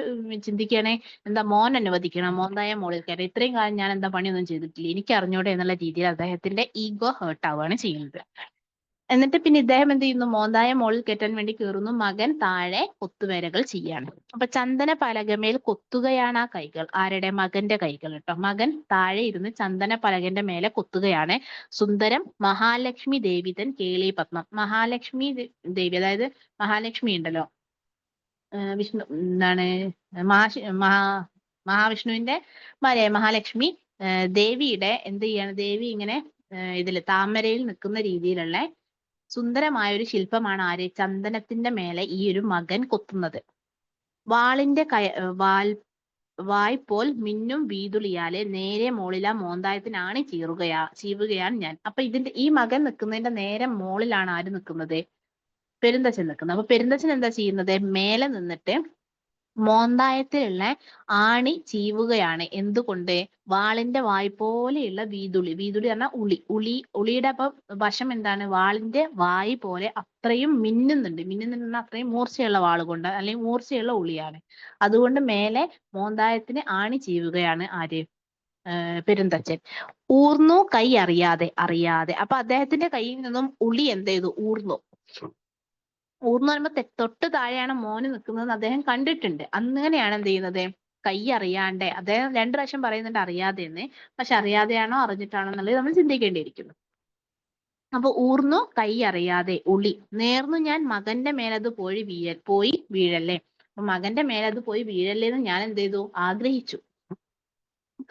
ചിന്തിക്കുകയാണെ എന്താ, മോൻ അനുവദിക്കണം, മോന്തായ മോളിൽ കയറി, ഇത്രയും കാലം ഞാൻ എന്താ പണിയൊന്നും ചെയ്തിട്ടില്ല, എനിക്ക് അറിഞ്ഞൂടെ എന്നുള്ള രീതിയിൽ അദ്ദേഹത്തിന്റെ ഈഗോ ഹേർട്ടാവാണ് ചെയ്യുന്നത്. എന്നിട്ട് പിന്നെ ഇദ്ദേഹം എന്ത് ചെയ്യുന്നു? മോന്തായ മോളിൽ കയറ്റാൻ വേണ്ടി കയറുന്നു. മകൻ താഴെ കൊത്തുവേലകൾ ചെയ്യാണ്. അപ്പൊ ചന്ദന പലകമേൽ കൊത്തുകയാണ് ആ കൈകൾ. ആരുടെ? മകന്റെ കൈകൾ കേട്ടോ. മകൻ താഴെ ഇരുന്ന് ചന്ദന പലകന്റെ മേലെ കൊത്തുകയാണ്. സുന്ദരം മഹാലക്ഷ്മി ദേവിതൻ കേളി പത്മം. മഹാലക്ഷ്മി ദേവി, അതായത് മഹാലക്ഷ്മി ഉണ്ടല്ലോ, വിഷ്ണു എന്താണ്, മഹാവിഷ്ണുവിന്റെ മഹാലക്ഷ്മി ദേവിയുടെ എന്ത് ചെയ്യാണ്? ദേവി ഇങ്ങനെ ഇതില് താമരയിൽ നിൽക്കുന്ന രീതിയിലുള്ള സുന്ദരമായ ഒരു ശില്പമാണ് ആര്? ചന്ദനത്തിന്റെ മേലെ ഈ ഒരു മകൻ കൊത്തുന്നത്. വാളിന്റെ വായ്പോൽ മിന്നും വീതുളിയാലെ നേരെ മോളിലാ മോന്തായത്തിനാണ് ചീവുകയാണ് ഞാൻ. അപ്പൊ ഈ മകൻ നിൽക്കുന്നതിന്റെ നേരെ മോളിലാണ് ആര് നിൽക്കുന്നത്? പെരുന്തച്ഛൻ നിൽക്കുന്നത്. അപ്പൊ പെരുന്തച്ഛൻ എന്താ ചെയ്യുന്നത്? മേലെ നിന്നിട്ട് മോന്തായത്തിലുള്ള ആണി ചീവുകയാണ്. എന്തുകൊണ്ട്? വാളിന്റെ വായ് പോലെയുള്ള വീതുളി. വീതുളി പറഞ്ഞാൽ ഉളിയുടെ അപ്പൊ വശം എന്താണ്? വാളിന്റെ വായ് പോലെ അത്രയും മിന്നുന്നുണ്ട്. മിന്നുന്നുണ്ട് അത്രയും മൂർച്ചയുള്ള വാള് കൊണ്ട്, അല്ലെങ്കിൽ മൂർച്ചയുള്ള ഉളിയാണ്. അതുകൊണ്ട് മേലെ മോന്തായത്തിന് ആണി ചീവുകയാണ് ആര്? പെരുന്തച്ഛൻ. ഊർന്നു കൈ അറിയാതെ. അപ്പൊ അദ്ദേഹത്തിന്റെ കയ്യിൽ നിന്നും ഉളി എന്ത് ചെയ്തു? ഊർന്നു പറയുമ്പോ തൊട്ട് താഴെയാണ് മോന് നിൽക്കുന്നത് അദ്ദേഹം കണ്ടിട്ടുണ്ട്. അങ്ങനെയാണ് എന്ത് ചെയ്യുന്നത്? കൈ അറിയാണ്ട്. അദ്ദേഹം 2 പ്രാവശ്യം പറയുന്നുണ്ട് അറിയാതെ എന്ന്. പക്ഷെ അറിയാതെയാണോ അറിഞ്ഞിട്ടാണോ എന്നുള്ളത് നമ്മൾ ചിന്തിക്കേണ്ടിയിരിക്കുന്നു. അപ്പൊ ഊർന്നു കൈ അറിയാതെ ഉളി നേർന്നു ഞാൻ മകന്റെ മേലത് പോയി വീഴല്ലേ. അപ്പൊ മകന്റെ മേലത് പോയി വീഴല്ലേ എന്ന് ഞാൻ എന്ത് ചെയ്തു? ആഗ്രഹിച്ചു.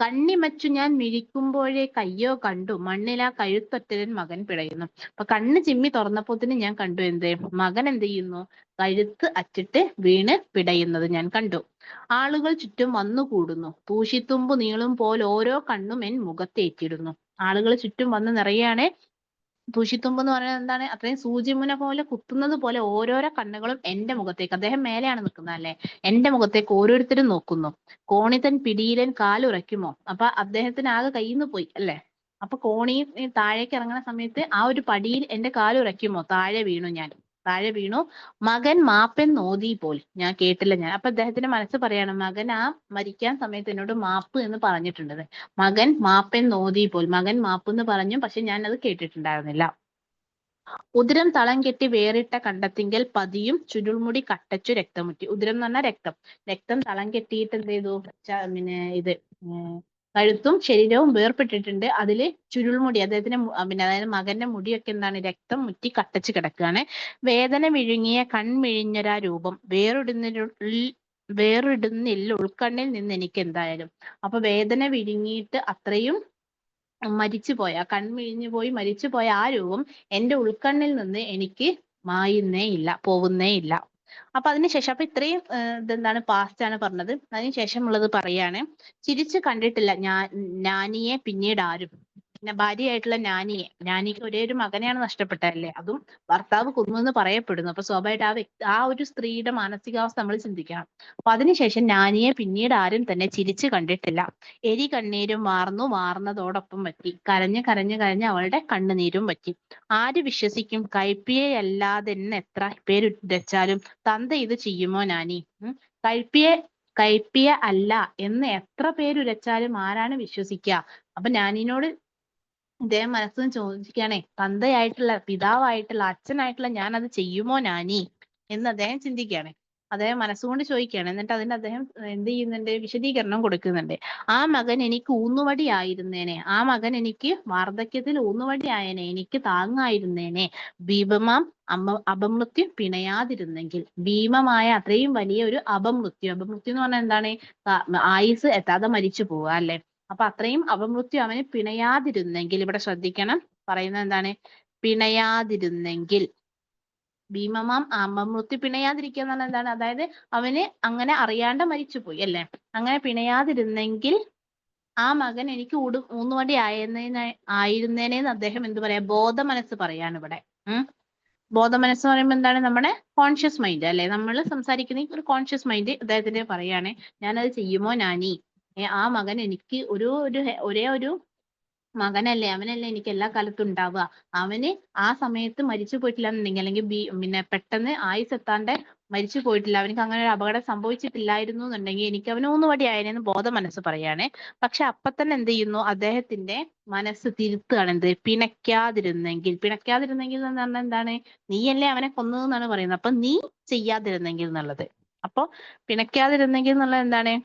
കണ്ണിമച്ചു ഞാൻ മിഴിക്കുമ്പോഴേ കയ്യോ കണ്ടു മണ്ണിലാ കഴുത്തൊറ്റരൻ മകൻ പിടയുന്നു. അപ്പൊ കണ്ണ് ചിമ്മി തുറന്നപ്പോത്തിന് ഞാൻ കണ്ടു എന്ത്? മകൻ എന്ത് ചെയ്യുന്നു? കഴുത്ത് അറ്റിട്ട് വീണ് പിടയുന്നത് ഞാൻ കണ്ടു. ആളുകൾ ചുറ്റും വന്നുകൂടുന്നു. തൂശിത്തുമ്പു നീളും പോലെ ഓരോ കണ്ണും എൻ മുഖത്തേറ്റിടുന്നു. ആളുകൾ ചുറ്റും വന്ന് നിറയാണ്. തൂശിത്തുമ്പ് എന്ന് പറയുന്നത് എന്താണ്? അത്രയും സൂചിമുന പോലെ കുത്തുന്നത് പോലെ ഓരോരോ കണ്ണുകളും എന്റെ മുഖത്തേക്ക്, അദ്ദേഹം മേലെയാണ് നിൽക്കുന്നത് അല്ലെ, എന്റെ മുഖത്തേക്ക് ഓരോരുത്തരും നോക്കുന്നു. കോണിതൻ പിടിയിലൻ കാലുറയ്ക്കുമോ? അപ്പൊ അദ്ദേഹത്തിന് ആകെ കയ്യിൽ നിന്ന് പോയി അല്ലെ. അപ്പൊ കോണി താഴേക്ക് ഇറങ്ങുന്ന സമയത്ത് ആ ഒരു പടിയിൽ എന്റെ കാലുറയ്ക്കുമോ? താഴെ വീണു. മകൻ മാപ്പൻ നോദി പോൽ ഞാൻ കേട്ടില്ല ഞാൻ. അപ്പൊ അദ്ദേഹത്തിന്റെ മനസ്സ് പറയാണ്, മകൻ ആ മരിക്കാൻ സമയത്ത് എന്നോട് മാപ്പ് എന്ന് പറഞ്ഞിട്ടുണ്ട്. മകൻ മാപ്പൻ നോദി പോൽ, മകൻ മാപ്പ് എന്ന് പറഞ്ഞു, പക്ഷെ ഞാൻ അത് കേട്ടിട്ടുണ്ടായിരുന്നില്ല. ഉദരം തളം കെട്ടി വേറിട്ട കണ്ടത്തിങ്കൽ പതിയും ചുരുൾമുടി കട്ടച്ചു രക്തമുറ്റി. ഉദരം എന്ന് പറഞ്ഞാൽ രക്തം തളം കെട്ടിയിട്ട് എന്ത് ചെയ്തു? പിന്നെ ഇത് കഴുത്തും ശരീരവും വേർപെട്ടിട്ടുണ്ട്. അതില് ചുരുൾമുടി, അദ്ദേഹത്തിന്റെ അതായത് മകന്റെ മുടിയൊക്കെ എന്താണ്? രക്തം മുറ്റി കട്ടച്ച് കിടക്കുകയാണ്. വേദന വിഴുങ്ങിയ കൺമിഴിഞ്ഞൊരാ രൂപം വേറിടുന്നില്ല ഉൾക്കണ്ണിൽ നിന്ന് എനിക്ക് എന്തായാലും. അപ്പൊ വേദന വിഴുങ്ങിയിട്ട് അത്രയും മരിച്ചുപോയ, കൺമിഴിഞ്ഞു പോയി മരിച്ചുപോയ ആ രൂപം എന്റെ ഉൾക്കണ്ണിൽ നിന്ന് എനിക്ക് പോകുന്നേ ഇല്ല. അപ്പൊ അതിനുശേഷം, അപ്പൊ ഇത്രയും ഇതെന്താണ്? പാസ്റ്റ് ആണ് പറഞ്ഞത്. അതിനുശേഷമുള്ളത് പറയാണ്, ചിരിച്ചു കണ്ടിട്ടില്ല നാനിയെ പിന്നീട് ആരും. പിന്നെ ഭാര്യയായിട്ടുള്ള നാനിക്ക് ഒരേ ഒരു മകനെയാണ് നഷ്ടപ്പെട്ടതല്ലേ, അതും ഭർത്താവ് കൊന്നു പറയപ്പെടുന്നു. അപ്പൊ സ്വാഭാവികമായിട്ട് ആ ഒരു സ്ത്രീയുടെ മാനസികാവസ്ഥ നമ്മൾ ചിന്തിക്കണം. അപ്പൊ അതിനുശേഷം നാനിയെ പിന്നീട് ആരും തന്നെ ചിരിച്ചു കണ്ടിട്ടില്ല. എരി കണ്ണീരും വാർന്നതോടൊപ്പം പറ്റി. കരഞ്ഞ് അവളുടെ കണ്ണുനീരും പറ്റി. ആര് വിശ്വസിക്കും? കൈപ്പിയല്ലാതെ എത്ര പേരുരച്ചാലും തന്ത ഇത് ചെയ്യുമോ നാനി? കൈപ്പിയ അല്ല എന്ന് എത്ര പേരുരച്ചാലും ആരാണ് വിശ്വസിക്കുക? അപ്പൊ നാനിനോട് ഇദ്ദേഹം മനസ്സിന് ചോദിക്കുകയാണേ, തന്തയായിട്ടുള്ള, പിതാവായിട്ടുള്ള, അച്ഛനായിട്ടുള്ള ഞാൻ അത് ചെയ്യുമോ നാനി എന്ന് അദ്ദേഹം ചിന്തിക്കുകയാണ്. അദ്ദേഹം മനസ്സുകൊണ്ട് ചോദിക്കുകയാണ്. എന്നിട്ട് അതിന് അദ്ദേഹം എന്ത് ചെയ്യുന്നുണ്ട്? വിശദീകരണം കൊടുക്കുന്നുണ്ട്. ആ മകൻ എനിക്ക് ഊന്നുവടി ആയിരുന്നേനെ, ആ മകൻ എനിക്ക് വാർദ്ധക്യത്തിൽ ഊന്നുവടി ആയേനെ, എനിക്ക് താങ്ങായിരുന്നേനെ, ഭീമമാം അപമൃത്യു പിണയാതിരുന്നെങ്കിൽ. ഭീമമായ അത്രയും വലിയ ഒരു അപമൃത്യു എന്ന് പറഞ്ഞാൽ എന്താണ്? ആയുസ് എത്താതെ മരിച്ചു പോവുക അല്ലെ. അപ്പൊ അത്രയും അപമൃത്യു അവന് പിണയാതിരുന്നെങ്കിൽ, ഇവിടെ ശ്രദ്ധിക്കണം, പറയുന്നത് എന്താണ്? പിണയാതിരുന്നെങ്കിൽ. ഭീമമാം അപമൃത്യു പിണയാതിരിക്കുക എന്ന് പറഞ്ഞാൽ എന്താണ്? അതായത് അവന് അങ്ങനെ അറിയാണ്ട് മരിച്ചുപോയി അല്ലെ. അങ്ങനെ പിണയാതിരുന്നെങ്കിൽ ആ മകൻ എനിക്ക് ഊന്നുവടി ആയിരുന്നേനെന്ന് അദ്ദേഹം എന്ത് പറയാ? ബോധ മനസ്സ് പറയാണ് ഇവിടെ. ബോധ മനസ്സ് പറയുമ്പോൾ എന്താണ്? നമ്മുടെ കോൺഷ്യസ് മൈൻഡ് അല്ലെ. നമ്മൾ സംസാരിക്കുന്ന ഒരു കോൺഷ്യസ് മൈൻഡ് അദ്ദേഹത്തിന് പറയാണ്, ഞാനത് ചെയ്യുമോ നാനി? ആ മകൻ എനിക്ക് ഒരേ ഒരു മകനല്ലേ, അവനല്ലേ എനിക്ക് എല്ലാ കാലത്തും ഉണ്ടാവുക. അവന് ആ സമയത്ത് മരിച്ചു പോയിട്ടില്ല എന്നുണ്ടെങ്കിൽ, അല്ലെങ്കിൽ പിന്നെ പെട്ടെന്ന് ആയുസ് എത്താണ്ട് മരിച്ചു പോയിട്ടില്ല, അവനിക്ക് അങ്ങനെ ഒരു അപകടം സംഭവിച്ചിട്ടില്ലായിരുന്നു എന്നുണ്ടെങ്കിൽ എനിക്ക് അവന് ഊന്നുവടി ആയനെന്ന് ബോധ മനസ്സ് പറയാണ്. പക്ഷെ അപ്പൊ തന്നെ എന്ത് ചെയ്യുന്നു? അദ്ദേഹത്തിന്റെ മനസ്സ് തിരുത്തുകയാണ്. എന്ത്? പിണയ്ക്കാതിരുന്നെങ്കിൽ. പിണയ്ക്കാതിരുന്നെങ്കിൽ എന്ന് പറഞ്ഞാൽ എന്താണ്? നീയല്ലേ അവനെ കൊന്നതെന്നാണ് പറയുന്നത്. അപ്പൊ നീ ചെയ്യാതിരുന്നെങ്കിൽ എന്നുള്ളത്. അപ്പൊ പിണയ്ക്കാതിരുന്നെങ്കിൽ എന്നുള്ളത് എന്താണ്?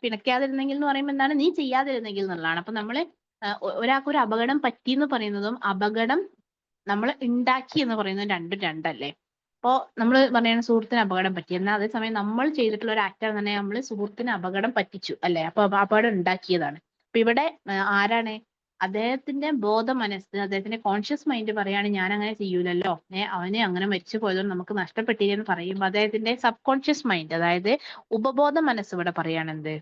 പിണയ്ക്കാതിരുന്നെങ്കിൽ എന്ന് പറയുമ്പോൾ എന്താണ്? നീ ചെയ്യാതിരുന്നെങ്കിൽ എന്നുള്ളതാണ്. അപ്പൊ നമ്മള് ഒരാൾക്ക് ഒരു അപകടം പറ്റി എന്ന് പറയുന്നതും അപകടം നമ്മൾ ഉണ്ടാക്കി എന്ന് പറയുന്നതും രണ്ടും രണ്ടല്ലേ. അപ്പോ നമ്മൾ പറയുന്ന സുഹൃത്തിന് അപകടം പറ്റി, എന്നാൽ അതേസമയം നമ്മൾ ചെയ്തിട്ടുള്ള ഒരു ആക്ട് തന്നെ നമ്മൾ സുഹൃത്തിന് അപകടം പറ്റിച്ചു അല്ലെ. അപ്പൊ അപകടം ഉണ്ടാക്കിയതാണ്. അപ്പൊ ഇവിടെ ആരാണ്? അദ്ദേഹത്തിന്റെ ബോധ മനസ്സ്, അദ്ദേഹത്തിന്റെ കോൺഷ്യസ് മൈൻഡ് പറയാണ്, ഞാൻ അങ്ങനെ ചെയ്യൂലല്ലോ, അവന് അങ്ങനെ മരിച്ചു പോയതുകൊണ്ട് നമുക്ക് നഷ്ടപ്പെട്ടില്ലെന്ന് പറയുമ്പോൾ അദ്ദേഹത്തിന്റെ സബ് കോൺഷ്യസ് മൈൻഡ്, അതായത് ഉപബോധ മനസ്സ് ഇവിടെ പറയാണ് എന്ത്?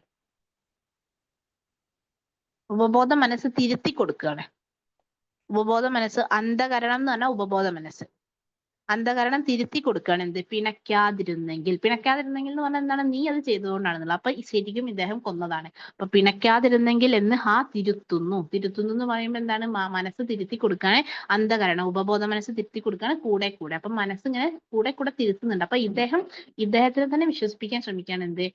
ഉപബോധ മനസ്സ് തിരുത്തി കൊടുക്കുകയാണ്. ഉപബോധ മനസ്സ്, അന്ധകരണം എന്ന് പറഞ്ഞാൽ ഉപബോധ മനസ്സ്, അന്ധകരണം തിരുത്തി കൊടുക്കുകയാണ്. എന്ത്? പിണയ്ക്കാതിരുന്നെങ്കിൽ. പിണയ്ക്കാതിരുന്നെങ്കിൽ എന്ന് പറഞ്ഞാൽ എന്താണ്? നീ അത് ചെയ്തതുകൊണ്ടാണെന്നുള്ളത്. അപ്പൊ ശരിക്കും ഇദ്ദേഹം കൊന്നതാണ്. അപ്പൊ പിണയ്ക്കാതിരുന്നെങ്കിൽ എന്ന് തിരുത്തുന്നു എന്ന് പറയുമ്പോൾ എന്താണ്? മനസ്സ് തിരുത്തി കൊടുക്കാണ്. അന്ധകരണം, ഉപബോധ മനസ്സ് തിരുത്തി കൊടുക്കാണ് കൂടെ കൂടെ. അപ്പൊ മനസ്സിങ്ങനെ കൂടെ കൂടെ തിരുത്തുന്നുണ്ട്. അപ്പൊ ഇദ്ദേഹത്തിനെ തന്നെ വിശ്വസിപ്പിക്കാൻ ശ്രമിക്കുകയാണ്. എന്ത്?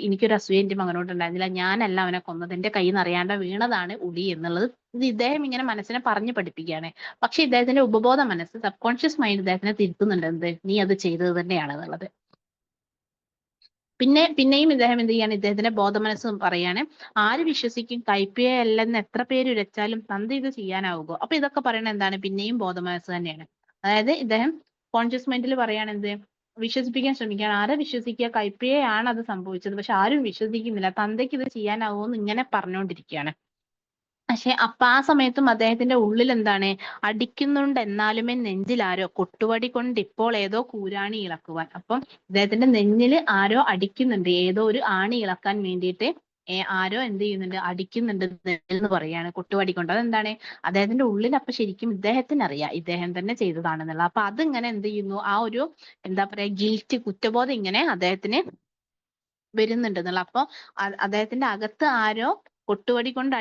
എനിക്കൊരു അസൂയ എന്റെ മകനോട് ഉണ്ടായിരുന്നില്ല, ഞാനല്ല അവനെ കൊന്നത്, എന്റെ കയ്യിൽ നിന്ന് അറിയാണ്ട് വീണതാണ് ഉടി എന്നുള്ളത് ഇത് ഇദ്ദേഹം ഇങ്ങനെ മനസ്സിനെ പറഞ്ഞു പഠിപ്പിക്കുകയാണ്. പക്ഷെ ഇദ്ദേഹത്തിന്റെ ഉപബോധ മനസ്സ്, സബ് കോൺഷ്യസ് മൈൻഡ് ഇദ്ദേഹത്തിനെ തിരുത്തുന്നുണ്ട്. എന്ത്? നീ അത് ചെയ്തത് തന്നെയാണ് എന്നുള്ളത്. പിന്നെയും ഇദ്ദേഹം എന്ത് ചെയ്യാണ്? ഇദ്ദേഹത്തിന്റെ ബോധ മനസ്സ് പറയാണ്, ആര് വിശ്വസിക്കും? കയ്പയല്ലെന്ന് എത്ര പേര് ഉരച്ചാലും തന്ത ഇത് ചെയ്യാനാവുമോ? അപ്പൊ ഇതൊക്കെ പറയണത് എന്താണ്? പിന്നെയും ബോധ മനസ്സ് തന്നെയാണ്. അതായത് ഇദ്ദേഹം കോൺഷ്യസ് മൈൻഡിൽ പറയാണ് എന്ത്? വിശ്വസിപ്പിക്കാൻ ശ്രമിക്കുകയാണ്. ആരെ വിശ്വസിക്കുക? കയ്പയാണ് അത് സംഭവിച്ചത്, പക്ഷെ ആരും വിശ്വസിക്കുന്നില്ല, തന്തയ്ക്ക് ഇത് ചെയ്യാനാവുമോ എന്ന് ഇങ്ങനെ പറഞ്ഞുകൊണ്ടിരിക്കുകയാണ്. പക്ഷെ അപ്പൊ ആ സമയത്തും അദ്ദേഹത്തിന്റെ ഉള്ളിൽ എന്താണ്? അടിക്കുന്നുണ്ട് എന്നാലുമേ നെഞ്ചിൽ ആരോ കൊട്ടുവടി കൊണ്ട് ഇപ്പോൾ ഏതോ കൂരാണി ഇളക്കുവാൻ. അപ്പം ഇദ്ദേഹത്തിന്റെ നെഞ്ഞിൽ ആരോ അടിക്കുന്നുണ്ട്, ഏതോ ഒരു ആണി ഇളക്കാൻ വേണ്ടിയിട്ട് ആരോ എന്ത് ചെയ്യുന്നുണ്ട്? അടിക്കുന്നുണ്ട് എന്ന് പറയാണ്, കൊട്ടുവടി കൊണ്ട്. അതെന്താണ്? അദ്ദേഹത്തിന്റെ ഉള്ളിൽ അപ്പൊ ശരിക്കും ഇദ്ദേഹത്തിന് അറിയാം ഇദ്ദേഹം തന്നെ ചെയ്തതാണെന്നുള്ളത്. അപ്പൊ അതിങ്ങനെ എന്ത് ചെയ്യുന്നു? ആ ഒരു എന്താ പറയാ, ഗിൽറ്റ്, കുറ്റബോധം ഇങ്ങനെ അദ്ദേഹത്തിന് വരുന്നുണ്ട് എന്നുള്ള. അപ്പൊ അദ്ദേഹത്തിന്റെ അകത്ത് ആരോ കൊട്ടുവടി കൊണ്ട്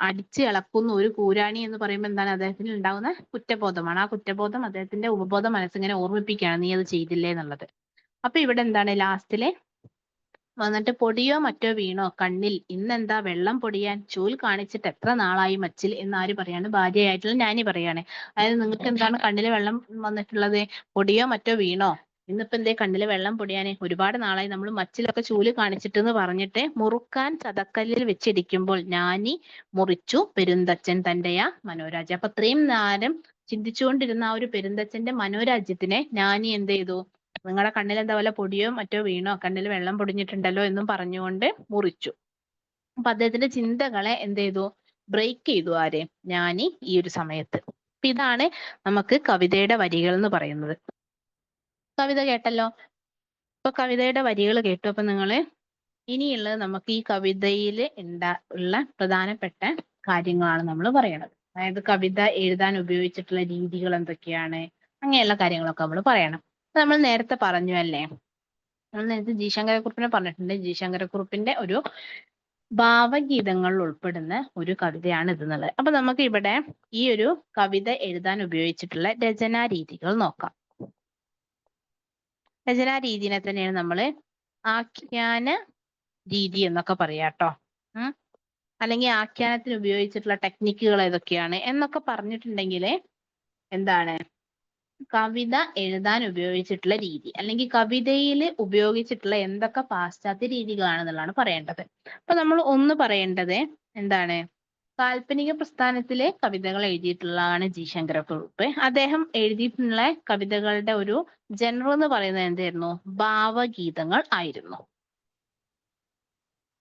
അടിച്ച് ഇളക്കുന്ന ഒരു കൂരാണി എന്ന് പറയുമ്പോൾ എന്താണ്? അദ്ദേഹത്തിന് ഉണ്ടാകുന്ന കുറ്റബോധമാണ്. ആ കുറ്റബോധം അദ്ദേഹത്തിന്റെ ഉപബോധ മനസ്സിങ്ങനെ ഓർമ്മിപ്പിക്കുകയാണ്, നീ അത് ചെയ്തില്ലേ എന്നുള്ളത്. അപ്പൊ ഇവിടെ എന്താണ്? ലാസ്റ്റില് വന്നിട്ട്, പൊടിയോ മറ്റോ വീണോ കണ്ണിൽ, ഇന്നെന്താ വെള്ളം പൊടിയാൻ, ചൂൽ കാണിച്ചിട്ട് എത്ര നാളായി മച്ചിൽ എന്ന് ആര് പറയാണ്? ഭാര്യയായിട്ടുള്ള നാനി പറയാണ്. അതായത് നിങ്ങൾക്ക് എന്താണ് കണ്ണിൽ വെള്ളം വന്നിട്ടുള്ളത്? പൊടിയോ മറ്റോ വീണോ, ഇന്നിപ്പോ എന്തേ കണ്ണില് വെള്ളം പൊടിയാനെ? ഒരുപാട് നാളായി നമ്മൾ മച്ചിലൊക്കെ ചൂല് കാണിച്ചിട്ട് എന്ന് പറഞ്ഞിട്ട് മുറുക്കാൻ ചതക്കല്ലിൽ വെച്ചിടിക്കുമ്പോൾ നാനി മുറിച്ചു പെരുന്തച്ഛൻ തന്റെയാ മനോരാജ്യം. അപ്പൊ അത്രയും നേരം ചിന്തിച്ചുകൊണ്ടിരുന്ന ആ ഒരു പെരുന്തച്ഛന്റെ മനോരാജ്യത്തിനെ നാനി എന്ത് ചെയ്തു? നിങ്ങളുടെ കണ്ണിൽ എന്താ വല്ല പൊടിയോ മറ്റോ വീണോ, കണ്ണിൽ വെള്ളം പൊടിഞ്ഞിട്ടുണ്ടല്ലോ എന്നും പറഞ്ഞുകൊണ്ട് മുറിച്ചു. അപ്പൊ അദ്ദേഹത്തിന്റെ ചിന്തകളെ എന്ത് ചെയ്തു? ബ്രേക്ക് ചെയ്തു. ആര്? നാനി ഈ ഒരു സമയത്ത്. അപ്പൊ ഇതാണ് നമുക്ക് കവിതയുടെ വരികൾ എന്ന് പറയുന്നത്. കവിത കേട്ടല്ലോ. ഇപ്പൊ കവിതയുടെ വരികൾ കേട്ടു. അപ്പൊ നിങ്ങള് ഇനിയുള്ളത് നമുക്ക് ഈ കവിതയിൽ ഉള്ള പ്രധാനപ്പെട്ട കാര്യങ്ങളാണ് നമ്മൾ പറയണത്. അതായത് കവിത എഴുതാൻ ഉപയോഗിച്ചിട്ടുള്ള രീതികൾ എന്തൊക്കെയാണ്, അങ്ങനെയുള്ള കാര്യങ്ങളൊക്കെ നമ്മൾ പറയണം. നമ്മൾ നേരത്തെ പറഞ്ഞു അല്ലേ, നമ്മൾ നേരത്തെ ജി ശങ്കരക്കുറുപ്പിനെ പറഞ്ഞിട്ടുണ്ട്. ജി ശങ്കരക്കുറുപ്പിന്റെ ഒരു ഭാവഗീതങ്ങളിൽ ഉൾപ്പെടുന്ന ഒരു കവിതയാണ് ഇത് എന്നുള്ളത്. അപ്പൊ നമുക്ക് ഇവിടെ ഈ ഒരു കവിത എഴുതാൻ ഉപയോഗിച്ചിട്ടുള്ള രചനാ രീതികൾ നോക്കാം. രചനാ രീതിനെ തന്നെയാണ് നമ്മൾ ആഖ്യാന രീതി എന്നൊക്കെ പറയാട്ടോ. അല്ലെങ്കിൽ ആഖ്യാനത്തിന് ഉപയോഗിച്ചിട്ടുള്ള ടെക്നിക്കുകൾ ഏതൊക്കെയാണ് എന്നൊക്കെ പറഞ്ഞിട്ടുണ്ടെങ്കിൽ എന്താണ്? കവിത എഴുതാൻ ഉപയോഗിച്ചിട്ടുള്ള രീതി അല്ലെങ്കിൽ കവിതയിൽ ഉപയോഗിച്ചിട്ടുള്ള എന്തൊക്കെ പാശ്ചാത്യ രീതികളാണെന്നുള്ളതാണ് പറയേണ്ടത്. അപ്പൊ നമ്മൾ ഒന്ന് പറയേണ്ടത് എന്താണ്? കാൽപ്പനിക പ്രസ്ഥാനത്തിലെ കവിതകൾ എഴുതിയിട്ടുള്ളതാണ് ജി ശങ്കരക്കുറുപ്പ്. അദ്ദേഹം എഴുതിയിട്ടുള്ള കവിതകളുടെ ഒരു ജനറൽ എന്ന് പറയുന്നത് എന്തായിരുന്നു? ഭാവഗീതങ്ങൾ ആയിരുന്നു.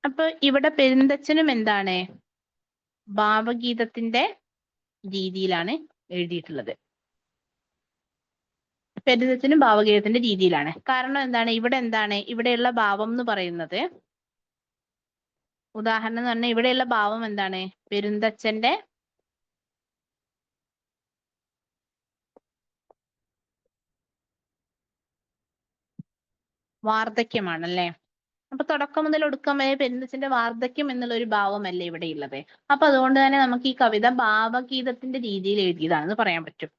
അപ്പൊ ഇവിടെ പെരുന്തച്ഛനും എന്താണ്? ഭാവഗീതത്തിന്റെ രീതിയിലാണ് എഴുതിയിട്ടുള്ളത്. പെരുന്തച്ഛനും ഭാവഗീതത്തിന്റെ രീതിയിലാണ്. കാരണം എന്താണ്? ഇവിടെ എന്താണ്? ഇവിടെയുള്ള ഭാവം എന്ന് പറയുന്നത്, ഉദാഹരണം എന്ന് പറഞ്ഞാൽ ഇവിടെയുള്ള ഭാവം എന്താണ്? പെരുന്തച്ഛന്റെ വാർദ്ധക്യമാണല്ലേ. അപ്പൊ തുടക്കം മുതൽ ഒടുക്കം വരെ പെരുന്തച്ഛന്റെ വാർദ്ധക്യം എന്നുള്ള ഒരു ഭാവമല്ലേ ഇവിടെ ഉള്ളത്. അപ്പൊ അതുകൊണ്ട് തന്നെ നമുക്ക് ഈ കവിത ഭാവഗീതത്തിന്റെ രീതിയിൽ എഴുതിയതാണെന്ന് പറയാൻ പറ്റും.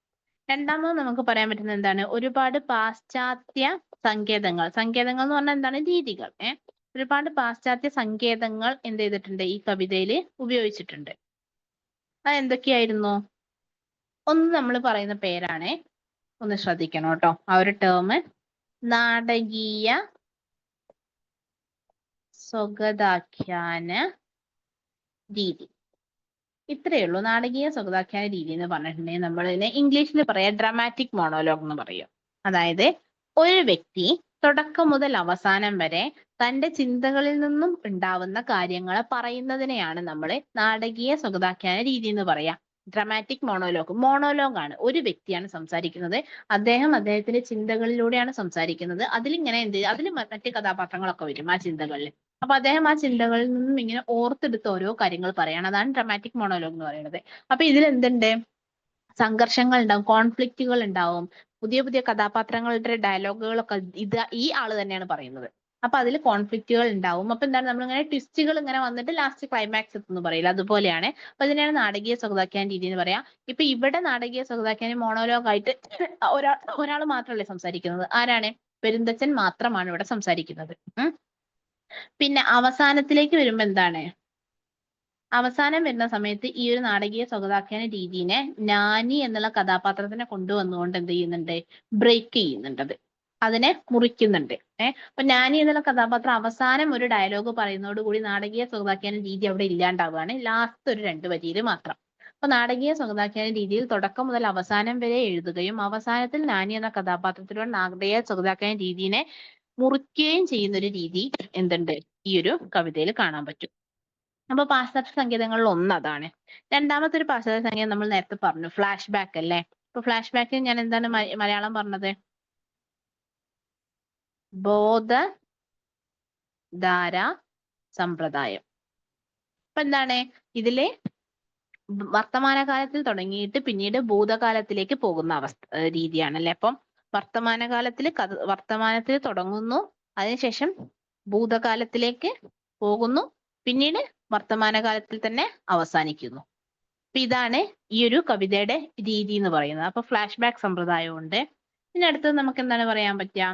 രണ്ടാമത് നമുക്ക് പറയാൻ പറ്റുന്നത് എന്താണ്? ഒരുപാട് പാശ്ചാത്യ സങ്കേതങ്ങൾ എന്ന് പറഞ്ഞാൽ എന്താണ്? രീതികൾ. ഒരുപാട് പാശ്ചാത്യ സങ്കേതങ്ങൾ എന്ത് ചെയ്തിട്ടുണ്ട്? ഈ കവിതയിൽ ഉപയോഗിച്ചിട്ടുണ്ട്. അത് എന്തൊക്കെയായിരുന്നു? ഒന്ന് നമ്മൾ പറയുന്ന പേരാണ്, ഒന്ന് ശ്രദ്ധിക്കണം കേട്ടോ. ആ ഒരു ടേം നാടകീയ സ്വഗതാഖ്യാന രീതി. ഇത്രയേ ഉള്ളൂ. നാടകീയ സ്വഗതാഖ്യാന രീതി എന്ന് പറഞ്ഞിട്ടുണ്ടെങ്കിൽ നമ്മൾ ഇതിനെ ഇംഗ്ലീഷിൽ പറയാം ഡ്രാമാറ്റിക് മോണോലോഗ് എന്ന് പറയും. അതായത് ഒരു വ്യക്തി തുടക്കം മുതൽ അവസാനം വരെ തന്റെ ചിന്തകളിൽ നിന്നും ഉണ്ടാവുന്ന കാര്യങ്ങൾ പറയുന്നതിനെയാണ് നമ്മൾ നാടകീയ സ്വഗതാഖ്യാന രീതി എന്ന് പറയാം. ഡ്രാമാറ്റിക് മോണോലോഗ് ആണ്. ഒരു വ്യക്തിയാണ് സംസാരിക്കുന്നത്. അദ്ദേഹത്തിന്റെ ചിന്തകളിലൂടെയാണ് സംസാരിക്കുന്നത്. അതിലിങ്ങനെ അതിൽ മറ്റു കഥാപാത്രങ്ങളൊക്കെ വരും ആ ചിന്തകളിൽ. അപ്പൊ അദ്ദേഹം ആ ചിന്തകളിൽ നിന്നും ഇങ്ങനെ ഓർത്തെടുത്ത് ഓരോ കാര്യങ്ങൾ പറയാണ്. അതാണ് ഡ്രാമാറ്റിക് മോണോലോഗ് എന്ന് പറയുന്നത്. അപ്പൊ ഇതിൽ എന്തുണ്ട്? സംഘർഷങ്ങൾ ഉണ്ടാവും, കോൺഫ്ലിക്റ്റുകൾ ഉണ്ടാവും, പുതിയ പുതിയ കഥാപാത്രങ്ങളുടെ ഡയലോഗുകളൊക്കെ ഈ ആള് തന്നെയാണ് പറയുന്നത്. അപ്പൊ അതിൽ കോൺഫ്ലിക്റ്റുകൾ ഉണ്ടാവും. അപ്പൊ എന്താണ്? നമ്മളിങ്ങനെ ട്വിസ്റ്റുകൾ ഇങ്ങനെ വന്നിട്ട് ലാസ്റ്റ് ക്ലൈമാക്സ് എത്തുന്നു പറയില്ല, അതുപോലെയാണ്. അപ്പൊ ഇതിനെയാണ് നാടകീയ സ്വഗതാഖ്യാന രീതി എന്ന് പറയാം. ഇപ്പൊ ഇവിടെ നാടകീയ സ്വഗതാഖ്യാന മോണോലോഗ് ആയിട്ട് ഒരാൾ മാത്രമല്ലേ സംസാരിക്കുന്നത്? ആരാണ്? പെരുന്തച്ഛൻ മാത്രമാണ് ഇവിടെ സംസാരിക്കുന്നത്. പിന്നെ അവസാനത്തിലേക്ക് വരുമ്പോ എന്താണ്? അവസാനം വരുന്ന സമയത്ത് ഈ ഒരു നാടകീയ സ്വഗതാഖ്യാന രീതിനെ നാനി എന്നുള്ള കഥാപാത്രത്തിനെ കൊണ്ടുവന്നുകൊണ്ട് എന്ത് ചെയ്യുന്നുണ്ട്? ബ്രേക്ക് ചെയ്യുന്നുണ്ട്. അതിനെ മുറിക്കുന്നുണ്ട്. അപ്പൊ നാനി എന്നുള്ള കഥാപാത്രം അവസാനം ഒരു ഡയലോഗ് പറയുന്നതോടുകൂടി നാടകീയ സ്വഗതാഖ്യാന രീതി അവിടെ ഇല്ലാണ്ടാവുകയാണ്. ലാസ്റ്റ് ഒരു 2 വരിയിൽ മാത്രം. അപ്പൊ നാടകീയ സ്വഗതാഖ്യാന രീതിയിൽ തുടക്കം മുതൽ അവസാനം വരെ എഴുതുകയും അവസാനത്തിൽ നാനി എന്ന കഥാപാത്രത്തിലൂടെ നാടകീയ സ്വഗതാഖ്യാന രീതിനെ മുറിക്കുകയും ചെയ്യുന്ന ഒരു രീതി എന്തുണ്ട്? ഈ ഒരു കവിതയിൽ കാണാൻ പറ്റും. അപ്പൊ പാശ്ചാത്യ സംഗീതങ്ങളിൽ ഒന്ന് അതാണ്. രണ്ടാമത്തെ ഒരു പാശ്ചാത്യ സംഗീതം നമ്മൾ നേരത്തെ പറഞ്ഞു, ഫ്ലാഷ് ബാക്ക് അല്ലേ. ഇപ്പൊ ഫ്ലാഷ് ബാക്ക് ഞാൻ എന്താണ് മലയാളം പറഞ്ഞത്? ബോധധാര സമ്പ്രദായം. അപ്പൊ എന്താണ്? ഇതില് വർത്തമാനകാലത്തിൽ തുടങ്ങിയിട്ട് പിന്നീട് ഭൂതകാലത്തിലേക്ക് പോകുന്ന രീതിയാണല്ലേ. അപ്പം വർത്തമാനത്തിൽ തുടങ്ങുന്നു, അതിനുശേഷം ഭൂതകാലത്തിലേക്ക് പോകുന്നു, പിന്നീട് വർത്തമാനകാലത്തിൽ തന്നെ അവസാനിക്കുന്നു. അപ്പൊ ഇതാണ് ഈ ഒരു കവിതയുടെ രീതി എന്ന് പറയുന്നത്. അപ്പൊ ഫ്ലാഷ് ബാക്ക് സമ്പ്രദായമുണ്ട്. പിന്നെ അടുത്തത് നമുക്ക് എന്താണ് പറയാൻ പറ്റുക?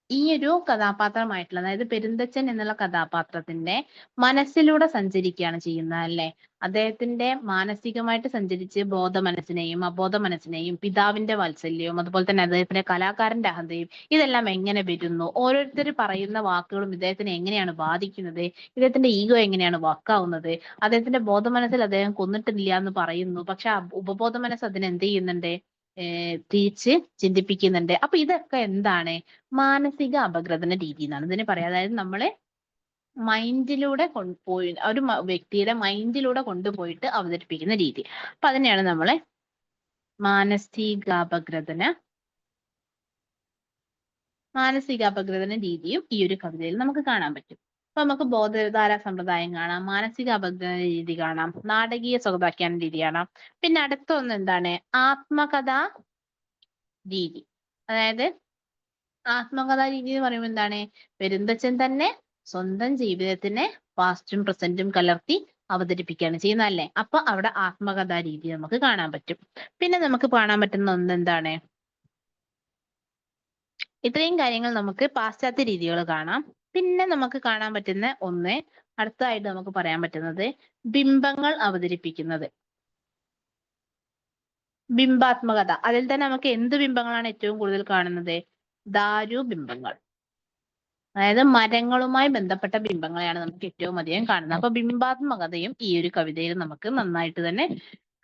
ഈ ഒരു കഥാപാത്രമായിട്ടുള്ള, അതായത് പെരുന്തച്ഛൻ എന്നുള്ള കഥാപാത്രത്തിന്റെ മനസ്സിലൂടെ സഞ്ചരിക്കുകയാണ് ചെയ്യുന്നത് അല്ലേ. അദ്ദേഹത്തിന്റെ മാനസികമായിട്ട് സഞ്ചരിച്ച് ബോധ മനസ്സിനെയും അബോധ മനസ്സിനെയും പിതാവിന്റെ വാത്സല്യവും അതുപോലെ തന്നെ അദ്ദേഹത്തിന്റെ കലാകാരന്റെ അഹന്തയും ഇതെല്ലാം എങ്ങനെ വരുന്നു, ഓരോരുത്തർ പറയുന്ന വാക്കുകളും ഇദ്ദേഹത്തിനെ എങ്ങനെയാണ് ബാധിക്കുന്നത്, ഇദ്ദേഹത്തിന്റെ ഈഗോ എങ്ങനെയാണ് വർക്കാവുന്നത്, അദ്ദേഹത്തിന്റെ ബോധ മനസ്സിൽ അദ്ദേഹം കൊന്നിട്ടില്ല എന്ന് പറയുന്നു, പക്ഷെ ഉപബോധ മനസ്സ് അതിനെ എന്ത് ചെയ്യുന്നുണ്ട്? തിരിച്ച് ചിന്തിപ്പിക്കുന്നുണ്ട്. അപ്പൊ ഇതൊക്കെ എന്താണ്? മാനസിക അപഗ്രഥന രീതി എന്നാണ് ഇതിനെ പറയാം. അതായത് നമ്മളെ മൈൻഡിലൂടെ കൊണ്ടുപോയി ഒരു വ്യക്തിയുടെ മൈൻഡിലൂടെ കൊണ്ടുപോയിട്ട് അവതരിപ്പിക്കുന്ന രീതി. അപ്പൊ അതിനെയാണ് നമ്മളെ മാനസികാപഗ്രഥന രീതിയും ഈ ഒരു കവിതയിൽ നമുക്ക് കാണാൻ പറ്റും. അപ്പൊ നമുക്ക് ബോധധാര സമ്പ്രദായം കാണാം, മാനസിക അപഗ്രഥന രീതി കാണാം, നാടകീയ സ്വഗതാഖ്യാന രീതി കാണാം. പിന്നെ അടുത്ത ഒന്ന് എന്താണ്? ആത്മകഥാ രീതി. അതായത് ആത്മകഥാ രീതി എന്ന് പറയുമ്പോൾ എന്താണ്? പെരുന്തച്ഛൻ തന്നെ സ്വന്തം ജീവിതത്തിനെ പാസ്റ്റും പ്രസന്റും കലർത്തി അവതരിപ്പിക്കുകയാണ് ചെയ്യുന്നത് അല്ലേ. അപ്പൊ അവിടെ ആത്മകഥാ രീതി നമുക്ക് കാണാൻ പറ്റും. പിന്നെ നമുക്ക് കാണാൻ പറ്റുന്ന ഒന്ന് എന്താണ്? ഇത്രയും കാര്യങ്ങൾ നമുക്ക് പാശ്ചാത്യ രീതികൾ കാണാം. പിന്നെ നമുക്ക് കാണാൻ പറ്റുന്ന ഒന്ന്, അടുത്തതായിട്ട് നമുക്ക് പറയാൻ പറ്റുന്നത് ബിംബങ്ങൾ അവതരിപ്പിക്കുന്നത്. ബിംബാത്മകത. അതിൽ തന്നെ നമുക്ക് എന്ത് ബിംബങ്ങളാണ് ഏറ്റവും കൂടുതൽ കാണുന്നത്? ദാരു ബിംബങ്ങൾ. അതായത് മരങ്ങളുമായി ബന്ധപ്പെട്ട ബിംബങ്ങളെയാണ് നമുക്ക് ഏറ്റവും അധികം കാണുന്നത്. അപ്പൊ ബിംബാത്മകതയും ഈ ഒരു കവിതയിൽ നമുക്ക് നന്നായിട്ട് തന്നെ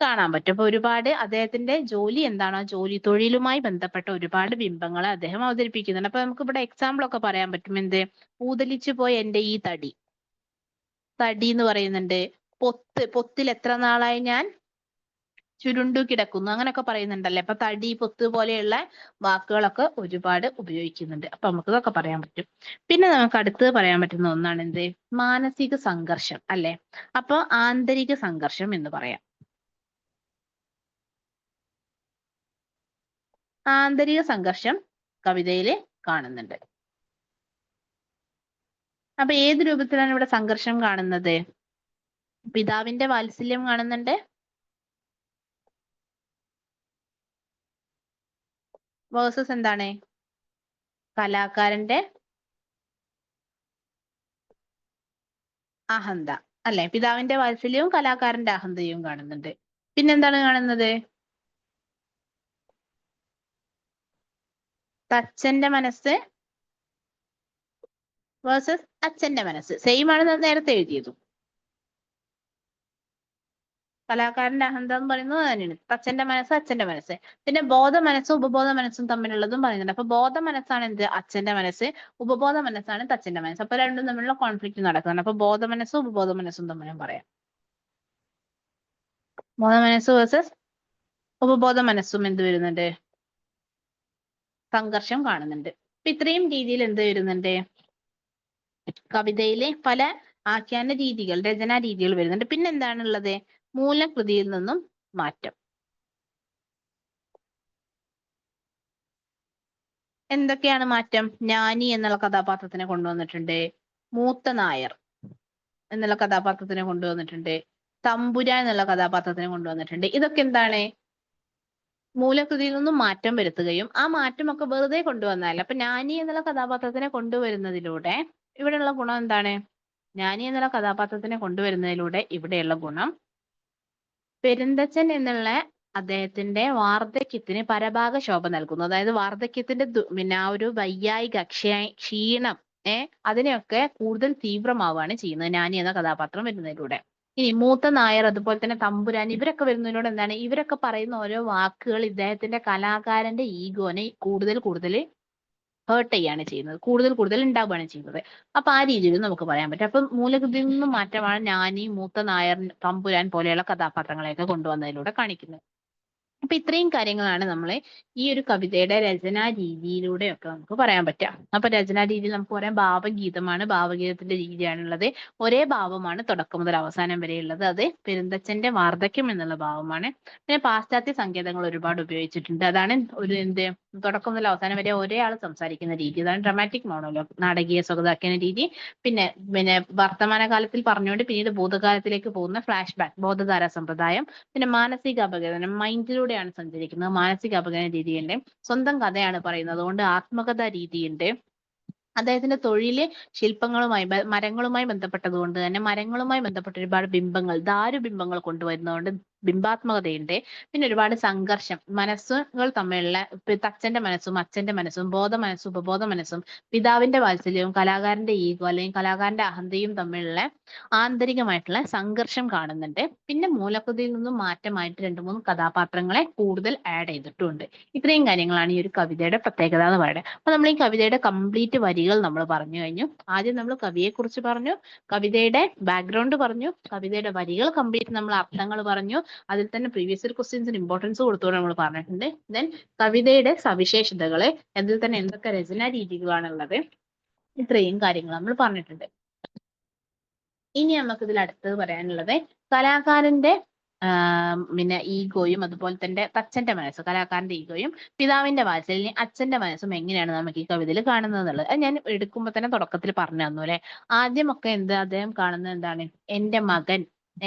കാണാൻ പറ്റും. അപ്പൊ ഒരുപാട് അദ്ദേഹത്തിന്റെ ജോലി എന്താണോ, ജോലി തൊഴിലുമായി ബന്ധപ്പെട്ട ഒരുപാട് ബിംബങ്ങളെ അദ്ദേഹം അവതരിപ്പിക്കുന്നുണ്ട്. അപ്പൊ നമുക്ക് ഇവിടെ എക്സാമ്പിൾ ഒക്കെ പറയാൻ പറ്റും. എന്ത്? പൂതലിച്ചു പോയ എന്റെ ഈ തടി എന്ന് പറയുന്നുണ്ട്. പൊത്തിൽ എത്ര നാളായി ഞാൻ ചുരുണ്ടു കിടക്കുന്നു, അങ്ങനെയൊക്കെ പറയുന്നുണ്ടല്ലേ. അപ്പൊ തടി, പൊത്ത് പോലെയുള്ള വാക്കുകളൊക്കെ ഒരുപാട് ഉപയോഗിക്കുന്നുണ്ട്. അപ്പൊ നമുക്ക് ഇതൊക്കെ പറയാൻ പറ്റും. പിന്നെ നമുക്ക് അടുത്തത് പറയാൻ പറ്റുന്ന ഒന്നാണ് എന്ത്? മാനസിക സംഘർഷം അല്ലെ. അപ്പൊ ആന്തരിക സംഘർഷം എന്ന് പറയാം. ആന്തരിക സംഘർഷം കവിതയിൽ കാണുന്നുണ്ട്. അപ്പൊ ഏത് രൂപത്തിലാണ് ഇവിടെ സംഘർഷം കാണുന്നത്? പിതാവിന്റെ വാത്സല്യം കാണുന്നുണ്ട്. വേഴ്സസ് എന്താണ്? കലാകാരന്റെ അഹന്ത അല്ലെ. പിതാവിന്റെ വാത്സല്യവും കലാകാരന്റെ അഹന്തയും കാണുന്നുണ്ട്. പിന്നെന്താണ് കാണുന്നത്? തച്ചന്റെ മനസ്സ് വേഴ്സസ് അച്ഛന്റെ മനസ്സ്. സെയിം ആണ് നേരത്തെ എഴുതിയതും. കലാകാരന്റെ അഹന്ത എന്ന് പറയുന്നത് തന്നെയാണ്. തച്ചന്റെ മനസ്സ്, അച്ഛന്റെ മനസ്സ്. പിന്നെ ബോധ മനസ്സും ഉപബോധ മനസ്സും തമ്മിലുള്ളതും പറയുന്നുണ്ട്. അപ്പൊ ബോധ മനസ്സാണ് എന്ത്? അച്ഛന്റെ മനസ്സ്. ഉപബോധ മനസ്സാണ് തച്ചന്റെ മനസ്സ്. അപ്പൊ രണ്ടും തമ്മിലുള്ള കോൺഫ്ലിക്റ്റ് നടക്കുന്നുണ്ട്. അപ്പൊ ബോധ മനസ്സും ഉപബോധ മനസ്സും തമ്മിലും പറയാം. ബോധ മനസ്സ് വേഴ്സസ് ഉപബോധ മനസ്സും എന്ത് വരുന്നുണ്ട്? സംഘർഷം കാണുന്നുണ്ട്. അപ്പൊ ഇത്രയും രീതിയിൽ എന്ത് വരുന്നുണ്ട്? കവിതയിലെ പല ആഖ്യാന രീതികൾ, രചനാ രീതികൾ വരുന്നുണ്ട്. പിന്നെ എന്താണുള്ളത്? മൂലകൃതിയിൽ നിന്നും മാറ്റം. എന്തൊക്കെയാണ് മാറ്റം? ജ്ഞാനി എന്നുള്ള കഥാപാത്രത്തിനെ കൊണ്ടുവന്നിട്ടുണ്ട്. മൂത്ത നായർ എന്നുള്ള കഥാപാത്രത്തിനെ കൊണ്ടുവന്നിട്ടുണ്ട്. തമ്പുരാൻ എന്നുള്ള കഥാപാത്രത്തിനെ കൊണ്ടുവന്നിട്ടുണ്ട്. ഇതൊക്കെ എന്താണ്? മൂലകൃതിയിൽ നിന്നും മാറ്റം വരുത്തുകയും ആ മാറ്റമൊക്കെ വെറുതെ കൊണ്ടുവന്നതല്ല. അപ്പൊ ജ്ഞാനി എന്നുള്ള കഥാപാത്രത്തിനെ കൊണ്ടുവരുന്നതിലൂടെ ഇവിടെയുള്ള ഗുണം എന്താണ്? ജ്ഞാനി എന്നുള്ള കഥാപാത്രത്തിനെ കൊണ്ടുവരുന്നതിലൂടെ ഇവിടെയുള്ള ഗുണം, പെരുന്തച്ചൻ എന്നുള്ള അദ്ദേഹത്തിന്റെ വാർദ്ധക്യത്തിന് പരഭാഗ ശോഭ നൽകുന്നു. അതായത് വാർദ്ധക്യത്തിന്റെ പിന്നെ ആ ഒരു വൈയായിക, ക്ഷീണം അതിനെയൊക്കെ കൂടുതൽ തീവ്രമാവുകയാണ് ചെയ്യുന്നത് ജ്ഞാനി എന്ന കഥാപാത്രം വരുന്നതിലൂടെ. ഇനി മൂത്ത നായർ, അതുപോലെ തന്നെ തമ്പുരാൻ, ഇവരൊക്കെ വരുന്നതിലൂടെ എന്താണ്? ഇവരൊക്കെ പറയുന്ന ഓരോ വാക്കുകൾ ഇദ്ദേഹത്തിന്റെ കലാകാരന്റെ ഈഗോനെ കൂടുതൽ ഹേർട്ട് ചെയ്യാണ് ചെയ്യുന്നത്, കൂടുതൽ ഉണ്ടാവുകയാണ് ചെയ്യുന്നത്. അപ്പൊ ആ രീതിയിൽ നമുക്ക് പറയാൻ പറ്റും. അപ്പൊ മൂലകൃതിയിൽ നിന്നും മാറ്റമാണ് ജ്ഞാനി, മൂത്ത നായർ, തമ്പുരാൻ പോലെയുള്ള കഥാപാത്രങ്ങളെയൊക്കെ കൊണ്ടുവന്നതിലൂടെ കാണിക്കുന്നത്. അപ്പൊ ഇത്രയും കാര്യങ്ങളാണ് നമ്മൾ ഈ ഒരു കവിതയുടെ രചനാ രീതിയിലൂടെയൊക്കെ നമുക്ക് പറയാൻ പറ്റുക. അപ്പൊ രചനാ രീതിയിൽ നമുക്ക് പറയാം ഭാവഗീതമാണ്. ഭാവഗീതത്തിന്റെ രീതിയാണുള്ളത്. ഒരേ ഭാവമാണ് തുടക്കം മുതൽ അവസാനം വരെ ഉള്ളത്. അത് പെരുന്തച്ചന്റെ വാർദ്ധക്യം എന്നുള്ള ഭാവമാണ്. പിന്നെ പാശ്ചാത്യ സങ്കേതങ്ങൾ ഒരുപാട് ഉപയോഗിച്ചിട്ടുണ്ട്. അതാണ് ഒരു തുടക്കം മുതൽ അവസാനം വരെ ഒരേ ആൾ സംസാരിക്കുന്ന രീതി. അതാണ് ഡ്രമാറ്റിക് മോണോലോഗ്, നാടകീയ സ്വഗതാഖ്യാന രീതി. പിന്നെ വർത്തമാനകാലത്തിൽ പറഞ്ഞുകൊണ്ട് പിന്നീട് ഭൂതകാലത്തിലേക്ക് പോകുന്ന ഫ്ലാഷ് ബാക്ക്, ബോധധാര സമ്പ്രദായം. പിന്നെ മാനസിക അപഗ്രഥനം, മൈൻഡിലൂടെയാണ് സഞ്ചരിക്കുന്നത്. മാനസിക അപഗ്രഥന രീതിയുണ്ട്. സ്വന്തം കഥയാണ് പറയുന്നത്, അതുകൊണ്ട് ആത്മകഥ രീതിയുണ്ട്. അദ്ദേഹത്തിന്റെ തൊഴില് ശില്പങ്ങളുമായി, മരങ്ങളുമായി ബന്ധപ്പെട്ടത് കൊണ്ട് തന്നെ മരങ്ങളുമായി ബന്ധപ്പെട്ട ഒരുപാട് ബിംബങ്ങൾ, ദാരുബിംബങ്ങൾ കൊണ്ടുവരുന്നതുകൊണ്ട് ബിംബാത്മകതയുണ്ട്. പിന്നെ ഒരുപാട് സംഘർഷം, മനസ്സുകൾ തമ്മിലുള്ള തച്ചന്റെ മനസ്സും അച്ഛന്റെ മനസ്സും, ബോധ മനസ്സും ഉപബോധ മനസ്സും, പിതാവിന്റെ വാത്സല്യവും കലാകാരന്റെ ഈഗോ അല്ലെങ്കിൽ കലാകാരന്റെ അഹന്തയും തമ്മിലുള്ള ആന്തരികമായിട്ടുള്ള സംഘർഷം കാണുന്നുണ്ട്. പിന്നെ മൂലകൃതിയിൽ നിന്നും മാറ്റമായിട്ട് 2-3 കഥാപാത്രങ്ങളെ കൂടുതൽ ആഡ് ചെയ്തിട്ടുണ്ട്. ഇത്രയും കാര്യങ്ങളാണ് ഈ ഒരു കവിതയുടെ പ്രത്യേകത എന്ന് പറയുന്നത്. അപ്പൊ നമ്മൾ ഈ കവിതയുടെ കംപ്ലീറ്റ് വരികൾ നമ്മൾ പറഞ്ഞു കഴിഞ്ഞു. ആദ്യം നമ്മൾ കവിയെ കുറിച്ച് പറഞ്ഞു, കവിതയുടെ ബാക്ക്ഗ്രൗണ്ട് പറഞ്ഞു, കവിതയുടെ വരികൾ കംപ്ലീറ്റ് നമ്മൾ അർത്ഥങ്ങൾ പറഞ്ഞു. അതിൽ തന്നെ പ്രീവിയസ് ഇയർ ക്വസ്റ്റ്യൻസിന് ഇമ്പോർട്ടൻസ് കൊടുത്തുകൊണ്ട് നമ്മൾ പറഞ്ഞിട്ടുണ്ട്. ദെൻ കവിതയുടെ സവിശേഷതകള്, അതിൽ തന്നെ എന്തൊക്കെ രചനാ രീതികളാണുള്ളത്, ഇത്രയും കാര്യങ്ങൾ നമ്മൾ പറഞ്ഞിട്ടുണ്ട്. ഇനി നമുക്ക് ഇതിൽ അടുത്തത് പറയാനുള്ളത് കലാകാരന്റെ പിന്നെ ഈഗോയും അതുപോലെ തന്നെ തച്ചന്റെ മനസ്സ്, കലാകാരന്റെ ഈഗോയും പിതാവിന്റെ വാത്സല്യം, അച്ഛന്റെ മനസ്സും എങ്ങനെയാണ് നമുക്ക് ഈ കവിതയിൽ കാണുന്നത് എന്നുള്ളത്. അത് ഞാൻ എടുക്കുമ്പോൾ തന്നെ തുടക്കത്തിൽ പറഞ്ഞു തന്നു അല്ലെ. ആദ്യമൊക്കെ അദ്ദേഹം കാണുന്നത് എന്താണ്? എന്റെ മകൻ,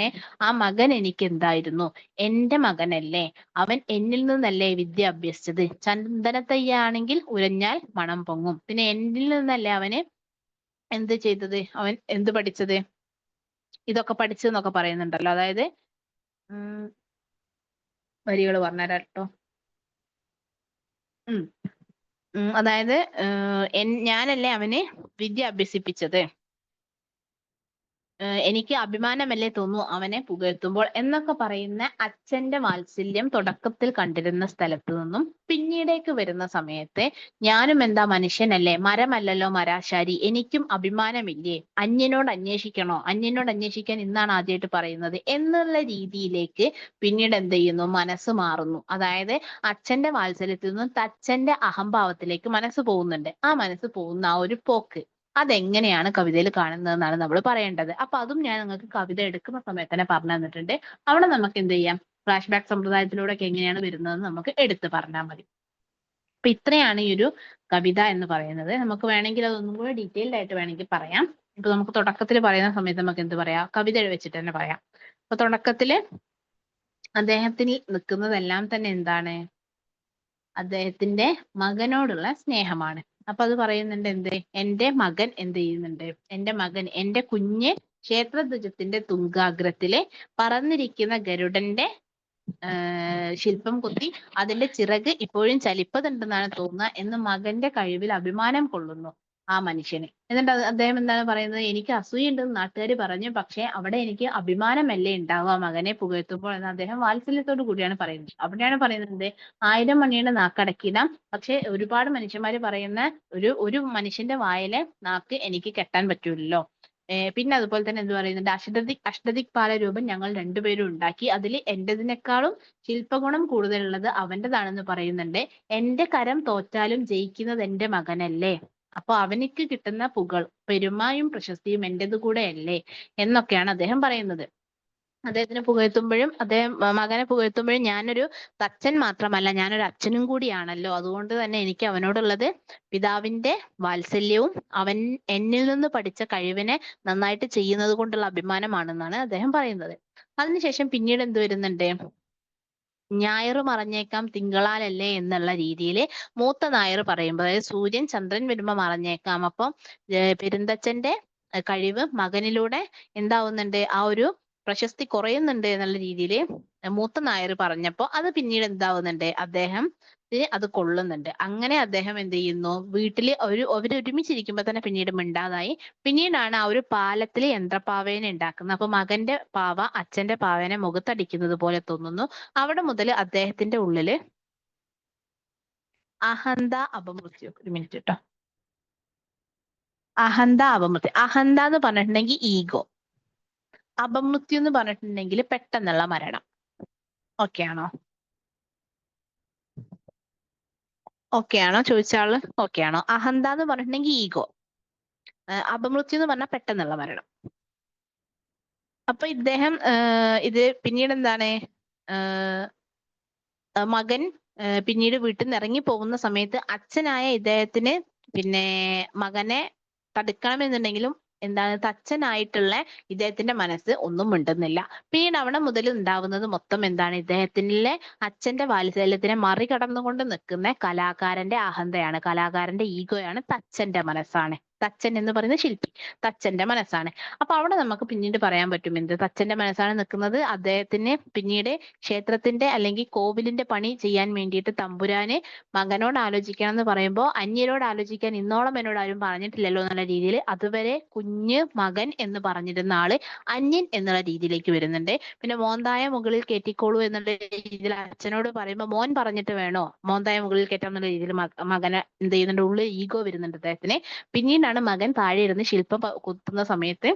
ആ മകൻ എനിക്ക് എന്തായിരുന്നു? എന്റെ മകനല്ലേ, അവൻ എന്നിൽ നിന്നല്ലേ വിദ്യ അഭ്യസിച്ചത്. ചന്ദനത്തയ്യാണെങ്കിൽ ഉരഞ്ഞാൽ മണം പൊങ്ങും. പിന്നെ എന്നിൽ നിന്നല്ലേ അവന് എന്ത് ചെയ്തത്? അവൻ എന്ത് പഠിച്ചത്? ഇതൊക്കെ പഠിച്ചതെന്നൊക്കെ പറയുന്നുണ്ടല്ലോ. അതായത് വരികൾ പറഞ്ഞുതരാം കേട്ടോ. അതായത് ഞാനല്ലേ അവന് വിദ്യ അഭ്യസിപ്പിച്ചത്, എനിക്ക് അഭിമാനമല്ലേ തോന്നുന്നു അവനെ പുകഴ്ത്തുമ്പോൾ എന്നൊക്കെ പറയുന്ന അച്ഛന്റെ വാത്സല്യം തുടക്കത്തിൽ കണ്ടിരുന്ന സ്ഥലത്ത് നിന്നും പിന്നീടേക്ക് വരുന്ന സമയത്ത് ഞാനും എന്താ മനുഷ്യനല്ലേ, മരമല്ലല്ലോ മരാശാരി, എനിക്കും അഭിമാനമില്ലേ, അന്യനോട് അന്വേഷിക്കണോ, അന്യനോട് അന്വേഷിക്കാൻ ഇന്നാണ് ആദ്യമായിട്ട് പറയുന്നത് എന്നുള്ള രീതിയിലേക്ക് പിന്നീട് എന്ത് ചെയ്യുന്നു, മനസ്സ് മാറുന്നു. അതായത് അച്ഛന്റെ വാത്സല്യത്തിൽ നിന്നും തച്ചന്റെ അഹംഭാവത്തിലേക്ക് മനസ്സ് പോകുന്നുണ്ട്. ആ മനസ്സ് പോകുന്ന ആ ഒരു പോക്ക് അതെങ്ങനെയാണ് കവിതയിൽ കാണുന്നതെന്നാണ് നമ്മൾ പറയേണ്ടത്. അപ്പൊ അതും ഞാൻ നിങ്ങൾക്ക് കവിത എടുക്കുന്ന സമയത്ത് തന്നെ പറഞ്ഞു തന്നിട്ടുണ്ട്. അവിടെ നമുക്ക് എന്ത് ചെയ്യാം, ഫ്ലാഷ് ബാക്ക് സമ്പ്രദായത്തിലൂടെ ഒക്കെ എങ്ങനെയാണ് വരുന്നതെന്ന് നമുക്ക് എടുത്ത് പറഞ്ഞാൽ മതി. അപ്പൊ ഇത്രയാണ് ഈ ഒരു കവിത എന്ന് പറയുന്നത്. നമുക്ക് വേണമെങ്കിൽ അതൊന്നും കൂടെ ഡീറ്റെയിൽഡ് ആയിട്ട് വേണമെങ്കിൽ പറയാം. ഇപ്പൊ നമുക്ക് തുടക്കത്തിൽ പറയുന്ന സമയത്ത് നമുക്ക് എന്ത് പറയാം, കവിത വെച്ചിട്ട് തന്നെ പറയാം. അപ്പൊ തുടക്കത്തില് അദ്ദേഹത്തിന് നിൽക്കുന്നതെല്ലാം തന്നെ എന്താണ്, അദ്ദേഹത്തിന്റെ മകനോടുള്ള സ്നേഹമാണ്. അപ്പൊ അത് പറയുന്നുണ്ട് എന്ത്, എന്റെ മകൻ എന്ത് ചെയ്യുന്നുണ്ട്, എന്റെ മകൻ, എന്റെ കുഞ്ഞ് ക്ഷേത്രധ്വജത്തിന്റെ തുങ്കാഗ്രത്തിലെ പറന്നിരിക്കുന്ന ഗരുഡന്റെ ശില്പം കൊത്തി അതിന്റെ ചിറക് ഇപ്പോഴും ചലിപ്പതുണ്ടെന്നാണ് തോന്നുക എന്ന് മകന്റെ കഴിവിൽ അഭിമാനം കൊള്ളുന്നു ആ മനുഷ്യന്. എന്നിട്ട് അദ്ദേഹം എന്താണ് പറയുന്നത്, എനിക്ക് അസൂയുണ്ടെന്ന് നാട്ടുകാർ പറഞ്ഞു, പക്ഷെ അവിടെ എനിക്ക് അഭിമാനമല്ലേ ഉണ്ടാവുക മകനെ പുകഴ്ത്തുമ്പോൾ എന്ന് അദ്ദേഹം വാത്സല്യത്തോടു കൂടിയാണ് പറയുന്നത്. അവിടെയാണ് പറയുന്നത്, 1000 മണിയുടെ നാക്കടക്കിടാം, പക്ഷെ ഒരുപാട് മനുഷ്യന്മാര് പറയുന്ന ഒരു മനുഷ്യന്റെ വായിലെ നാക്ക് എനിക്ക് കെട്ടാൻ പറ്റൂലല്ലോ. പിന്നെ അതുപോലെ തന്നെ എന്ത് പറയുന്നുണ്ട്, അഷ്ടദിക്പാല രൂപം ഞങ്ങൾ രണ്ടുപേരും ഉണ്ടാക്കി, അതിൽ എന്റേതിനേക്കാളും ശില്പഗുണം കൂടുതലുള്ളത് അവന്റേതാണെന്ന് പറയുന്നുണ്ട്. എന്റെ കരം തോറ്റാലും ജയിക്കുന്നത് എന്റെ മകനല്ലേ, അപ്പൊ അവനിക്ക് കിട്ടുന്ന പെരുമായും പ്രശസ്തിയും എന്റേത് കൂടെയല്ലേ എന്നൊക്കെയാണ് അദ്ദേഹം പറയുന്നത്. അദ്ദേഹത്തിനെ പുകഴ്ത്തുമ്പോഴും മകനെ പുകഴ്ത്തുമ്പോഴും ഞാനൊരു തച്ചൻ മാത്രമല്ല, ഞാനൊരു അച്ഛനും കൂടിയാണല്ലോ, അതുകൊണ്ട് തന്നെ എനിക്ക് അവനോടുള്ളത് പിതാവിന്റെ വാത്സല്യവും അവൻ എന്നിൽ നിന്ന് പഠിച്ച കഴിവിനെ നന്നായിട്ട് ചെയ്യുന്നത് കൊണ്ടുള്ള അഭിമാനമാണെന്നാണ് അദ്ദേഹം പറയുന്നത്. അതിനുശേഷം പിന്നീട് എന്ത് വരുന്നുണ്ട്, ഞായറ് മറഞ്ഞേക്കാം തിങ്കളാലല്ലേ എന്നുള്ള രീതിയിൽ മൂത്ത നായർ പറയുമ്പോൾ, അതായത് സൂര്യൻ ചന്ദ്രൻ വരുമ്പോ മറഞ്ഞേക്കാം, അപ്പം പെരുന്തച്ഛന്റെ കഴിവ് മകനിലൂടെ എന്താവുന്നുണ്ട്, ആ ഒരു പ്രശസ്തി കുറയുന്നുണ്ട് എന്നുള്ള രീതിയിൽ മൂത്ത നായർ പറഞ്ഞപ്പോൾ അത് പിന്നീട് എന്താവുന്നുണ്ട്, അദ്ദേഹം അത് കൊള്ളുന്നുണ്ട്. അങ്ങനെ അദ്ദേഹം എന്ത് ചെയ്യുന്നു, വീട്ടില് അവരൊരുമിച്ചിരിക്കുമ്പോ തന്നെ പിന്നീട് മിണ്ടാതായി. പിന്നീടാണ് ആ ഒരു പാലത്തില് യന്ത്രപ്പാവേനെ ഉണ്ടാക്കുന്നത്. അപ്പൊ മകന്റെ പാവ അച്ഛന്റെ പാവേനെ മുഖത്തടിക്കുന്നത് പോലെ തോന്നുന്നു. അവിടെ മുതൽ അദ്ദേഹത്തിന്റെ ഉള്ളില് അഹന്ത അപമൃത്യു, ഒരു മിനിറ്റ് കേട്ടോ, അഹന്ത അപമൃത്യു. അഹന്ത എന്ന് പറഞ്ഞിട്ടുണ്ടെങ്കിൽ ഈഗോ, അപമൃത്യു എന്ന് പറഞ്ഞിട്ടുണ്ടെങ്കിൽ പെട്ടെന്നുള്ള മരണം. ഓക്കെ ആണോ? ഓക്കെ ആണോ ചോദിച്ച ആള്? ഓക്കെ ആണോ? അഹന്ത എന്ന് പറഞ്ഞിട്ടുണ്ടെങ്കിൽ ഈഗോ, അപമൃത്യു എന്ന് പറഞ്ഞാൽ പെട്ടെന്നുള്ള മരണം. അപ്പൊ ഇദ്ദേഹം ഇത് പിന്നീട് എന്താണ്, മകൻ പിന്നീട് വീട്ടിൽ നിന്ന് ഇറങ്ങി പോകുന്ന സമയത്ത് അച്ഛനായ ഇദ്ദേഹത്തിന് പിന്നെ മകനെ തടുക്കണമെന്നുണ്ടെങ്കിലും എന്താണ്, തച്ചനായിട്ടുള്ള ഇദ്ദേഹത്തിന്റെ മനസ്സ് ഒന്നും മിണ്ടുന്നില്ല. പിന്നീട് അവിടെ മുതൽ ഉണ്ടാവുന്നത് മൊത്തം എന്താണ്, ഇദ്ദേഹത്തിലെ അച്ഛന്റെ വാത്സല്യത്തിനെ മറികടന്നുകൊണ്ട് നിൽക്കുന്ന കലാകാരന്റെ അഹന്തയാണ്, കലാകാരന്റെ ഈഗോയാണ്, തച്ചന്റെ മനസ്സാണ്. തച്ചൻ എന്ന് പറയുന്ന ശില്പി, തച്ചന്റെ മനസ്സാണ്. അപ്പൊ അവിടെ നമുക്ക് പിന്നീട് പറയാൻ പറ്റും എന്ത്, തച്ചന്റെ മനസ്സാണ് നിൽക്കുന്നത്. അദ്ദേഹത്തിന് പിന്നീട് ക്ഷേത്രത്തിന്റെ അല്ലെങ്കിൽ കോവിലിന്റെ പണി ചെയ്യാൻ വേണ്ടിയിട്ട് തമ്പുരാന് മകനോട് ആലോചിക്കണം എന്ന് പറയുമ്പോൾ, അന്യരോട് ആലോചിക്കാൻ ഇന്നോളം എന്നോട് ആരും പറഞ്ഞിട്ടില്ലല്ലോ എന്നുള്ള രീതിയിൽ അതുവരെ കുഞ്ഞ് മകൻ എന്ന് പറഞ്ഞിരുന്ന ആള് അന്യൻ എന്നുള്ള രീതിയിലേക്ക് വരുന്നുണ്ട്. പിന്നെ മോന്തായ മുകളിൽ കയറ്റിക്കോളൂ എന്നുള്ള രീതിയിൽ അച്ഛനോട് പറയുമ്പോൾ മോൻ പറഞ്ഞിട്ട് വേണോ മോന്തായ മുകളിൽ കയറ്റാം എന്നുള്ള രീതിയിൽ മകനെ എന്ത് ചെയ്യുന്നുണ്ട്, ഉള്ളിൽ ഈഗോ വരുന്നുണ്ട് അദ്ദേഹത്തിന്. പിന്നീടാണ് മകൻ താഴെ ഇരുന്ന് ശില്പം കുത്തുന്ന സമയത്ത്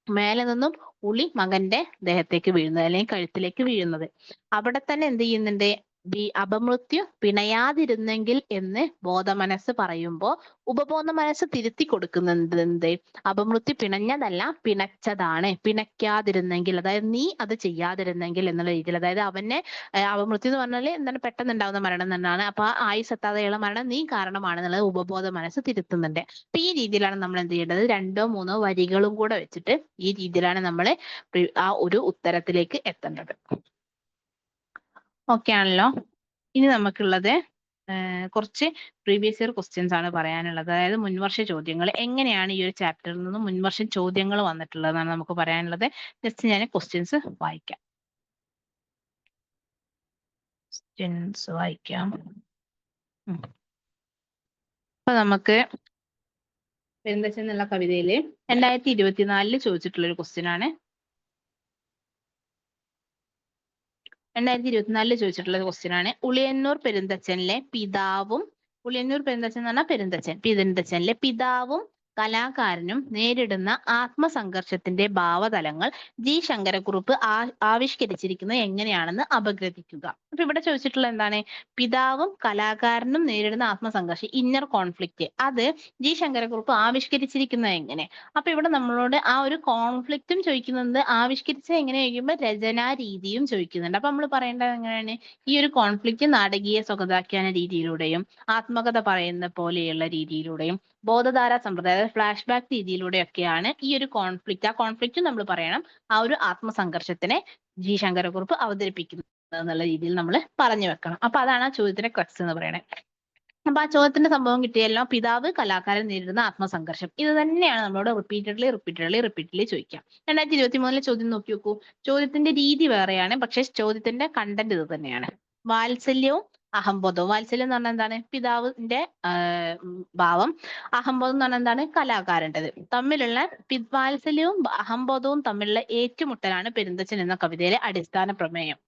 മേലെ നിന്നും ഉളി മകന്റെ ദേഹത്തേക്ക് വീഴുന്നത് അല്ലെങ്കിൽ കഴുത്തിലേക്ക് വീഴുന്നത്. അവിടെ തന്നെ എന്ത് ചെയ്യുന്നുണ്ട്, അപമൃത്യു പിണയാതിരുന്നെങ്കിൽ എന്ന് ബോധമനസ്സ് പറയുമ്പോൾ ഉപബോധ മനസ്സ് തിരുത്തി കൊടുക്കുന്നുണ്ട് എന്ത്, അപമൃത്യു പിണഞ്ഞതല്ല പിണച്ചതാണ്, പിണയ്ക്കാതിരുന്നെങ്കിൽ, അതായത് നീ അത് ചെയ്യാതിരുന്നെങ്കിൽ എന്നുള്ള രീതിയിൽ. അതായത് അവനെ അപമൃത്യു എന്ന് പറഞ്ഞാൽ എന്താണ്, പെട്ടെന്ന് ഉണ്ടാവുന്ന മരണം തന്നെയാണ്. അപ്പൊ ആ ആയുസ് എത്താതെയുള്ള മരണം നീ കാരണമാണെന്നുള്ളത് ഉപബോധ മനസ്സ് തിരുത്തുന്നുണ്ട്. അപ്പൊ ഈ രീതിയിലാണ് നമ്മൾ എന്ത് ചെയ്യേണ്ടത്, 2 or 3 വരികളും കൂടെ വെച്ചിട്ട് ഈ രീതിയിലാണ് നമ്മൾ ആ ഒരു ഉത്തരത്തിലേക്ക് എത്തേണ്ടത്. ഓക്കെ ആണല്ലോ? ഇനി നമുക്കുള്ളത് കുറച്ച് പ്രീവിയസ് ഇയർ ക്വസ്റ്റ്യൻസ് ആണ് പറയാനുള്ളത്. അതായത് മുൻവർഷ ചോദ്യങ്ങൾ, എങ്ങനെയാണ് ഈ ഒരു ചാപ്റ്ററിൽ നിന്ന് മുൻവർഷ ചോദ്യങ്ങൾ വന്നിട്ടുള്ളതാണ് നമുക്ക് പറയാനുള്ളത്. ജസ്റ്റ് ഞാൻ ക്വസ്റ്റ്യൻസ് വായിക്കാം. ക്വസ്റ്റ്യൻസ് വായിക്കാം. അപ്പൊ നമുക്ക് പെരുന്തച്ചൻ എന്നുള്ള കവിതയില് 2024 ചോദിച്ചിട്ടുള്ള ഒരു ക്വസ്റ്റ്യൻ ആണ്. 2024 ചോദിച്ചിട്ടുള്ള ക്വസ്റ്റ്യൻ ആണ്. ഉളിയന്നൂർ പെരുന്തച്ചനിലെ പിതാവും, ഉളിയന്നൂർ പെരുന്തച്ചൻ എന്ന് പറഞ്ഞാൽ പെരുന്തച്ചനിലെ പിതാവും കലാകാരനും നേരിടുന്ന ആത്മസംഘർഷത്തിന്റെ ഭാവതലങ്ങൾ ജി ശങ്കരക്കുറുപ്പ് ആവിഷ്കരിച്ചിരിക്കുന്നത് എങ്ങനെയാണെന്ന് അപഗ്രഥിക്കുക. അപ്പൊ ഇവിടെ ചോദിച്ചിട്ടുള്ള എന്താണ്? പിതാവും കലാകാരനും നേരിടുന്ന ആത്മസംഘർഷം, ഇന്നർ കോൺഫ്ലിക്റ്റ്, അത് ജി ശങ്കരക്കുറുപ്പ് ആവിഷ്കരിച്ചിരിക്കുന്നത് എങ്ങനെ? അപ്പൊ ഇവിടെ നമ്മളോട് ആ ഒരു കോൺഫ്ലിക്റ്റും ചോദിക്കുന്നുണ്ട്, ആവിഷ്കരിച്ചത് എങ്ങനെ ചോദിക്കുമ്പോൾ രചനാ രീതിയും ചോദിക്കുന്നുണ്ട്. അപ്പൊ നമ്മൾ പറയേണ്ടത് എങ്ങനെയാണ്? ഈ ഒരു കോൺഫ്ലിക്റ്റ് നാടകീയ സ്വഗതാഖ്യാന രീതിയിലൂടെയും ആത്മകഥ പറയുന്ന പോലെയുള്ള രീതിയിലൂടെയും ബോധധാര സമ്പ്രദായ ഫ്ലാഷ് ബാക്ക് രീതിയിലൂടെയൊക്കെയാണ് ഈ ഒരു കോൺഫ്ലിക്റ്റ്, ആ കോൺഫ്ലിക്റ്റ് നമ്മൾ പറയണം, ആ ഒരു ആത്മസംഘർഷത്തിനെ ജി ശങ്കരക്കുറുപ്പ് അവതരിപ്പിക്കുന്നത് എന്നുള്ള രീതിയിൽ നമ്മൾ പറഞ്ഞു വെക്കണം. അപ്പൊ അതാണ് ആ ചോദ്യത്തിന്റെ ക്രക്സ് എന്ന് പറയുന്നത്. അപ്പൊ ആ ചോദ്യത്തിന്റെ സംഭവം കിട്ടിയല്ലോ, പിതാവ് കലാകാരൻ നേരിടുന്ന ആത്മസംഘർഷം. ഇത് തന്നെയാണ് നമ്മളോട് റിപ്പീറ്റഡ്ലി ചോദിക്കാം. 2023 ചോദ്യം നോക്കി നോക്കൂ. ചോദ്യത്തിന്റെ രീതി വേറെയാണ്, പക്ഷെ ചോദ്യത്തിന്റെ കണ്ടന്റ് ഇത് തന്നെയാണ്. വാത്സല്യവും അഹംബോധവും. വാത്സല്യം എന്ന് പറഞ്ഞാൽ എന്താണ്? പിതാവിന്റെ ഭാവം. അഹംബോധം എന്ന് പറഞ്ഞാൽ എന്താണ്? കലാകാരൻ്റെത്. തമ്മിലുള്ള വാത്സല്യവും അഹംബോധവും തമ്മിലുള്ള ഏറ്റുമുട്ടലാണ് പെരുന്തച്ചൻ എന്ന കവിതയിലെ അടിസ്ഥാന പ്രമേയം.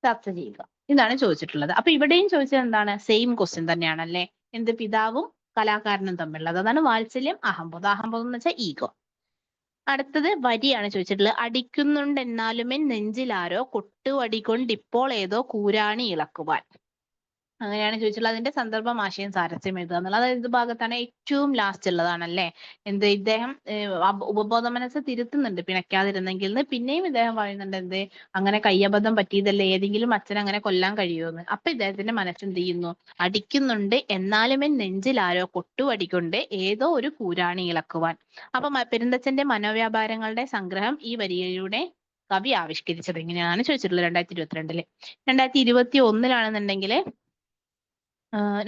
ചർച്ച ചെയ്യുക. ഇതാണ് ചോദിച്ചിട്ടുള്ളത്. അപ്പൊ ഇവിടെയും ചോദിച്ചത് എന്താണ്? സെയിം ക്വസ്റ്റ്യൻ തന്നെയാണല്ലേ. എന്ത്? പിതാവും കലാകാരനും തമ്മിലുള്ളത്. അതാണ് വാത്സല്യം, അഹംബോധം. അഹംബോധം എന്ന് വെച്ചാൽ ഈഗോ. അടുത്തത് വരിയാണ് ചോദിച്ചിട്ടുള്ളത്. അടിക്കുന്നുണ്ടെന്നാലുമേ നെഞ്ചിലാരോ കൊട്ടുവടികൊണ്ടിപ്പോൾ ഏതോ കൂരാണി ഇളക്കുവാൻ. അങ്ങനെയാണ് ചോദിച്ചിട്ടുള്ളത്. അതിന്റെ സന്ദർഭം, ആശയം, സാരസ്യം എഴുതുക എന്നുള്ളത്. അതായത് ഇത് ഭാഗത്താണ് ഏറ്റവും ലാസ്റ്റ് ഉള്ളതാണല്ലേ. എന്ത്? ഇദ്ദേഹം ഉപബോധ മനസ്സ് തിരുത്തുന്നുണ്ട് പിണയ്ക്കാതിരുന്നെങ്കിൽ എന്ന്. പിന്നെയും ഇദ്ദേഹം പറയുന്നുണ്ട് എന്ത്? അങ്ങനെ കയ്യബദ്ധം പറ്റിയതല്ലേ, ഏതെങ്കിലും അച്ഛൻ അങ്ങനെ കൊല്ലാൻ കഴിയുമെന്ന്. അപ്പൊ ഇദ്ദേഹത്തിന്റെ മനസ്സെന്ത് ചെയ്യുന്നു? അടിക്കുന്നുണ്ട് എന്നാലുമേ നെഞ്ചിൽ ആരോ കൊട്ടുവടികൊണ്ട് ഏതോ ഒരു കൂരാണി ഇളക്കുവാൻ. അപ്പൊ പെരുന്തച്ചന്റെ മനോവ്യാപാരങ്ങളുടെ സംഗ്രഹം ഈ വരിയിലൂടെ കവി ആവിഷ്കരിച്ചത് എങ്ങനെയാണ് ചോദിച്ചിട്ടുള്ളത് 2022. 2021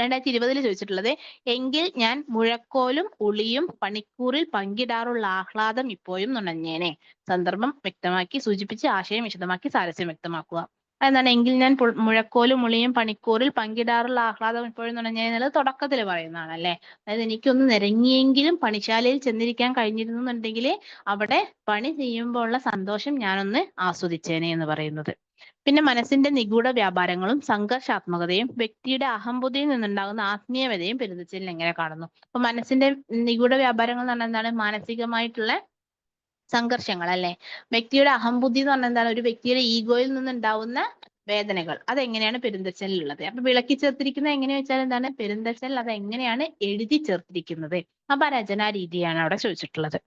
2020 ചോദിച്ചിട്ടുള്ളത്. എങ്കിൽ ഞാൻ മുഴക്കോലും ഉളിയും പണിക്കൂറിൽ പങ്കിടാറുള്ള ആഹ്ലാദം ഇപ്പോഴും നുണഞ്ഞേനെ. സന്ദർഭം വ്യക്തമാക്കി സൂചിപ്പിച്ച് ആശയം വിശദമാക്കി സാരസ്യം വ്യക്തമാക്കുക. അതെന്താണ്? എങ്കിൽ ഞാൻ മുഴക്കോലും ഉളിയും പണിക്കൂറിൽ പങ്കിടാറുള്ള ആഹ്ലാദം ഇപ്പോഴും നുണഞ്ഞേനെ എന്നുള്ളത് തുടക്കത്തിൽ പറയുന്നതാണ് അല്ലെ. അതായത് എനിക്കൊന്ന് നിരങ്ങിയെങ്കിലും പണിശാലയിൽ ചെന്നിരിക്കാൻ കഴിഞ്ഞിരുന്നുണ്ടെങ്കിൽ അവിടെ പണി ചെയ്യുമ്പോൾ ഉള്ള സന്തോഷം ഞാനൊന്ന് ആസ്വദിച്ചേനെ എന്ന് പറയുന്നത്. പിന്നെ മനസ്സിന്റെ നിഗൂഢ വ്യാപാരങ്ങളും സംഘർഷാത്മകതയും വ്യക്തിയുടെ അഹംബുദ്ധിയിൽ നിന്നുണ്ടാകുന്ന ആത്മീയതയും പെരുന്തച്ചനിൽ എങ്ങനെ കാണുന്നു? അപ്പൊ മനസ്സിന്റെ നിഗൂഢ വ്യാപാരങ്ങൾ എന്ന് പറഞ്ഞാൽ എന്താണ്? മാനസികമായിട്ടുള്ള സംഘർഷങ്ങൾ അല്ലെ. വ്യക്തിയുടെ അഹംബുദ്ധി എന്ന് പറഞ്ഞാൽ എന്താണ്? ഒരു വ്യക്തിയുടെ ഈഗോയിൽ നിന്നുണ്ടാവുന്ന വേദനകൾ. അതെങ്ങനെയാണ് പെരുന്തച്ചനിൽ ഉള്ളത്? അപ്പൊ വിളക്കി ചേർത്തിരിക്കുന്നത് എങ്ങനെയാ വെച്ചാൽ എന്താണ്? പെരുന്തച്ചനിൽ അത് എങ്ങനെയാണ് എഴുതി ചേർത്തിരിക്കുന്നത്? അപ്പൊ ആ രചനാ രീതിയാണ് അവിടെ ചോദിച്ചിട്ടുള്ളത്.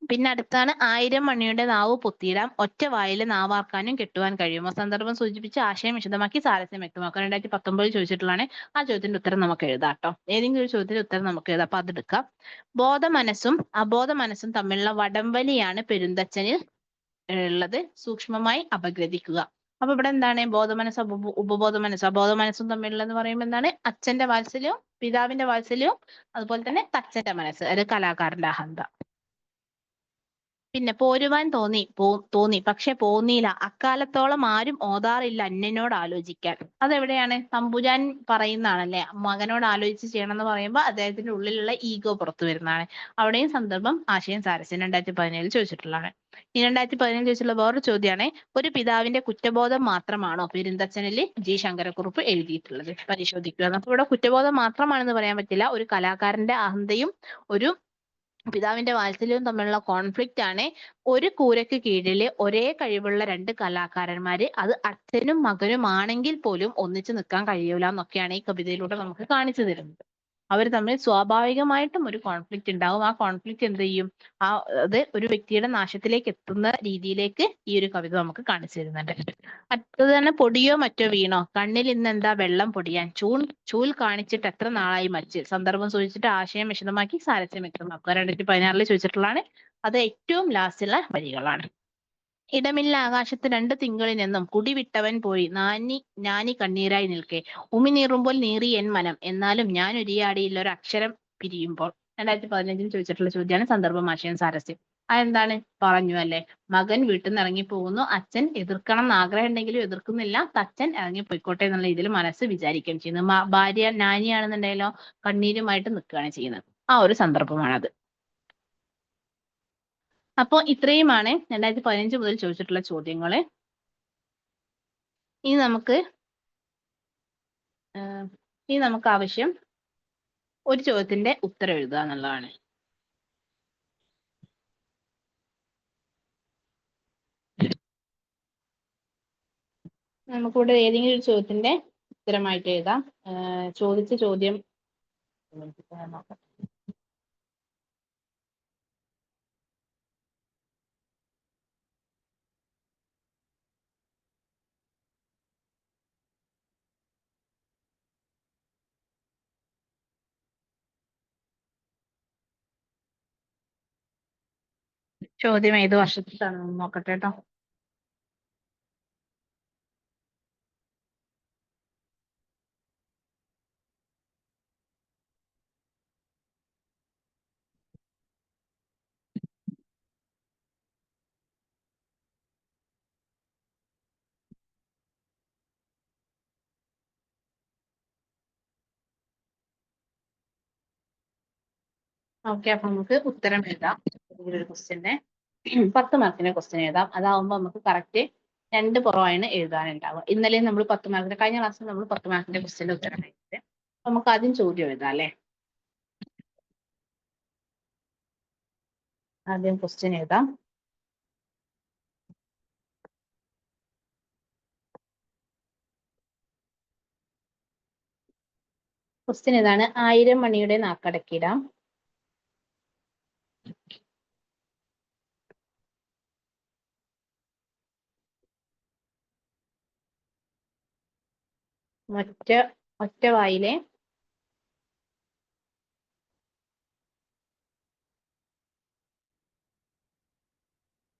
പിന്നെ അടുത്താണ് 1000 മണിയുടെ നാവ് പൊത്തിയിടാം ഒറ്റ വായില് നാവാർക്കാനും കെട്ടുവാൻ കഴിയുമോ? സന്ദർഭം സൂചിപ്പിച്ച് ആശയം വിശദമാക്കി സാരസ്യം വ്യക്തമാക്കുക. 2019 ചോദിച്ചിട്ടുള്ളതാണ്. ആ ചോദ്യത്തിന്റെ ഉത്തരം നമുക്ക് എഴുതാം കേട്ടോ. ഏതെങ്കിലും ഒരു ചോദ്യത്തിന്റെ ഉത്തരം നമുക്ക് എഴുതാം. അപ്പൊ അതെടുക്കാം. ബോധ മനസ്സും അബോധ മനസ്സും തമ്മിലുള്ള വടംവലിയാണ് പെരുന്തച്ചനിൽ ഉള്ളത്. സൂക്ഷ്മമായി അപഗ്രഥിക്കുക. അപ്പൊ ഇവിടെ എന്താണ്? ബോധമനസ്സ്, ഉപബോധ മനസ്സ്, അബോധ മനസ്സും തമ്മിലുള്ളതെന്ന് പറയുമ്പോൾ എന്താണ്? അച്ഛന്റെ വാത്സല്യവും പിതാവിന്റെ വാത്സല്യവും അതുപോലെ തന്നെ തച്ചന്റെ മനസ്സ്, അത് കലാകാരന്റെ അഹന്ത. പിന്നെ പോരുവാൻ തോന്നി പക്ഷെ പോന്നില്ല, അക്കാലത്തോളം ആരും ഓതാറില്ല അന്യനോട് ആലോചിക്കാൻ. അതെവിടെയാണ്? തമ്പുരാൻ പറയുന്നതാണല്ലേ. മകനോട് ആലോചിച്ച് ചെയ്യണം എന്ന് പറയുമ്പോൾ അദ്ദേഹത്തിന്റെ ഉള്ളിലുള്ള ഈഗോ പുറത്തു വരുന്നതാണ്. അവിടെയും സന്ദർഭം, ആശയം, സാരസ്യം 2017 ചോദിച്ചിട്ടുള്ളതാണ്. ഈ 2017 ചോദിച്ചിട്ടുള്ള വേറൊരു ചോദ്യമാണ്. ഒരു പിതാവിന്റെ കുറ്റബോധം മാത്രമാണോ പെരുന്തച്ചനിൽ ജി ശങ്കരക്കുറുപ്പ് എഴുതിയിട്ടുള്ളത്? പരിശോധിക്കുക. അപ്പൊ ഇവിടെ കുറ്റബോധം മാത്രമാണെന്ന് പറയാൻ പറ്റില്ല. ഒരു കലാകാരന്റെ അഹന്തയും ഒരു പിതാവിന്റെ വാത്സല്യവും തമ്മിലുള്ള കോൺഫ്ലിക്റ്റ് ആണ്. ഒരു കൂരയ്ക്ക് കീഴിൽ ഒരേ കഴിവുള്ള 2 കലാകാരന്മാര്, അത് അച്ഛനും മകനും ആണെങ്കിൽ പോലും ഒന്നിച്ചു നിൽക്കാൻ കഴിയൂല എന്നൊക്കെയാണ് ഈ കവിതയിലൂടെ നമുക്ക് കാണിച്ചു തരുന്നത്. അവർ തമ്മിൽ സ്വാഭാവികമായിട്ടും ഒരു കോൺഫ്ലിക്റ്റ് ഉണ്ടാവും. ആ കോൺഫ്ലിക്റ്റ് എന്ത് ചെയ്യും? അത് ഒരു വ്യക്തിയുടെ നാശത്തിലേക്ക് എത്തുന്ന രീതിയിലേക്ക് ഈ ഒരു കവിത നമുക്ക് കാണിച്ചു തരുന്നുണ്ട്. അടുത്തത് തന്നെ പൊടിയോ മറ്റോ വീണോ, കണ്ണിൽ ഇന്ന് എന്താ വെള്ളം പൊടിയാൻ, ചൂൽ കാണിച്ചിട്ട് എത്ര നാളായി മച്ച്. സന്ദർഭം സൂചിച്ചിട്ട് ആശയം വിശദമാക്കി സാരസ്യം വ്യക്തമാക്കുക. 2016 ചോദിച്ചിട്ടുള്ളതാണ്. അത് ഏറ്റവും ലാസ്റ്റുള്ള വരികളാണ്. ഇടമില്ല ആകാശത്ത് 2 തിങ്കളിനെന്നും കുടിവിട്ടവൻ പോയി ഞാനി കണ്ണീരായി നിൽക്കെ, ഉമിനീറുമ്പോൾ നീറി എൻ മനം, എന്നാലും ഞാൻ ഉരിയാടിയില്ല ഒരു അക്ഷരം പിരിയുമ്പോൾ. 2015 ചോദിച്ചിട്ടുള്ള ചോദ്യമാണ്. സന്ദർഭം, ആശയം, സാരസ്യം. അതെന്താണ് പറഞ്ഞു അല്ലേ? മകൻ വീട്ടിൽ നിന്ന് ഇറങ്ങി പോകുന്നു, അച്ഛൻ എതിർക്കണം എന്ന് ആഗ്രഹം ഉണ്ടെങ്കിലും എതിർക്കുന്നില്ല, തച്ചൻ ഇറങ്ങി പോയിക്കോട്ടെ എന്നുള്ള രീതിയിൽ മനസ്സ് വിചാരിക്കുകയും ചെയ്യുന്നു. ഭാര്യ നാനിയാണെന്നുണ്ടെങ്കിലോ കണ്ണീരുമായിട്ട് നിൽക്കുകയാണ് ചെയ്യുന്നത്. ആ ഒരു സന്ദർഭമാണത്. അപ്പോൾ ഇത്രയുമാണ് 2015 മുതൽ ചോദിച്ചിട്ടുള്ള ചോദ്യങ്ങള്. ഇനി നമുക്ക് ആവശ്യം ഒരു ചോദ്യത്തിന്റെ ഉത്തരം എഴുതുക എന്നുള്ളതാണ്. നമുക്കിവിടെ ഏതെങ്കിലും ഒരു ചോദ്യത്തിന്റെ ഉത്തരമായിട്ട് എഴുതാം. ചോദിച്ച ചോദ്യം നോക്കാം. ചോദ്യം ഏത് വർഷത്തിലാണെന്ന് നോക്കട്ടെ കേട്ടോ. ഓക്കെ, അപ്പൊ നമുക്ക് ഉത്തരം എഴുതാം. ഒരു ക്വസ്റ്റ്യന്റെ 10 മാർക്കിന്റെ ക്വസ്റ്റ്യൻ എഴുതാം. അതാവുമ്പോൾ നമുക്ക് കറക്റ്റ് 2 പുറമാണ് എഴുതാനുണ്ടാവുക. ഇന്നലെ നമ്മൾ 10 മാർക്കിന്റെ, കഴിഞ്ഞ ക്ലാസ്സിൽ നമ്മൾ 10 മാർക്കിന്റെ ക്വസ്റ്റ്യന്റെ ഉത്തരം എഴുതി. നമുക്ക് ആദ്യം ചോദ്യം എഴുതാം അല്ലേ? ആദ്യം ക്വസ്റ്റ്യൻ എഴുതാം. ക്വസ്റ്റ്യൻ ഏതാണ്? 1000 മണിയുടെ നാക്കടക്കിടാം. ഒറ്റ വായിലെ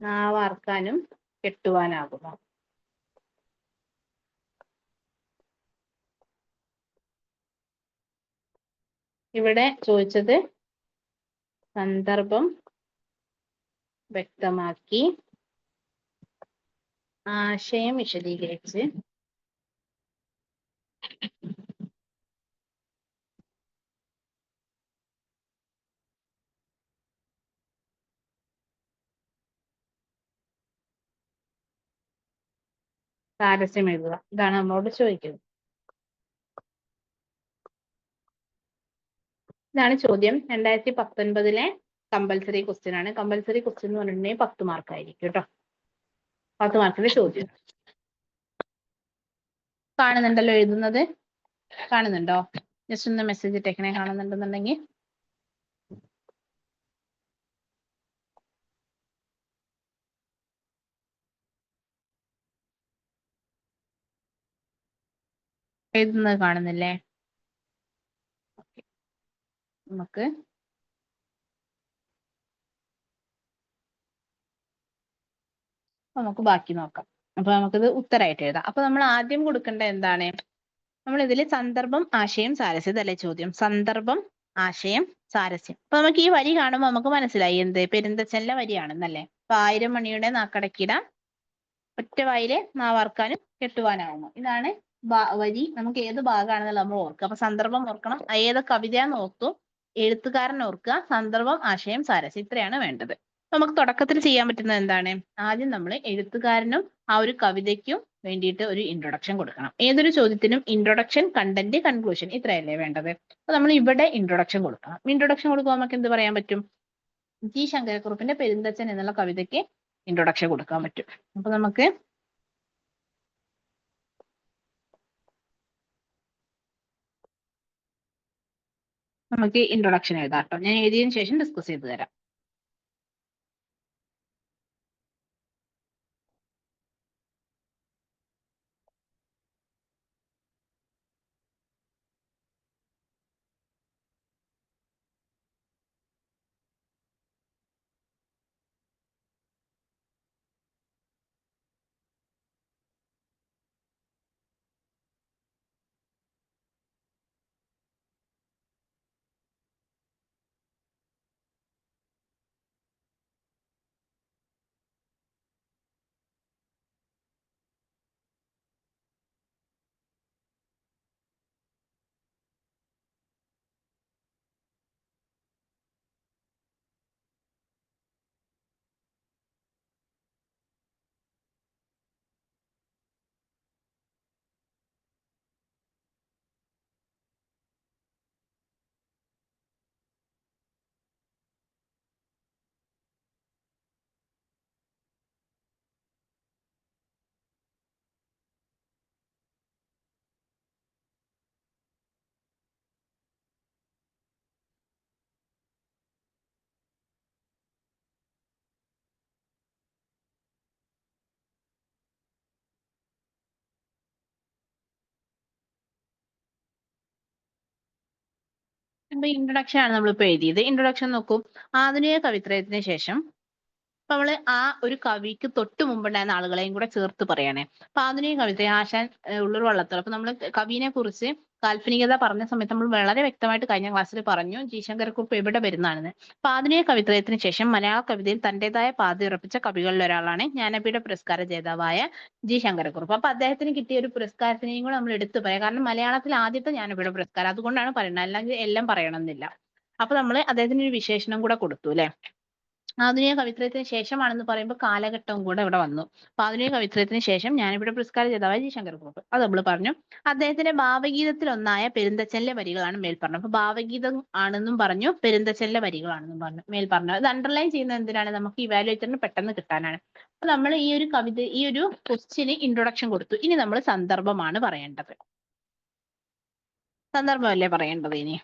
നാവാർക്കാനും കെട്ടുവാനാകുമോ? ഇവിടെ ചോദിച്ചത് സന്ദർഭം വ്യക്തമാക്കി ആശയം വിശദീകരിച്ച് സാരസ്യം എഴുതുക. ഇതാണ് നമ്മളോട് ചോദിക്കുന്നത്. ഇതാണ് ചോദ്യം. 2019 കമ്പൽസറി ക്വസ്റ്റ്യൻ ആണ്. കമ്പൽസറി ക്വസ്റ്റ്യൻ എന്ന് പറഞ്ഞിട്ടുണ്ടെങ്കിൽ 10 മാർക്ക് ആയിരിക്കും കേട്ടോ. 10 മാർക്കിന്റെ ചോദ്യം. കാണുന്നുണ്ടല്ലോ എഴുതുന്നത്? കാണുന്നുണ്ടോ? ജസ്റ്റ് ഒന്ന് മെസ്സേജ് ഇട്ടേക്കണേ കാണുന്നുണ്ടെന്നുണ്ടെങ്കിൽ. എഴുതുന്നത് കാണുന്നില്ലേ? നമുക്ക് ബാക്കി നോക്കാം. അപ്പൊ നമുക്കിത് ഉത്തരമായിട്ട് എഴുതാം. അപ്പൊ നമ്മൾ ആദ്യം കൊടുക്കേണ്ട എന്താണ്? നമ്മൾ ഇതിൽ സന്ദർഭം, ആശയം, സാരസ്യം ഇതല്ലേ ചോദ്യം. സന്ദർഭം, ആശയം, സാരസ്യം. അപ്പൊ നമുക്ക് ഈ വരി കാണുമ്പോൾ നമുക്ക് മനസ്സിലായി എന്ത് പെരുന്തച്ചനിലെ വരിയാണെന്നല്ലേ. അപ്പൊ 1000 മണിയുടെ നാക്കടക്കിടാം, ഒറ്റ വായിലെ നാവാർക്കാനും കെട്ടുവാനാവുന്നു. ഇതാണ് വരി. നമുക്ക് ഏത് ഭാഗമാണെന്നുള്ള നമ്മൾ ഓർക്കുക. അപ്പൊ സന്ദർഭം ഓർക്കണം, ഏത് കവിതയാന്ന് ഓർത്തു, എഴുത്തുകാരൻ ഓർക്കുക, സന്ദർഭം, ആശയം, സാരസ്യം ഇത്രയാണ് വേണ്ടത്. നമുക്ക് തുടക്കത്തിൽ ചെയ്യാൻ പറ്റുന്നത് എന്താണ്? ആദ്യം നമ്മൾ എഴുത്തുകാരനും ആ ഒരു കവിതയ്ക്കും വേണ്ടിയിട്ട് ഒരു ഇൻട്രൊഡക്ഷൻ കൊടുക്കണം. ഏതൊരു ചോദ്യത്തിനും ഇൻട്രൊഡക്ഷൻ, കണ്ടന്റ്, കൺക്ലൂഷൻ ഇത്രയല്ലേ വേണ്ടത്. അപ്പൊ നമ്മൾ ഇവിടെ ഇൻട്രൊഡക്ഷൻ കൊടുക്കണം. ഇൻട്രൊഡക്ഷൻ കൊടുക്കുമ്പോൾ നമുക്ക് എന്ത് പറയാൻ പറ്റും? ജി ശങ്കരക്കുറുപ്പിന്റെ പെരുന്തച്ചൻ എന്നുള്ള കവിതയ്ക്ക് ഇൻട്രൊഡക്ഷൻ കൊടുക്കാൻ പറ്റും. അപ്പൊ നമുക്ക് ഇൻട്രൊഡക്ഷൻ എഴുതാം കേട്ടോ. ഞാൻ എഴുതിയതിനു ശേഷം ഡിസ്കസ് ചെയ്ത് തരാം. അപ്പൊ ഇൻട്രൊഡക്ഷൻ ആണ് നമ്മളിപ്പോ എഴുതിയത്. ഇൻട്രൊഡക്ഷൻ നോക്കൂ. ആധുനിക കവിത്രയത്തിന് ശേഷം അപ്പൊ നമ്മള് ആ ഒരു കവിക്ക് തൊട്ട് മുമ്പുണ്ടായിരുന്ന ആളുകളെയും കൂടെ ചേർത്ത് പറയണേ. അപ്പൊ ആധുനിക കവിത്രയം ആശാൻ ഉള്ളൂർ വള്ളത്തോൾ. അപ്പൊ നമ്മള് കവിനെ കുറിച്ച് കാൽപ്പനികത പറഞ്ഞ സമയത്ത് നമ്മൾ വളരെ വ്യക്തമായിട്ട് കഴിഞ്ഞ ക്ലാസ്സിൽ പറഞ്ഞു ജി ശങ്കരക്കുറുപ്പ് എവിടെ വരുന്നതാണെന്ന്. അപ്പൊ ആധുനിക കവിത്രയത്തിന് ശേഷം മലയാള കവിതയിൽ തന്റേതായ പാത ഉറപ്പിച്ച കവികളിൽ ഒരാളാണ് ജ്ഞാനപീഠ പുരസ്കാര ജേതാവായ ജി ശങ്കരക്കുറുപ്പ്. അപ്പൊ അദ്ദേഹത്തിന് കിട്ടിയ ഒരു പുരസ്കാരത്തിനെയും കൂടെ നമ്മൾ എടുത്തു പറയാം. കാരണം മലയാളത്തിൽ ആദ്യത്തെ ജ്ഞാനപീഠ പുരസ്കാരം, അതുകൊണ്ടാണ് പറയുന്നത്. അല്ലെങ്കിൽ എല്ലാം പറയണമെന്നില്ല. അപ്പൊ നമ്മള് അദ്ദേഹത്തിന് ഒരു വിശേഷണം കൂടെ കൊടുത്തു അല്ലെ. ആധുനിക കവിത്രയത്തിന് ശേഷമാണെന്ന് പറയുമ്പോൾ കാലഘട്ടവും കൂടെ ഇവിടെ വന്നു. അപ്പൊ ആധുനിക കവിത്രയത്തിന് ശേഷം ജ്ഞാനപീഠ പുരസ്കാര ജേതാവായ ജി ശങ്കരക്കുറുപ്പ്, അത് നമ്മൾ പറഞ്ഞു. അദ്ദേഹത്തിന്റെ ഭാവഗീതത്തിൽ ഒന്നായ പെരുന്തച്ചനിലെ വരികളാണ് മേൽ പറഞ്ഞത്. അപ്പൊ ഭാവഗീതം ആണെന്നും പറഞ്ഞു, പെരുന്തച്ചനിലെ വരികളാണെന്നും പറഞ്ഞു മേൽ പറഞ്ഞു. അത് അണ്ടർലൈൻ ചെയ്യുന്നത് എന്തിനാണ്? നമുക്ക് ഇവാലുവേറ്ററിന് പെട്ടെന്ന് കിട്ടാനാണ്. അപ്പൊ നമ്മൾ ഈ ഒരു കവിത, ഈ ഒരു ക്വസ്റ്റ്യന് ഇൻട്രൊഡക്ഷൻ കൊടുത്തു. ഇനി നമ്മൾ സന്ദർഭമാണ് പറയേണ്ടത്. സന്ദർഭമല്ലേ പറയേണ്ടത് ഇനി.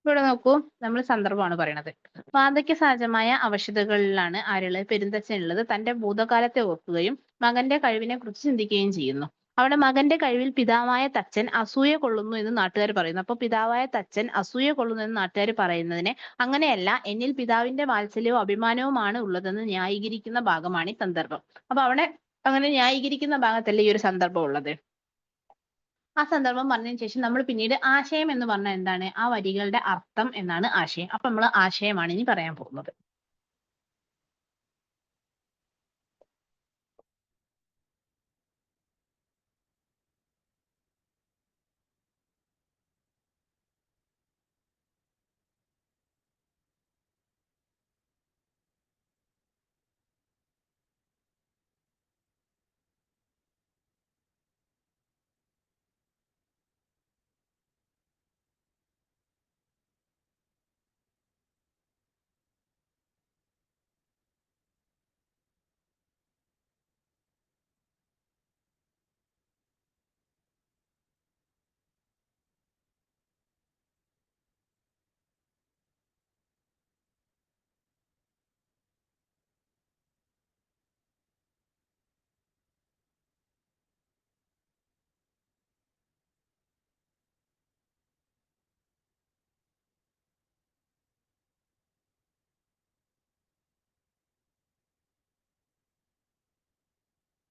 ഇവിടെ നോക്കൂ, നമ്മൾ സന്ദർഭമാണ് പറയണത്. വാർദ്ധക്യ സഹജമായ അവശതകളിലാണ് ആരുള്ളത്? പെരുന്തച്ചനുള്ളത്. തന്റെ ഭൂതകാലത്തെ ഓർക്കുകയും മകന്റെ കഴിവിനെ കുറിച്ച് ചിന്തിക്കുകയും ചെയ്യുന്നു. അവിടെ മകന്റെ കഴിവിൽ പിതാവായ തച്ചൻ അസൂയ കൊള്ളുന്നു എന്ന് നാട്ടുകാർ പറയുന്നു. അപ്പൊ പിതാവായ തച്ചൻ അസൂയ കൊള്ളുന്നു എന്ന് നാട്ടുകാർ പറയുന്നതിനെ അങ്ങനെയല്ല, എന്നിൽ പിതാവിന്റെ വാത്സല്യവും അഭിമാനവുമാണ് ഉള്ളതെന്ന് ന്യായീകരിക്കുന്ന ഭാഗമാണ് ഈ സന്ദർഭം. അപ്പൊ അവിടെ അങ്ങനെ ന്യായീകരിക്കുന്ന ഭാഗത്തല്ലേ ഈ ഒരു സന്ദർഭം ഉള്ളത്. ആ സന്ദർഭം പറഞ്ഞതിന് ശേഷം നമ്മൾ പിന്നീട് ആശയം എന്ന് പറഞ്ഞാൽ എന്താണ്? ആ വരികളുടെ അർത്ഥം എന്നാണ് ആശയം. അപ്പൊ നമ്മൾ ആശയമാണ് ഇനി പറയാൻ പോകുന്നത്.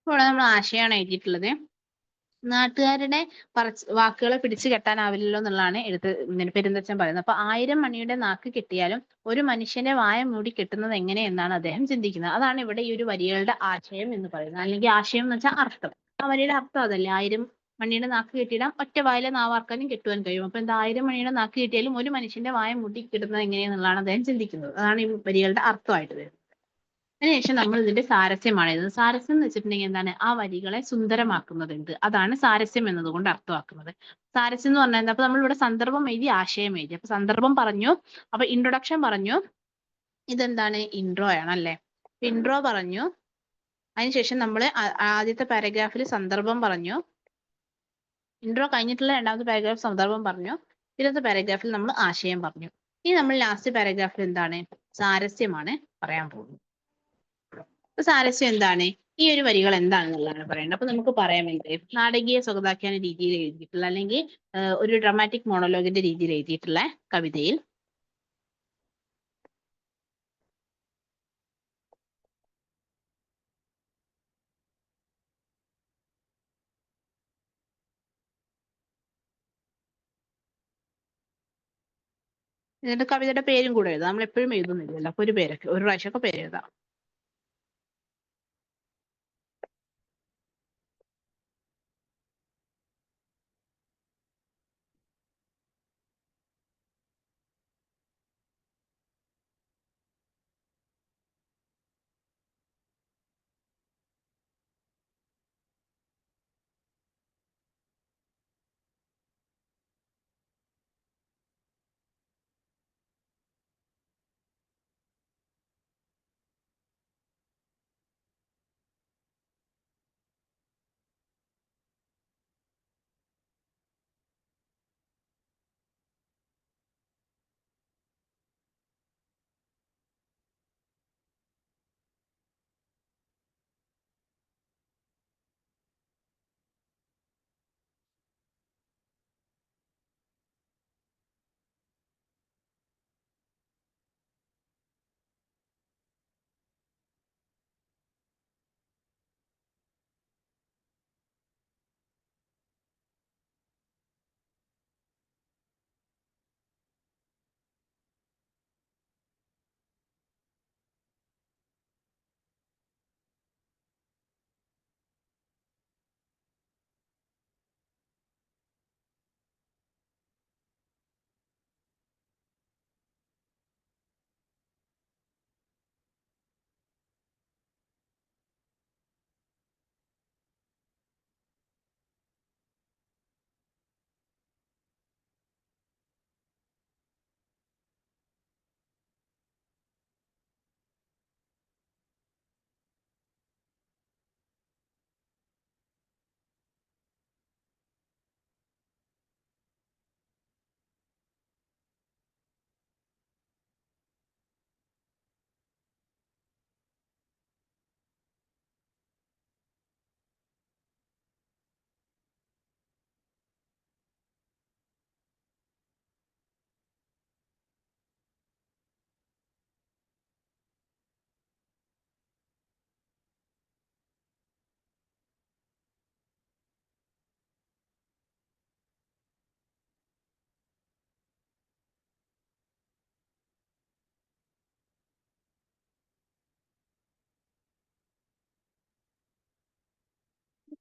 ഇവിടെ നമ്മൾ ആശയമാണ് എഴുതിയിട്ടുള്ളത്. നാട്ടുകാരുടെ വാക്കുകളെ പിടിച്ചു കെട്ടാനാവില്ലല്ലോ എന്നുള്ളതാണ് പെരുന്തച്ചൻ പറയുന്നത്. അപ്പൊ 1000 മണിയുടെ നാക്ക് കിട്ടിയാലും ഒരു മനുഷ്യന്റെ വായ മൂടി കെട്ടുന്നത് എങ്ങനെയെന്നാണ് അദ്ദേഹം ചിന്തിക്കുന്നത്. അതാണ് ഇവിടെ ഈ ഒരു വരികളുടെ ആശയം എന്ന് പറയുന്നത്. അല്ലെങ്കിൽ ആശയം എന്ന് വെച്ചാൽ അർത്ഥം. ആ വരിയുടെ അർത്ഥം അതല്ലേ, 1000 മണിയുടെ നാക്ക് കെട്ടിയിടാൻ ഒറ്റ വായിലെ നാവാർക്കാനും കെട്ടുവാൻ കഴിയും. അപ്പൊ എന്താ, 1000 മണിയുടെ നാക്ക് കിട്ടിയാലും ഒരു മനുഷ്യന്റെ വായ മൂടി കെട്ടുന്നത് എങ്ങനെയെന്നുള്ളതാണ് അദ്ദേഹം ചിന്തിക്കുന്നത്. അതാണ് ഈ വരികളുടെ അർത്ഥമായിട്ട് വരുന്നത്. അതിനുശേഷം നമ്മൾ ഇതിന്റെ സാരസ്യമാണ് എഴുതുന്നത്. സാരസ്യം എന്ന് വെച്ചിട്ടുണ്ടെങ്കിൽ എന്താണ്, ആ വരികളെ സുന്ദരമാക്കുന്നത് എന്ത്, അതാണ് സാരസ്യം എന്നതുകൊണ്ട് അർത്ഥമാക്കുന്നത്. സാരസ്യം എന്ന് പറഞ്ഞാൽ എന്താ, അപ്പൊ നമ്മൾ ഇവിടെ സന്ദർഭം എഴുതി, ആശയം എഴുതി. അപ്പൊ സന്ദർഭം പറഞ്ഞു, അപ്പൊ ഇൻട്രൊഡക്ഷൻ പറഞ്ഞു, ഇതെന്താണ്, ഇൻട്രോ ആണ് അല്ലേ. ഇൻട്രോ പറഞ്ഞു, അതിനുശേഷം നമ്മൾ ആദ്യത്തെ പാരഗ്രാഫിൽ സന്ദർഭം പറഞ്ഞു, ഇൻട്രോ കഴിഞ്ഞിട്ടുള്ള രണ്ടാമത്തെ പാരഗ്രാഫ് സന്ദർഭം പറഞ്ഞു, പിന്നത്തെ പാരഗ്രാഫിൽ നമ്മൾ ആശയം പറഞ്ഞു. ഇനി നമ്മൾ ലാസ്റ്റ് പാരഗ്രാഫിൽ എന്താണ്, സാരസ്യമാണ് പറയാൻ പോകുന്നത്. അപ്പൊ സാരസ്യം എന്താണ്, ഈ ഒരു വരികൾ എന്താണെന്നുള്ളതാണ് പറയേണ്ടത്. അപ്പൊ നമുക്ക് പറയാൻ വേണ്ടി നാടകീയ സ്വഗതാഖ്യാന രീതിയിൽ എഴുതിയിട്ടുള്ള, അല്ലെങ്കിൽ ഒരു ഡ്രാമാറ്റിക് മോണോലോഗിന്റെ രീതിയിൽ എഴുതിയിട്ടുള്ള കവിതയിൽ ഇതിന്റെ കവിതയുടെ പേരും കൂടെ എഴുതാം. നമ്മൾ എപ്പോഴും എഴുതുന്നില്ലല്ലോ, അപ്പൊ ഒരു പേരൊക്കെ ഒരു പ്രാവശ്യമൊക്കെ പേര് എഴുതാം.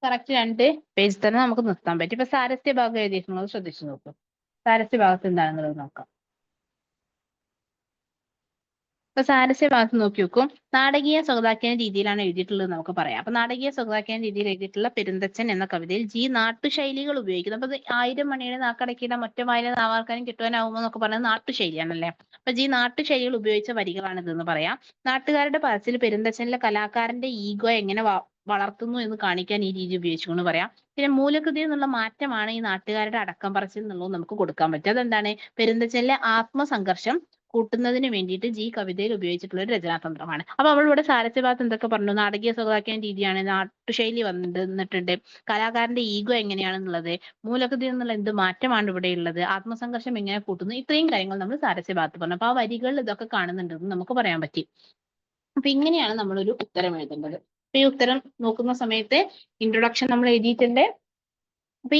കറക്റ്റ് 2 പേജ് തന്നെ നമുക്ക് നിർത്താൻ പറ്റും. ഇപ്പൊ സാരസ്യ ഭാഗം എഴുതിയിട്ടുള്ളത് ശ്രദ്ധിച്ചു നോക്കും. സാരസ്യ ഭാഗത്ത് എന്താണെന്നുള്ളത് നോക്കാം. ഇപ്പൊ സാരസ്യ ഭാഗത്ത് നോക്കി നോക്കും. നാടകീയ സ്വഗതാഖ്യാന രീതിയിലാണ് എഴുതിയിട്ടുള്ളത് നമുക്ക് പറയാം. അപ്പൊ നാടകീയ സ്വഗതാഖ്യാന രീതിയിൽ എഴുതിയിട്ടുള്ള പെരുന്തച്ചൻ എന്ന കവിതയിൽ നാട്ടുശൈലികൾ ഉപയോഗിക്കുന്നു. അപ്പൊ 1000 മണിയുടെ നാക്കടക്കിയിടാൻ ഒറ്റ വായിലെ നാവാർക്കാനും കിട്ടുവാനാവുമോ എന്നൊക്കെ പറയുന്നത് നാട്ടുശൈലിയാണല്ലേ. അപ്പൊ നാട്ടുശൈലികൾ ഉപയോഗിച്ച വരികളാണ് ഇതെന്ന് പറയാം. നാട്ടുകാരുടെ പറച്ചിൽ പെരുന്തച്ചനിലെ കലാകാരന്റെ ഈഗോ എങ്ങനെ വളർത്തുന്നു എന്ന് കാണിക്കാൻ ഈ രീതി ഉപയോഗിച്ചു എന്ന് പറയാം. പിന്നെ മൂലകൃതി എന്നുള്ള മാറ്റമാണ് ഈ നാട്ടുകാരുടെ അടക്കം പറച്ചിൽ എന്നുള്ളത് നമുക്ക് കൊടുക്കാൻ പറ്റും. അതെന്താണ്, പെരുന്തച്ചനിലെ ആത്മസംഘർഷം കൂട്ടുന്നതിന് വേണ്ടിയിട്ട് കവിതയിൽ ഉപയോഗിച്ചിട്ടുള്ള ഒരു രചനാതന്ത്രമാണ്. അപ്പൊ നമ്മളിവിടെ സാരസ്യഭാഗത്ത് എന്തൊക്കെ പറഞ്ഞു, നാടകീയ സ്വഗതാഖ്യാന രീതിയാണ്, നാട്ടുശൈലി വന്നിട്ടുണ്ട്, കലാകാരന്റെ ഈഗോ എങ്ങനെയാണെന്നുള്ളത്, മൂലകൃതി എന്നുള്ള എന്ത് മാറ്റമാണ് ഇവിടെ ഉള്ളത്, ആത്മസംഘർഷം എങ്ങനെ കൂട്ടുന്നു, ഇത്രയും കാര്യങ്ങൾ നമ്മൾ സാരസ്യഭാഗത്ത് പറഞ്ഞു. അപ്പൊ ആ വരികളിൽ ഇതൊക്കെ കാണുന്നുണ്ടെന്ന് നമുക്ക് പറയാൻ പറ്റി. അപ്പൊ ഇങ്ങനെയാണ് നമ്മളൊരു ഉത്തരം എഴുതേണ്ടത്. അപ്പൊ ഈ ഉത്തരം നോക്കുന്ന സമയത്ത് ഇൻട്രൊഡക്ഷൻ നമ്മൾ എഴുതിയിട്ടുണ്ട്, അപ്പൊ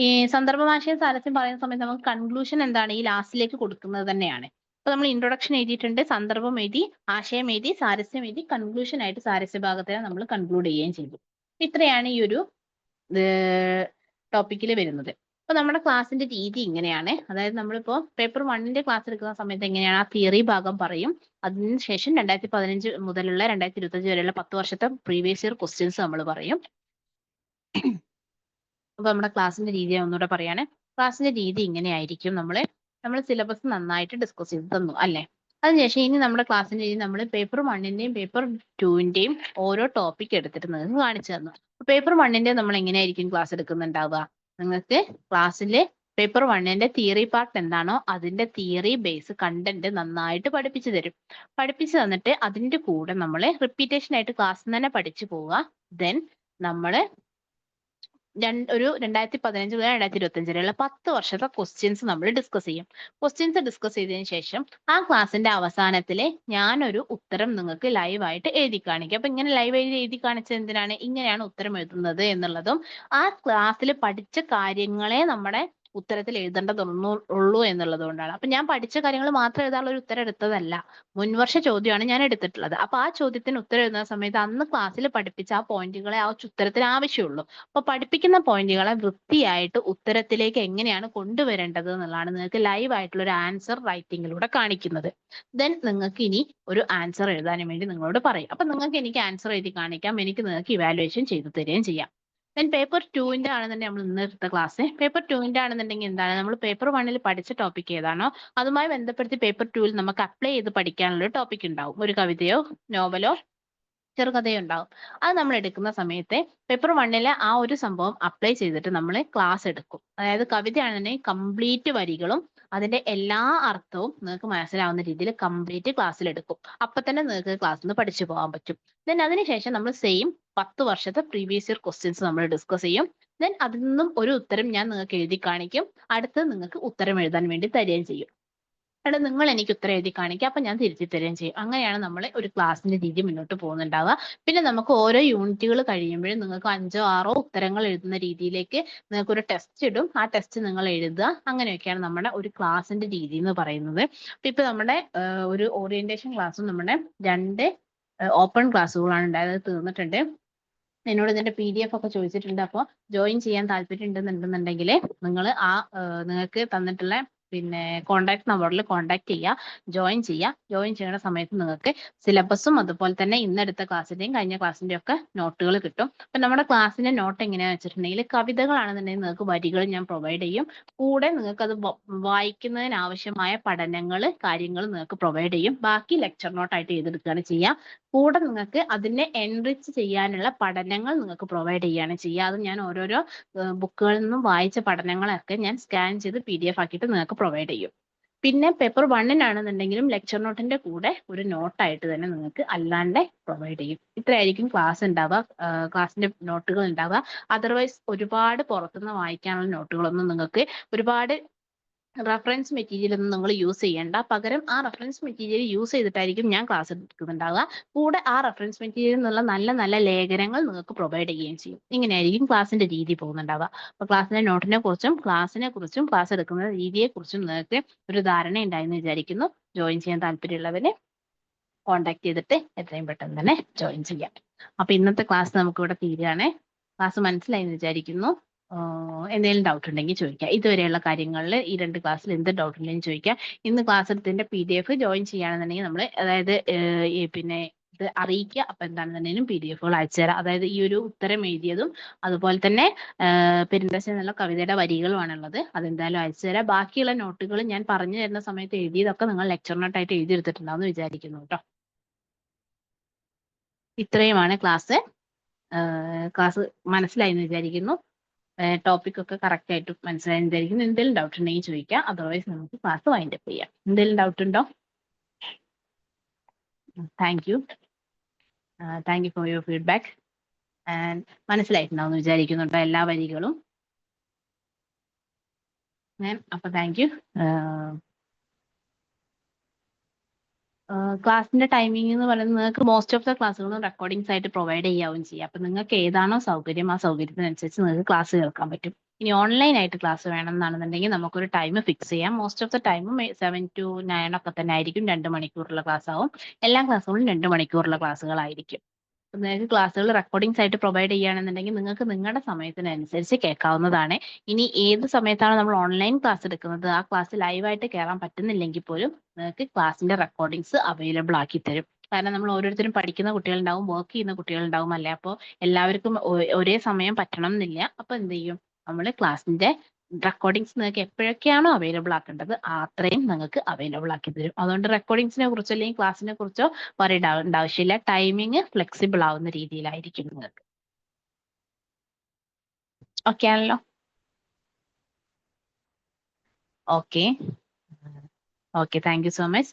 ഈ സന്ദർഭമാശയം സാരസ്യം പറയുന്ന സമയത്ത് നമുക്ക് കൺക്ലൂഷൻ എന്താണ് ഈ ലാസ്റ്റിലേക്ക് കൊടുക്കുന്നത് തന്നെയാണ്. അപ്പൊ നമ്മൾ ഇൻട്രൊഡക്ഷൻ എഴുതിയിട്ടുണ്ട്, സന്ദർഭം എഴുതി, ആശയം എഴുതി, സാരസ്യം എഴുതി, കൺക്ലൂഷൻ ആയിട്ട് സാരസ്യ ഭാഗത്തെ നമ്മൾ കൺക്ലൂഡ് ചെയ്യുകയും ചെയ്തു. ഇത്രയാണ് ഈ ഒരു ടോപ്പിക്കിൽ വരുന്നത്. അപ്പൊ നമ്മുടെ ക്ലാസ്സിന്റെ രീതി ഇങ്ങനെയാണ്. അതായത് നമ്മളിപ്പോ പേപ്പർ 1ന്റെ ക്ലാസ് എടുക്കുന്ന സമയത്ത് എങ്ങനെയാണ് ആ തിയറി ഭാഗം പറയും. അതിനുശേഷം 2015 മുതലുള്ള 2025 വരെയുള്ള 10 വർഷത്തെ പ്രീവിയസ് ഇയർ ക്വസ്റ്റ്യൻസ് നമ്മൾ പറയും. അപ്പൊ നമ്മുടെ ക്ലാസ്സിന്റെ രീതി ഒന്നുകൂടെ പറയാണ്. ക്ലാസ്സിന്റെ രീതി ഇങ്ങനെയായിരിക്കും. നമ്മൾ സിലബസ് നന്നായിട്ട് ഡിസ്കസ് ചെയ്ത് തന്നു അല്ലേ. അതിനുശേഷം ഇനി നമ്മുടെ ക്ലാസ്സിന്റെ രീതി നമ്മൾ പേപ്പർ 1ന്റെയും പേപ്പർ 2ന്റെയും ഓരോ ടോപ്പിക് എടുത്തിട്ട് നിങ്ങൾക്ക് കാണിച്ചു തന്നു. പേപ്പർ 1ന്റെ നമ്മൾ എങ്ങനെയായിരിക്കും ക്ലാസ് എടുക്കുന്നുണ്ടാവുക? നിങ്ങൾക്ക് ക്ലാസ്സിൽ പേപ്പർ 1ന്റെ തിയറി പാർട്ട് എന്താണോ അതിന്റെ തിയറി ബേസ് കണ്ടന്റ് നന്നായിട്ട് പഠിപ്പിച്ചു തരും. പഠിപ്പിച്ചു തന്നിട്ട് അതിന്റെ കൂടെ നമ്മൾ റിപ്പീറ്റേഷൻ ആയിട്ട് ക്ലാസ്സിൽ തന്നെ പഠിച്ചു പോവുക. ദെൻ നമ്മൾ ഒരു 2015 മുതൽ 2025 വരെയുള്ള 10 വർഷത്തെ ക്വസ്റ്റ്യൻസ് നമ്മൾ ഡിസ്കസ് ചെയ്യും. ക്വസ്റ്റ്യൻസ് ഡിസ്കസ് ചെയ്തതിനു ശേഷം ആ ക്ലാസ്സിന്റെ അവസാനത്തിൽ ഞാനൊരു ഉത്തരം നിങ്ങൾക്ക് ലൈവായിട്ട് എഴുതി കാണിക്കും. അപ്പൊ ഇങ്ങനെ ലൈവ് എഴുതി കാണിച്ചത് എന്തിനാണ്? ഇങ്ങനെയാണ് ഉത്തരം എഴുതുന്നത് എന്നുള്ളതും ആ ക്ലാസ്സിൽ പഠിച്ച കാര്യങ്ങളെ നമ്മുടെ ഉത്തരത്തിൽ എഴുതേണ്ടതുള്ളൂ എന്നുള്ളത് കൊണ്ടാണ്. അപ്പൊ ഞാൻ പഠിച്ച കാര്യങ്ങൾ മാത്രം എഴുതാനുള്ള ഒരു ഉത്തരം എടുത്തതല്ല, മുൻവർഷ ചോദ്യമാണ് ഞാൻ എടുത്തിട്ടുള്ളത്. അപ്പൊ ആ ചോദ്യത്തിന് ഉത്തരം എഴുതുന്ന സമയത്ത് അന്ന് ക്ലാസ്സിൽ പഠിപ്പിച്ച ആ പോയിന്റുകളെ ആ ഉത്തരത്തിന് ആവശ്യമുള്ളൂ. അപ്പൊ പഠിപ്പിക്കുന്ന പോയിന്റുകളെ വൃത്തിയായിട്ട് ഉത്തരത്തിലേക്ക് എങ്ങനെയാണ് കൊണ്ടുവരേണ്ടത് എന്നുള്ളതാണ് നിങ്ങൾക്ക് ലൈവ് ആയിട്ടുള്ള ഒരു ആൻസർ റൈറ്റിംഗിലൂടെ കാണിക്കുന്നത്. ദെൻ നിങ്ങൾക്ക് ഇനി ഒരു ആൻസർ എഴുതാനും വേണ്ടി നിങ്ങളോട് പറയും. അപ്പൊ നിങ്ങൾക്ക് എനിക്ക് ആൻസർ എഴുതി കാണിക്കാം, എനിക്ക് നിങ്ങൾക്ക് ഇവാലുവേഷൻ ചെയ്തു തരികയും ചെയ്യാം. ദെൻ പേപ്പർ 2ന്റെ ആണെന്നുണ്ടെങ്കിൽ നമ്മൾ ഇന്ന് എടുത്ത ക്ലാസ് പേപ്പർ 2ന്റെ ആണെന്നുണ്ടെങ്കിൽ എന്താണ്, നമ്മൾ പേപ്പർ 1ൽ പഠിച്ച ടോപ്പിക് ഏതാണോ അതുമായി ബന്ധപ്പെടുത്തി പേപ്പർ 2ൽ നമുക്ക് അപ്ലൈ ചെയ്ത് പഠിക്കാനുള്ള ഒരു ടോപ്പിക് ഉണ്ടാവും. ഒരു കവിതയോ നോവലോ ചെറുകഥയോ ഉണ്ടാവും. അത് നമ്മൾ എടുക്കുന്ന സമയത്ത് പേപ്പർ 1ലെ ആ ഒരു സംഭവം അപ്ലൈ ചെയ്തിട്ട് നമ്മൾ ക്ലാസ് എടുക്കും. അതായത് കവിതയാണെന്നുണ്ടെങ്കിൽ കംപ്ലീറ്റ് വരികളും അതിന്റെ എല്ലാ അർത്ഥവും നിങ്ങൾക്ക് മനസ്സിലാവുന്ന രീതിയിൽ കംപ്ലീറ്റ് ക്ലാസ്സിൽ എടുക്കും. അപ്പൊ തന്നെ നിങ്ങൾക്ക് ക്ലാസ്സിൽ നിന്ന് പഠിച്ചു പോകാൻ പറ്റും. ദെൻ അതിനുശേഷം നമ്മൾ സെയിം 10 വർഷത്തെ പ്രീവിയസ് ഇയർ ക്വസ്റ്റ്യൻസ് നമ്മൾ ഡിസ്കസ് ചെയ്യും. ദെൻ അതിൽ നിന്നും ഒരു ഉത്തരം ഞാൻ നിങ്ങൾക്ക് എഴുതി കാണിക്കും. അടുത്ത് നിങ്ങൾക്ക് ഉത്തരം എഴുതാൻ വേണ്ടി തരികയും ചെയ്യും. അവിടെ നിങ്ങൾ എനിക്ക് ഉത്തരം എഴുതി കാണിക്കുക, അപ്പൊ ഞാൻ തിരുത്തി തരുകയും ചെയ്യും. അങ്ങനെയാണ് നമ്മൾ ഒരു ക്ലാസ്സിന്റെ രീതി മുന്നോട്ട് പോകുന്നുണ്ടാവുക. പിന്നെ നമുക്ക് ഓരോ യൂണിറ്റുകൾ കഴിയുമ്പോഴും നിങ്ങൾക്ക് 5ഓ 6ഓ ഉത്തരങ്ങൾ എഴുതുന്ന രീതിയിലേക്ക് നിങ്ങൾക്ക് ഒരു ടെസ്റ്റ് ഇടും. ആ ടെസ്റ്റ് നിങ്ങൾ എഴുതുക. അങ്ങനെയൊക്കെയാണ് നമ്മുടെ ഒരു ക്ലാസ്സിന്റെ രീതി എന്ന് പറയുന്നത്. ഇപ്പൊ നമ്മുടെ ഒരു ഓറിയന്റേഷൻ ക്ലാസ്സും നമ്മുടെ 2 ഓപ്പൺ ക്ലാസ്സുകളാണ് ഉണ്ടായത്, തീർന്നിട്ടുണ്ട്. എന്നോട് ഇതിന്റെ PDF ഒക്കെ ചോദിച്ചിട്ടുണ്ട്. അപ്പോൾ ജോയിൻ ചെയ്യാൻ താല്പര്യം ഉണ്ടെന്നുണ്ടെങ്കിൽ നിങ്ങൾ നിങ്ങൾക്ക് തന്നിട്ടുള്ള കോണ്ടാക്ട് നമ്പറിൽ കോണ്ടാക്ട് ചെയ്യുക, ജോയിൻ ചെയ്യുക. ജോയിൻ ചെയ്യുന്ന സമയത്ത് നിങ്ങൾക്ക് സിലബസും അതുപോലെ തന്നെ ഇന്നെടുത്ത ക്ലാസ്സിന്റെയും കഴിഞ്ഞ ക്ലാസ്സിന്റെയും ഒക്കെ നോട്ടുകൾ കിട്ടും. അപ്പൊ നമ്മുടെ ക്ലാസ്സിന്റെ നോട്ട് എങ്ങനെയാണെന്ന് വെച്ചിട്ടുണ്ടെങ്കിൽ കവിതകളാണെന്നുണ്ടെങ്കിൽ നിങ്ങൾക്ക് വരികൾ ഞാൻ പ്രൊവൈഡ് ചെയ്യും. കൂടെ നിങ്ങൾക്ക് അത് വായിക്കുന്നതിന് ആവശ്യമായ പഠനങ്ങൾ കാര്യങ്ങൾ നിങ്ങൾക്ക് പ്രൊവൈഡ് ചെയ്യും. ബാക്കി ലെക്ചർ നോട്ടായിട്ട് ചെയ്തെടുക്കുകയാണ് ചെയ്യുക. കൂടെ നിങ്ങൾക്ക് അതിനെ എൻറിച്ച് ചെയ്യാനുള്ള പഠനങ്ങൾ നിങ്ങൾക്ക് പ്രൊവൈഡ് ചെയ്യുകയാണ് ചെയ്യുക. അത് ഞാൻ ഓരോരോ ബുക്കുകളിൽ നിന്നും വായിച്ച പഠനങ്ങളൊക്കെ ഞാൻ സ്കാൻ ചെയ്ത് PDF ആക്കിയിട്ട് നിങ്ങൾക്ക് പ്രൊവൈഡ് ചെയ്യും. പിന്നെ പേപ്പർ 1നാണെന്നുണ്ടെങ്കിലും ലെക്ചർ നോട്ടിന്റെ കൂടെ ഒരു നോട്ടായിട്ട് തന്നെ നിങ്ങൾക്ക് അല്ലാണ്ട് പ്രൊവൈഡ് ചെയ്യും. ഇത്രയായിരിക്കും ക്ലാസ് ഉണ്ടാവുക, ക്ലാസ്സിന്റെ നോട്ടുകൾ ഉണ്ടാവുക. അതർവൈസ് ഒരുപാട് പുറത്തുനിന്ന് വായിക്കാനുള്ള നോട്ടുകളൊന്നും നിങ്ങൾക്ക് ഒരുപാട് റഫറൻസ് മെറ്റീരിയൽ ഒന്നും നിങ്ങൾ യൂസ് ചെയ്യേണ്ട. പകരം ആ റഫറൻസ് മെറ്റീരിയൽ യൂസ് ചെയ്തിട്ടായിരിക്കും ഞാൻ ക്ലാസ് എടുക്കുന്നുണ്ടാവുക. കൂടെ ആ റഫറൻസ് മെറ്റീരിയൽ എന്നുള്ള നല്ല നല്ല ലേഖനങ്ങൾ നിങ്ങൾക്ക് പ്രൊവൈഡ് ചെയ്യുകയും ചെയ്യും. ഇങ്ങനെയായിരിക്കും ക്ലാസ്സിന്റെ രീതി പോകുന്നുണ്ടാവുക. അപ്പൊ ക്ലാസ്സിന്റെ നോട്ടിനെ കുറിച്ചും ക്ലാസ് എടുക്കുന്ന രീതിയെ കുറിച്ചും നിങ്ങൾക്ക് ഒരു ധാരണ ഉണ്ടായെന്ന് വിചാരിക്കുന്നു. ജോയിൻ ചെയ്യാൻ താല്പര്യമുള്ളവരെ കോൺടാക്ട് ചെയ്തിട്ട് എത്രയും പെട്ടെന്ന് തന്നെ ജോയിൻ ചെയ്യാം. അപ്പൊ ഇന്നത്തെ ക്ലാസ് നമുക്ക് ഇവിടെ തീരുകയാണ്. ക്ലാസ് മനസ്സിലായി എന്ന് വിചാരിക്കുന്നു. എന്തെങ്കിലും ഡൗട്ട് ഉണ്ടെങ്കിൽ ചോദിക്കാം. ഇതുവരെയുള്ള കാര്യങ്ങളിൽ ഈ 2 ക്ലാസ്സിൽ എന്ത് ഡൗട്ട് ഉണ്ടെങ്കിലും ചോദിക്കാം. ഇന്ന് ക്ലാസ് എടുത്തതിന്റെ PDF ജോയിൻ ചെയ്യുകയാണെന്നുണ്ടെങ്കിൽ നമ്മൾ അതായത് ഇത് അറിയിക്കുക. അപ്പൊ എന്താണെന്നുണ്ടെങ്കിലും PDF അയച്ചു തരാം. അതായത് ഈ ഒരു ഉത്തരം എഴുതിയതും അതുപോലെ തന്നെ പെരുന്തച്ഛൻ എന്നുള്ള കവിതയുടെ വരികളുമാണുള്ളത്. അതെന്തായാലും അയച്ചു തരാം. ബാക്കിയുള്ള നോട്ടുകൾ ഞാൻ പറഞ്ഞു തരുന്ന സമയത്ത് എഴുതിയതൊക്കെ നിങ്ങൾ ലെക്ചർ നോട്ടായിട്ട് എഴുതിയെടുത്തിട്ടുണ്ടാവും എന്ന് വിചാരിക്കുന്നു കേട്ടോ. ഇത്രയുമാണ് ക്ലാസ്. ക്ലാസ് മനസ്സിലായി എന്ന് വിചാരിക്കുന്നു. ടോപ്പിക് ഒക്കെ കറക്റ്റ് ആയിട്ട് മനസ്സിലായി വിചാരിക്കുന്നു. എന്തെങ്കിലും ഡൗട്ട് ഉണ്ടെങ്കിൽ ചോദിക്കാം. അതർവൈസ് നമുക്ക് ക്ലാസ് വൈൻഡ് അപ്പ് ചെയ്യാം. എന്തെങ്കിലും ഡൗട്ട് ഉണ്ടോ? Thank you for your feedback. And മനസ്സിലായിട്ടുണ്ടാവും എന്ന് വിചാരിക്കുന്നുണ്ടോ എല്ലാ വരികളും? അപ്പൊ താങ്ക് യു. ക്ലാസ്സിന്റെ ടൈമിംഗ് എന്ന് പറയുന്നത് നിങ്ങൾക്ക് മോസ്റ്റ് ഓഫ് ദ ക്ലാസ്സുകളും റെക്കോർഡിംഗ്സ് ആയിട്ട് പ്രൊവൈഡ് ചെയ്യാവും ചെയ്യാം. അപ്പൊ നിങ്ങൾക്ക് ഏതാണോ സൗകര്യം ആ സൗകര്യത്തിനനുസരിച്ച് നിങ്ങൾക്ക് ക്ലാസ് കേൾക്കാൻ പറ്റും. ഇനി ഓൺലൈൻ ആയിട്ട് ക്ലാസ് വേണമെന്നാണെന്നുണ്ടെങ്കിൽ നമുക്കൊരു ടൈം ഫിക്സ് ചെയ്യാം. മോസ്റ്റ് ഓഫ് ദ ടൈമും 7 to 9 ഒക്കെ തന്നെ ആയിരിക്കും. 2 മണിക്കൂറുള്ള ക്ലാസ് ആവും. എല്ലാ ക്ലാസ്സുകളും 2 മണിക്കൂറുള്ള ക്ലാസ്സുകളായിരിക്കും. നിങ്ങൾക്ക് ക്ലാസ്സുകൾ റെക്കോർഡിംഗ്സ് ആയിട്ട് പ്രൊവൈഡ് ചെയ്യുകയാണെന്നുണ്ടെങ്കിൽ നിങ്ങൾക്ക് നിങ്ങളുടെ സമയത്തിനനുസരിച്ച് കേൾക്കാവുന്നതാണ്. ഇനി ഏത് സമയത്താണ് നമ്മൾ ഓൺലൈൻ ക്ലാസ് എടുക്കുന്നത് ആ ക്ലാസ് ലൈവായിട്ട് കയറാൻ പറ്റുന്നില്ലെങ്കിൽ പോലും നിങ്ങൾക്ക് ക്ലാസ്സിന്റെ റെക്കോർഡിങ്സ് അവൈലബിൾ ആക്കി തരും. കാരണം നമ്മൾ ഓരോരുത്തരും പഠിക്കുന്ന കുട്ടികളുണ്ടാവും, വർക്ക് ചെയ്യുന്ന കുട്ടികളുണ്ടാവും അല്ലേ. അപ്പോൾ എല്ലാവർക്കും ഒരേ സമയം പറ്റണം എന്നില്ല. അപ്പോൾ എന്ത് ചെയ്യും, നമ്മൾ ക്ലാസ്സിന്റെ റെക്കോർഡിങ്സ് നിങ്ങൾക്ക് എപ്പോഴൊക്കെയാണോ അവൈലബിൾ ആക്കേണ്ടത് അത്രയും നിങ്ങൾക്ക് അവൈലബിൾ ആക്കി തരും. അതുകൊണ്ട് റെക്കോർഡിങ്സിനെ കുറിച്ചോ അല്ലെങ്കിൽ ക്ലാസ്സിനെ കുറിച്ചോ പറയേണ്ട ആവശ്യമില്ല. ടൈമിങ് ഫ്ലെക്സിബിൾ ആവുന്ന രീതിയിലായിരിക്കും നിങ്ങൾക്ക്. ഓക്കെ ആണല്ലോ? Okay okay, thank you so much.